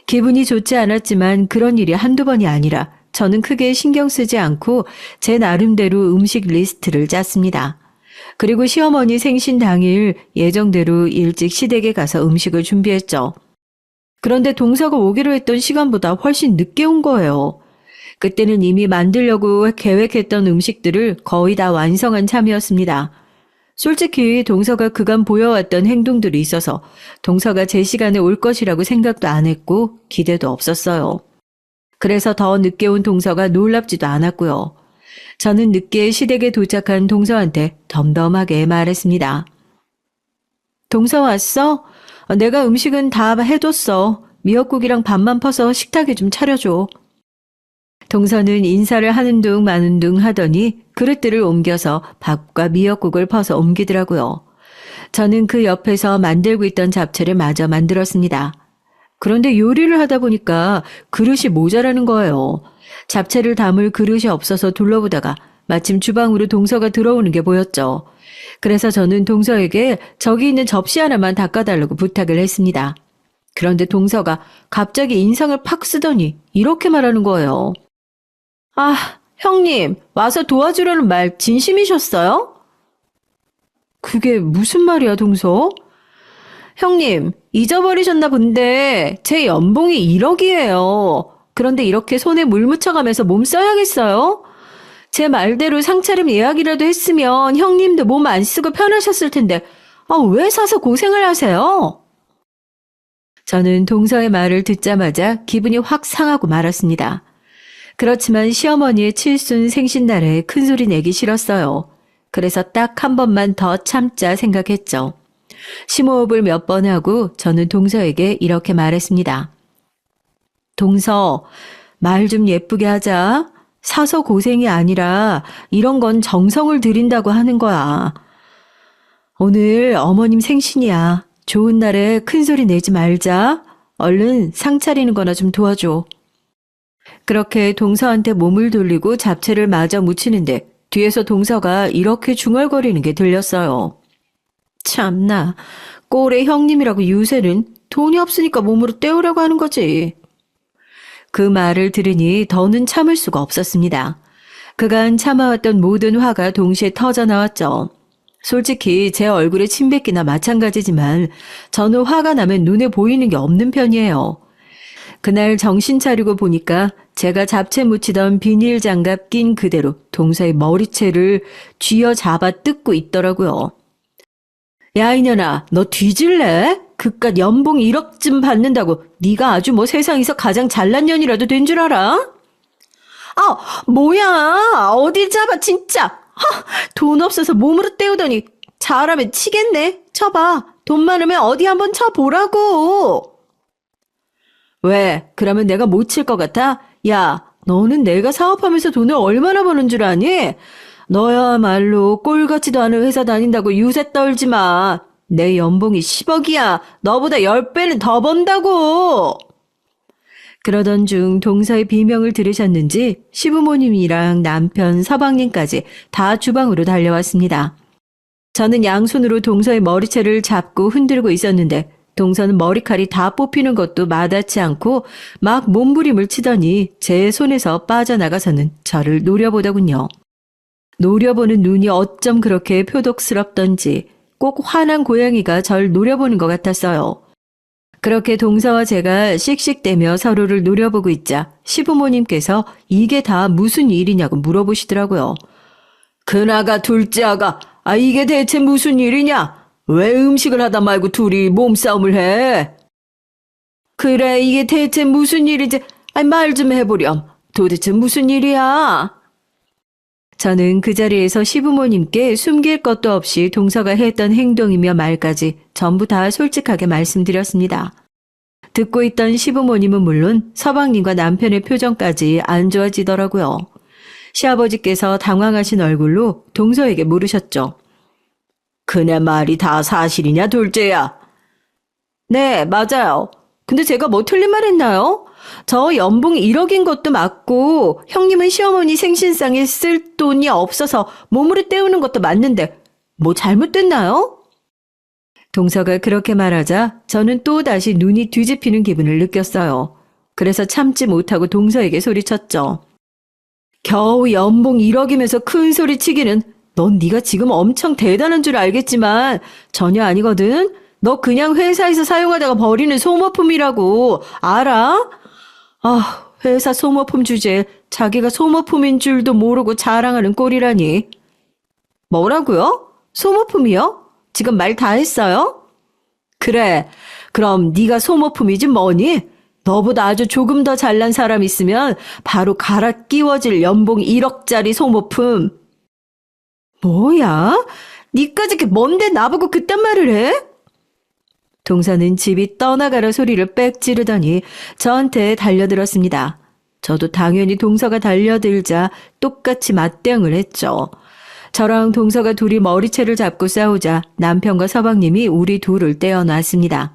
기분이 좋지 않았지만 그런 일이 한두 번이 아니라 저는 크게 신경 쓰지 않고 제 나름대로 음식 리스트를 짰습니다. 그리고 시어머니 생신 당일 예정대로 일찍 시댁에 가서 음식을 준비했죠. 그런데 동서가 오기로 했던 시간보다 훨씬 늦게 온 거예요. 그때는 이미 만들려고 계획했던 음식들을 거의 다 완성한 참이었습니다. 솔직히 동서가 그간 보여왔던 행동들이 있어서 동서가 제 시간에 올 것이라고 생각도 안 했고 기대도 없었어요. 그래서 더 늦게 온 동서가 놀랍지도 않았고요. 저는 늦게 시댁에 도착한 동서한테 덤덤하게 말했습니다. 동서 왔어? 내가 음식은 다 해뒀어. 미역국이랑 밥만 퍼서 식탁에 좀 차려줘. 동서는 인사를 하는 둥 마는 둥 하더니 그릇들을 옮겨서 밥과 미역국을 퍼서 옮기더라고요. 저는 그 옆에서 만들고 있던 잡채를 마저 만들었습니다. 그런데 요리를 하다 보니까 그릇이 모자라는 거예요. 잡채를 담을 그릇이 없어서 둘러보다가 마침 주방으로 동서가 들어오는 게 보였죠. 그래서 저는 동서에게 저기 있는 접시 하나만 닦아달라고 부탁을 했습니다. 그런데 동서가 갑자기 인상을 팍 쓰더니 이렇게 말하는 거예요. 아, 형님, 와서 도와주려는 말 진심이셨어요? 그게 무슨 말이야, 동서? 형님, 잊어버리셨나 본데 제 연봉이 1억이에요. 그런데 이렇게 손에 물 묻혀가면서 몸 써야겠어요? 제 말대로 상차림 예약이라도 했으면 형님도 몸 안 쓰고 편하셨을 텐데 왜 사서 고생을 하세요? 저는 동서의 말을 듣자마자 기분이 확 상하고 말았습니다. 그렇지만 시어머니의 칠순 생신날에 큰소리 내기 싫었어요. 그래서 딱 한 번만 더 참자 생각했죠. 심호흡을 몇 번 하고 저는 동서에게 이렇게 말했습니다. 동서, 말 좀 예쁘게 하자. 사서 고생이 아니라 이런 건 정성을 들인다고 하는 거야. 오늘 어머님 생신이야. 좋은 날에 큰소리 내지 말자. 얼른 상 차리는 거나 좀 도와줘. 그렇게 동서한테 몸을 돌리고 잡채를 마저 묻히는데 뒤에서 동서가 이렇게 중얼거리는 게 들렸어요. 참나, 꼴의 형님이라고 유세는 돈이 없으니까 몸으로 때우려고 하는 거지. 그 말을 들으니 더는 참을 수가 없었습니다. 그간 참아왔던 모든 화가 동시에 터져나왔죠. 솔직히 제 얼굴에 침 뱉기나 마찬가지지만 저는 화가 나면 눈에 보이는 게 없는 편이에요. 그날 정신 차리고 보니까 제가 잡채 묻히던 비닐 장갑 낀 그대로 동서의 머리채를 쥐어 잡아 뜯고 있더라고요. 야 이년아, 너 뒤질래? 그깟 연봉 1억쯤 받는다고 네가 아주 뭐 세상에서 가장 잘난 년이라도 된 줄 알아? 뭐야, 어딜 잡아 진짜. 돈 없어서 몸으로 때우더니 잘하면 치겠네. 쳐봐, 돈 많으면 어디 한번 쳐보라고. 왜? 그러면 내가 못 칠 것 같아? 야, 너는 내가 사업하면서 돈을 얼마나 버는 줄 아니? 너야말로 꼴 같지도 않은 회사 다닌다고 유세 떨지 마. 내 연봉이 10억이야. 너보다 10배는 더 번다고. 그러던 중 동서의 비명을 들으셨는지 시부모님이랑 남편 서방님까지 다 주방으로 달려왔습니다. 저는 양손으로 동서의 머리채를 잡고 흔들고 있었는데 동서는 머리칼이 다 뽑히는 것도 마다치 않고 막 몸부림을 치더니 제 손에서 빠져나가서는 저를 노려보더군요. 노려보는 눈이 어쩜 그렇게 표독스럽던지 꼭 화난 고양이가 절 노려보는 것 같았어요. 그렇게 동서와 제가 씩씩대며 서로를 노려보고 있자 시부모님께서 이게 다 무슨 일이냐고 물어보시더라고요. 그나가 둘째 아가, 이게 대체 무슨 일이냐? 왜 음식을 하다 말고 둘이 몸싸움을 해? 그래, 이게 대체 무슨 일이지? 말 좀 해보렴. 도대체 무슨 일이야? 저는 그 자리에서 시부모님께 숨길 것도 없이 동서가 했던 행동이며 말까지 전부 다 솔직하게 말씀드렸습니다. 듣고 있던 시부모님은 물론 서방님과 남편의 표정까지 안 좋아지더라고요. 시아버지께서 당황하신 얼굴로 동서에게 물으셨죠. 그네 말이 다 사실이냐, 둘째야? 네, 맞아요. 근데 제가 뭐 틀린 말 했나요? 저 연봉이 1억인 것도 맞고 형님은 시어머니 생신상에 쓸 돈이 없어서 몸으로 때우는 것도 맞는데 뭐 잘못됐나요? 동서가 그렇게 말하자 저는 또다시 눈이 뒤집히는 기분을 느꼈어요. 그래서 참지 못하고 동서에게 소리쳤죠. 겨우 연봉 1억이면서 큰 소리 치기는 넌 네가 지금 엄청 대단한 줄 알겠지만 전혀 아니거든. 너 그냥 회사에서 사용하다가 버리는 소모품이라고. 알아? 아, 회사 소모품 주제에 자기가 소모품인 줄도 모르고 자랑하는 꼴이라니. 뭐라고요? 소모품이요? 지금 말 다 했어요? 그래. 그럼 네가 소모품이지 뭐니? 너보다 아주 조금 더 잘난 사람 있으면 바로 갈아 끼워질 연봉 1억짜리 소모품. 뭐야? 니까지 뭔데 나보고 그딴 말을 해? 동서는 집이 떠나가라 소리를 빽 지르더니 저한테 달려들었습니다. 저도 당연히 동서가 달려들자 똑같이 맞대응을 했죠. 저랑 동서가 둘이 머리채를 잡고 싸우자 남편과 서방님이 우리 둘을 떼어놨습니다.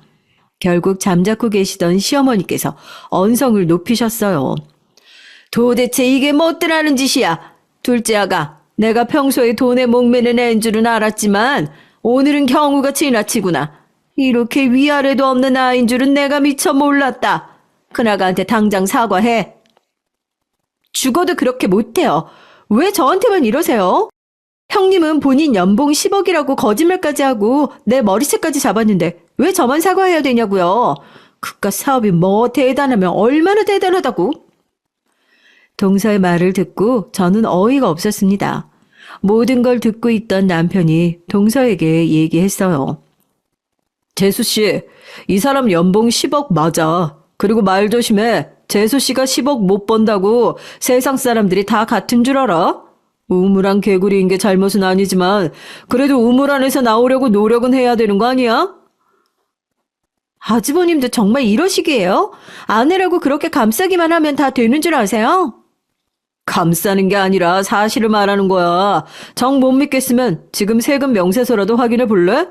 결국 잠자코 계시던 시어머니께서 언성을 높이셨어요. 도대체 이게 뭐더라는 짓이야? 둘째 아가, 내가 평소에 돈에 목매는 애인 줄은 알았지만 오늘은 경우가 지나치구나. 이렇게 위아래도 없는 아이인 줄은 내가 미처 몰랐다. 큰아가한테 당장 사과해. 죽어도 그렇게 못해요. 왜 저한테만 이러세요? 형님은 본인 연봉 10억이라고 거짓말까지 하고 내 머리채까지 잡았는데 왜 저만 사과해야 되냐고요. 그깟 사업이 뭐 대단하면 얼마나 대단하다고. 동서의 말을 듣고 저는 어이가 없었습니다. 모든 걸 듣고 있던 남편이 동서에게 얘기했어요. 재수씨, 이 사람 연봉 10억 맞아. 그리고 말 조심해. 재수씨가 10억 못 번다고 세상 사람들이 다 같은 줄 알아? 우물안 개구리인 게 잘못은 아니지만 그래도 우물 안에서 나오려고 노력은 해야 되는 거 아니야? 아주버님도 정말 이러시기에요? 아내라고 그렇게 감싸기만 하면 다 되는 줄 아세요? 감싸는 게 아니라 사실을 말하는 거야. 정 못 믿겠으면 지금 세금 명세서라도 확인해 볼래?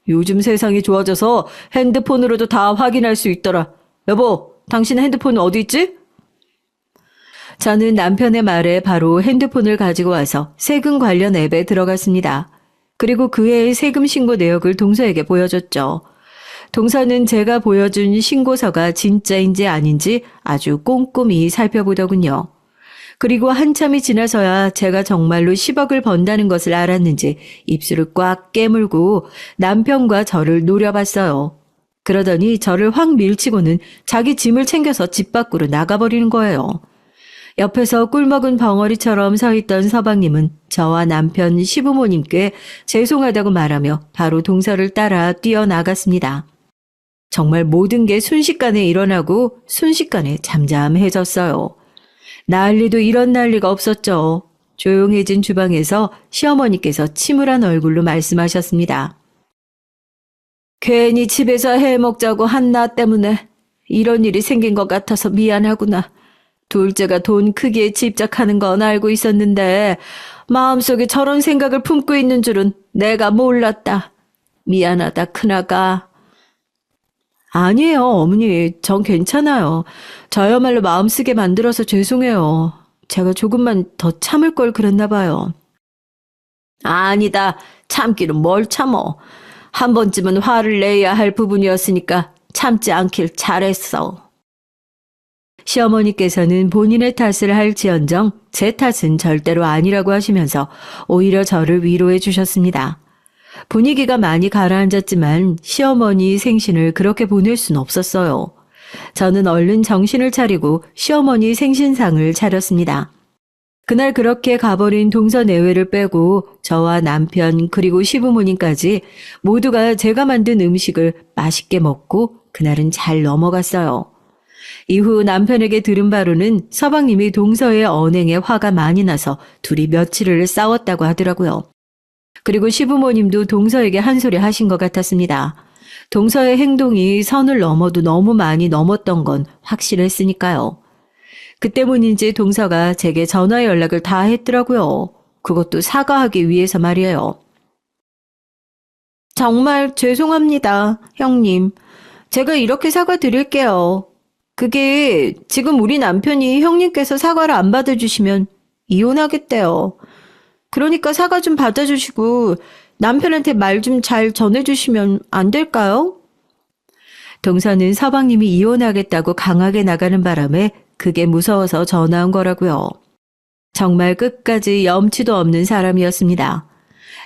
요즘 세상이 좋아져서 핸드폰으로도 다 확인할 수 있더라. 여보, 당신 핸드폰 어디 있지? 저는 남편의 말에 바로 핸드폰을 가지고 와서 세금 관련 앱에 들어갔습니다. 그리고 그의 세금 신고 내역을 동서에게 보여줬죠. 동서는 제가 보여준 신고서가 진짜인지 아닌지 아주 꼼꼼히 살펴보더군요. 그리고 한참이 지나서야 제가 정말로 10억을 번다는 것을 알았는지 입술을 꽉 깨물고 남편과 저를 노려봤어요. 그러더니 저를 확 밀치고는 자기 짐을 챙겨서 집 밖으로 나가버리는 거예요. 옆에서 꿀먹은 벙어리처럼 서 있던 서방님은 저와 남편 시부모님께 죄송하다고 말하며 바로 동서를 따라 뛰어나갔습니다. 정말 모든 게 순식간에 일어나고 순식간에 잠잠해졌어요. 난리도 이런 난리가 없었죠. 조용해진 주방에서 시어머니께서 침울한 얼굴로 말씀하셨습니다. 괜히 집에서 해먹자고 한 나 때문에 이런 일이 생긴 것 같아서 미안하구나. 둘째가 돈 크기에 집착하는 건 알고 있었는데 마음속에 저런 생각을 품고 있는 줄은 내가 몰랐다. 미안하다, 큰아가. 아니에요, 어머니. 전 괜찮아요. 저야말로 마음 쓰게 만들어서 죄송해요. 제가 조금만 더 참을 걸 그랬나 봐요. 아니다. 참기는 뭘 참어. 한 번쯤은 화를 내야 할 부분이었으니까 참지 않길 잘했어. 시어머니께서는 본인의 탓을 할지언정 제 탓은 절대로 아니라고 하시면서 오히려 저를 위로해 주셨습니다. 분위기가 많이 가라앉았지만 시어머니 생신을 그렇게 보낼 순 없었어요. 저는 얼른 정신을 차리고 시어머니 생신상을 차렸습니다. 그날 그렇게 가버린 동서 내외를 빼고 저와 남편 그리고 시부모님까지 모두가 제가 만든 음식을 맛있게 먹고 그날은 잘 넘어갔어요. 이후 남편에게 들은 바로는 서방님이 동서의 언행에 화가 많이 나서 둘이 며칠을 싸웠다고 하더라고요. 그리고 시부모님도 동서에게 한 소리 하신 것 같았습니다. 동서의 행동이 선을 넘어도 너무 많이 넘었던 건 확실했으니까요. 그 때문인지 동서가 제게 전화 연락을 다 했더라고요. 그것도 사과하기 위해서 말이에요. 정말 죄송합니다, 형님. 제가 이렇게 사과드릴게요. 그게 지금 우리 남편이 형님께서 사과를 안 받아주시면 이혼하겠대요. 그러니까 사과 좀 받아주시고 남편한테 말 좀 잘 전해주시면 안 될까요? 동서는 서방님이 이혼하겠다고 강하게 나가는 바람에 그게 무서워서 전화한 거라고요. 정말 끝까지 염치도 없는 사람이었습니다.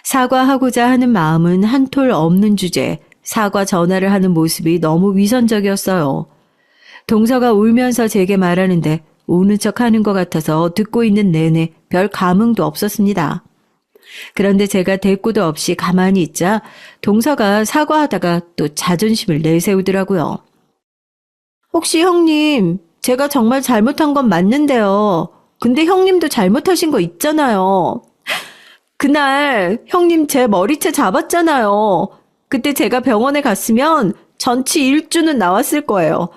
사과하고자 하는 마음은 한 톨 없는 주제에 사과 전화를 하는 모습이 너무 위선적이었어요. 동서가 울면서 제게 말하는데 우는 척 하는 것 같아서 듣고 있는 내내 별 감흥도 없었습니다. 그런데 제가 대꾸도 없이 가만히 있자 동서가 사과하다가 또 자존심을 내세우더라고요. 혹시 형님, 제가 정말 잘못한 건 맞는데요. 근데 형님도 잘못하신 거 있잖아요. 그날 형님 제 머리채 잡았잖아요. 그때 제가 병원에 갔으면 전치 1주는 나왔을 거예요.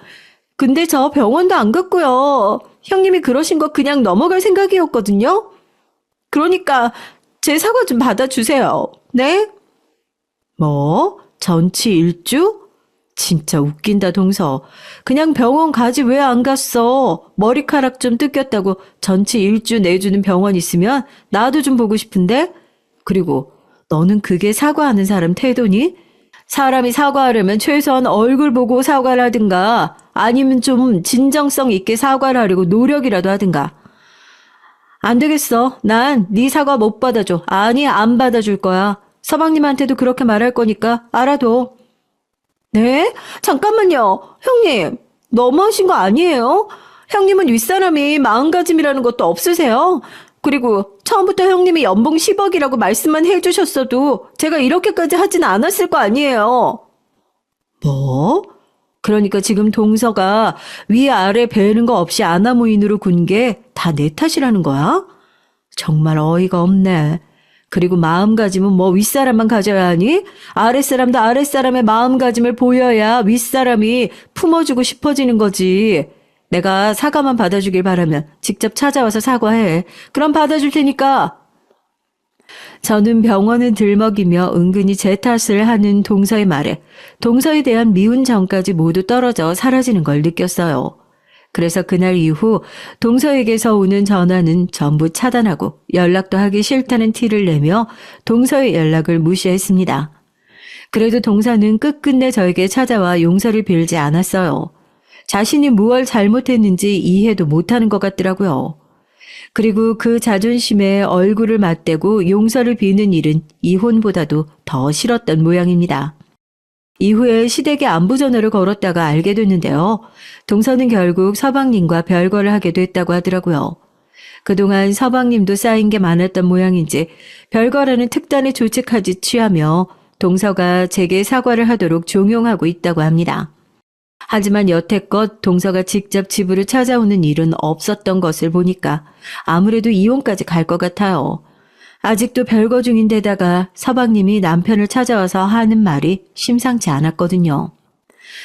근데 저 병원도 안 갔고요. 형님이 그러신 거 그냥 넘어갈 생각이었거든요. 그러니까 제 사과 좀 받아주세요. 네? 뭐? 전치 1주? 진짜 웃긴다, 동서. 그냥 병원 가지 왜 안 갔어? 머리카락 좀 뜯겼다고 전치 1주 내주는 병원 있으면 나도 좀 보고 싶은데? 그리고 너는 그게 사과하는 사람 태도니? 사람이 사과하려면 최소한 얼굴 보고 사과를 하든가 아니면 좀 진정성 있게 사과를 하려고 노력이라도 하든가. 안 되겠어. 난 네 사과 못 받아줘. 아니, 안 받아줄 거야. 서방님한테도 그렇게 말할 거니까 알아둬. 네? 잠깐만요. 형님, 너무하신 거 아니에요? 형님은 윗사람이 마음가짐이라는 것도 없으세요? 그리고 처음부터 형님이 연봉 10억이라고 말씀만 해주셨어도 제가 이렇게까지 하진 않았을 거 아니에요. 뭐? 그러니까 지금 동서가 위아래 베는 거 없이 아나무인으로 군 게 다 내 탓이라는 거야? 정말 어이가 없네. 그리고 마음가짐은 뭐 윗사람만 가져야 하니? 아랫사람도 아랫사람의 마음가짐을 보여야 윗사람이 품어주고 싶어지는 거지. 내가 사과만 받아주길 바라면 직접 찾아와서 사과해. 그럼 받아줄 테니까. 저는 병원을 들먹이며 은근히 제 탓을 하는 동서의 말에 동서에 대한 미운 정까지 모두 떨어져 사라지는 걸 느꼈어요. 그래서 그날 이후 동서에게서 오는 전화는 전부 차단하고 연락도 하기 싫다는 티를 내며 동서의 연락을 무시했습니다. 그래도 동서는 끝끝내 저에게 찾아와 용서를 빌지 않았어요. 자신이 무얼 잘못했는지 이해도 못하는 것 같더라고요. 그리고 그 자존심에 얼굴을 맞대고 용서를 비는 일은 이혼보다도 더 싫었던 모양입니다. 이후에 시댁에 안부전화를 걸었다가 알게 됐는데요. 동서는 결국 서방님과 별거를 하게 됐다고 하더라고요. 그동안 서방님도 쌓인 게 많았던 모양인지 별거라는 특단의 조치까지 취하며 동서가 제게 사과를 하도록 종용하고 있다고 합니다. 하지만 여태껏 동서가 직접 집으로 찾아오는 일은 없었던 것을 보니까 아무래도 이혼까지 갈 것 같아요. 아직도 별거 중인데다가 서방님이 남편을 찾아와서 하는 말이 심상치 않았거든요.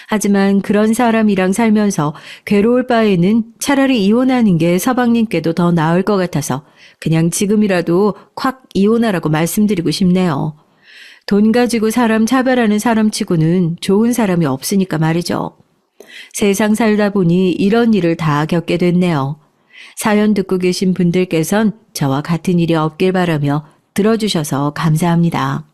하지만 그런 사람이랑 살면서 괴로울 바에는 차라리 이혼하는 게 서방님께도 더 나을 것 같아서 그냥 지금이라도 콱 이혼하라고 말씀드리고 싶네요. 돈 가지고 사람 차별하는 사람치고는 좋은 사람이 없으니까 말이죠. 세상 살다 보니 이런 일을 다 겪게 됐네요. 사연 듣고 계신 분들께선 저와 같은 일이 없길 바라며 들어주셔서 감사합니다.